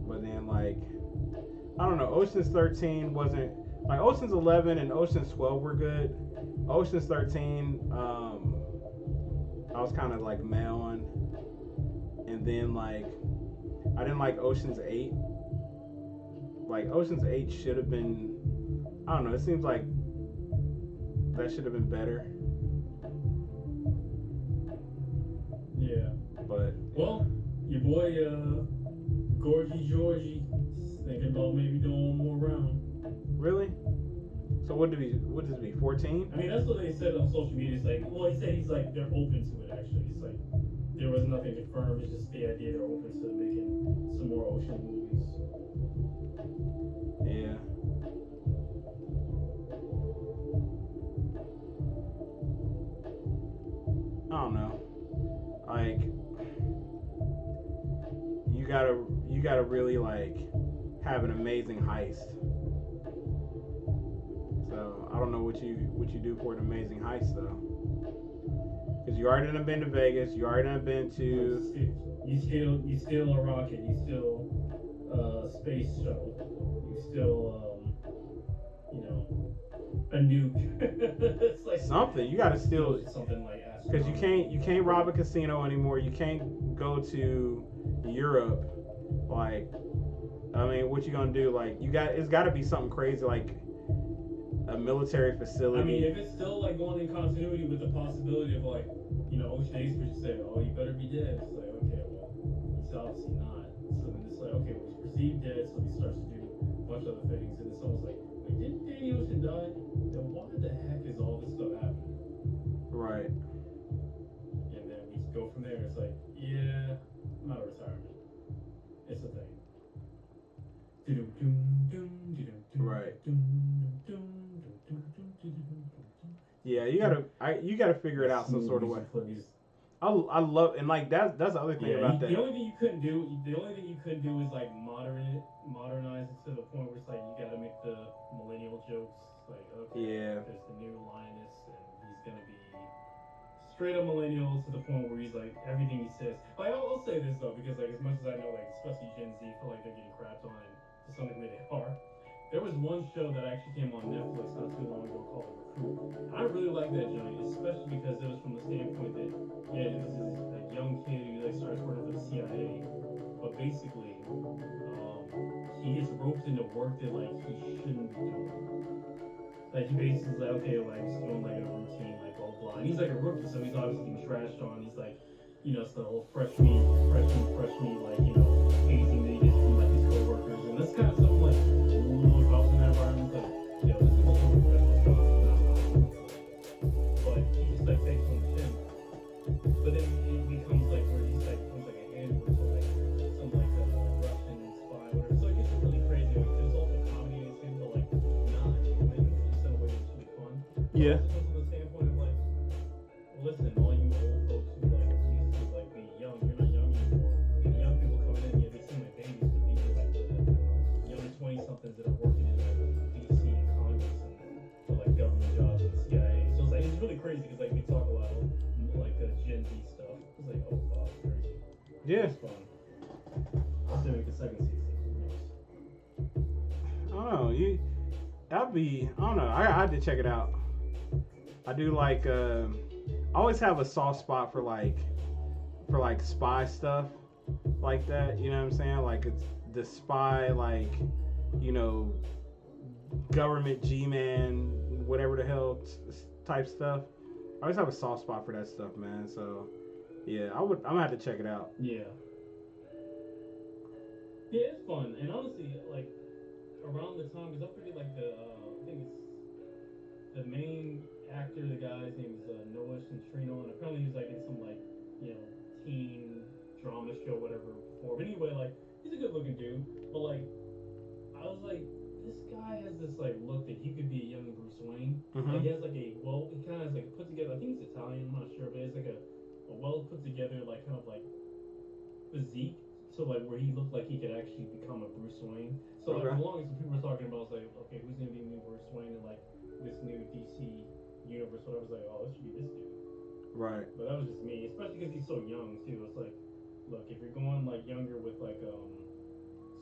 But then like I don't know, Ocean's 13 wasn't like Ocean's 11 and Ocean's 12 were good. Ocean's 13, I was kind of like meh on, and then like I didn't like Ocean's 8. Like Ocean's 8 should have been, I don't know. It seems like that should have been better. Yeah. But well, your boy Gorgie Georgie is thinking about maybe doing one more round. Really? So what does it be? 14? I mean, that's what they said on social media. It's like, well, he said he's like they're open to it. Actually, it's like there was nothing confirmed. It's just the idea they're open to making some more ocean movies. Yeah. I don't know. Like you gotta really like have an amazing heist. what you do for an amazing heist though. Because you already done been to Vegas, you already done been to. You steal a rocket, you steal a space shuttle, you steal you know, a nuke. It's like Something you gotta steal something like because you can't rob a casino anymore. You can't go to Europe. Like, I mean, what you gonna do? Like, it's got to be something crazy like a military facility. I mean, if it's still like going in continuity with the possibility of like, Ocean Ace would say, "Oh, you better be dead." It's like, okay, well, he's obviously not. So then it's like, okay, well, he's perceived dead, so he starts to do a bunch of other things, and it's almost like, wait, didn't Danny Ocean die? Then why the heck is all this stuff happening? Right. And then we go from there. It's like, yeah, not a retirement. It's a thing. Right. Yeah, you gotta figure it out some sort of way. I love and like that's the other thing about that. The only thing you couldn't do is like modernize it to the point where it's like you gotta make the millennial jokes. Like, okay, there's the new Linus, and he's gonna be straight up millennial to the point where he's like everything he says. Like I'll say this though, because like as much as I know, like especially Gen Z feel like they're getting crapped on, and to some degree they are. There was one show that actually came on Netflix not too long ago called The Recruit. I really like that joint, especially because it was from the standpoint that, yeah, this is a young kid who like starts working for the CIA, but basically, he gets roped into work that like he shouldn't be doing. Like he basically is like, okay, like just doing like a routine, like blah blah, and he's like a rookie, so he's obviously getting trashed on. He's like, it's the whole fresh meat, like hazing that he gets from like his coworkers, and that's kind of something like. If I was in that environment, like, this is a professional job, but he just like takes on the chin. But then it becomes like where he's like becomes like an android to like some like Russian spy or whatever. So it gets really crazy. Like, there's also comedy in it, but like not just in a way that's really fun. Yeah. It comes from the standpoint of like, listen, all you old folks who like used to like be young, you're not young anymore. And the young people coming in, yeah, they seem like babies, but these are like the young 20-somethings that are working in like DC and Congress and for like government jobs and the CIA. So it's like it's really crazy because like we talk a lot of like Gen Z stuff. It's like, oh wow, it's crazy. Yeah. It's fun. I'll say like the second season. I don't know. I don't know. I had to check it out. I do like I always have a soft spot for like spy stuff like that. You know what I'm saying? Like it's the spy like. Government G-man, whatever the hell type stuff. I always have a soft spot for that stuff, man. So, yeah, I'm gonna have to check it out. Yeah. Yeah, it's fun, and honestly, like around the time, because I forget like I think it's the main actor, the guy's name is Noah Centineo, and apparently he's like in some like teen drama show, whatever before. But anyway, like he's a good-looking dude, but like. I was like, this guy has this like look that he could be a young Bruce Wayne. Mm-hmm. Like he has like he kind of has like put together. I think he's Italian. I'm not sure, but it's like a well put together like kind of like physique. So like where he looked like he could actually become a Bruce Wayne. So like as long as people were talking about, I was like, okay, who's gonna be new Bruce Wayne in like this new DC universe? But I was like, oh, it should be this dude. Right. But that was just me, especially because he's so young too. It's like, look, if you're going like younger with like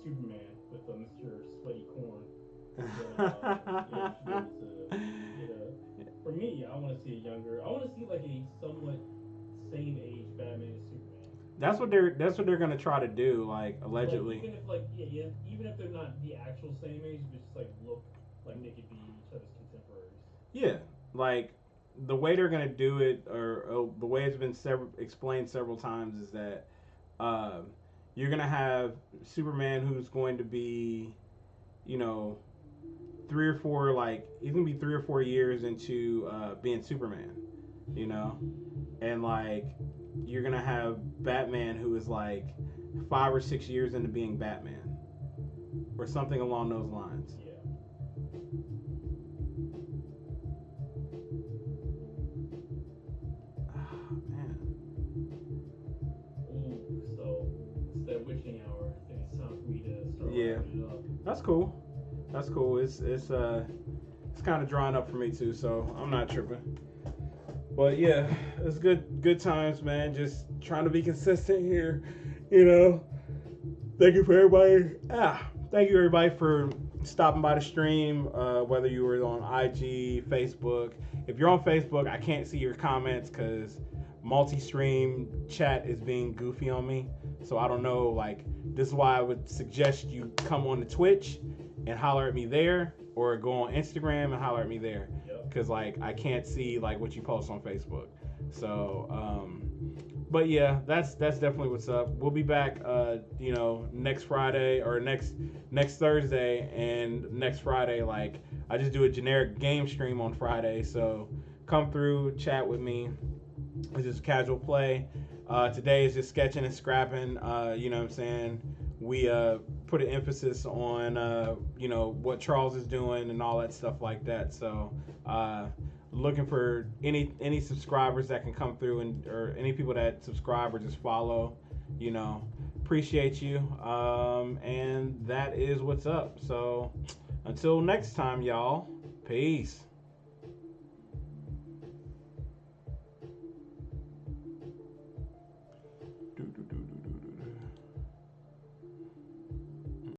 Superman with Mr. Sweaty Corn. For me, I want to see a younger. I want to see like a somewhat same age Batman and Superman. That's what they're gonna try to do, like allegedly. Like, even if they're not the actual same age, but just like look like they could be each other's contemporaries. Yeah, like the way they're gonna do it, or the way it's been explained several times, is that. You're gonna have Superman who's going to be, 3 or 4 he's gonna be 3 or 4 years into being Superman, and like you're gonna have Batman who is like 5 or 6 years into being Batman, or something along those lines. Yeah. Witching hour. I think it's time for me to start wrapping it up. That's cool. It's it's kind of drawing up for me too, so I'm not tripping. But yeah, it's good times, man. Just trying to be consistent here, you know. Thank you for everybody. Thank you everybody for stopping by the stream. Whether you were on IG, Facebook. If you're on Facebook, I can't see your comments because multi-stream chat is being goofy on me. So I don't know. Like, this is why I would suggest you come on the Twitch and holler at me there, or go on Instagram and holler at me there. Because like I can't see like what you post on Facebook. So but yeah, that's definitely what's up. We'll be back next Friday or next Thursday, and next Friday, like, I just do a generic game stream on Friday. So come through, chat with me. It's just casual play. Today is just sketching and scrapping. You know what I'm saying? We put an emphasis on what Charles is doing and all that stuff like that. So looking for any subscribers that can come through, or any people that subscribe or just follow. Appreciate you. And that is what's up. So until next time, y'all. Peace.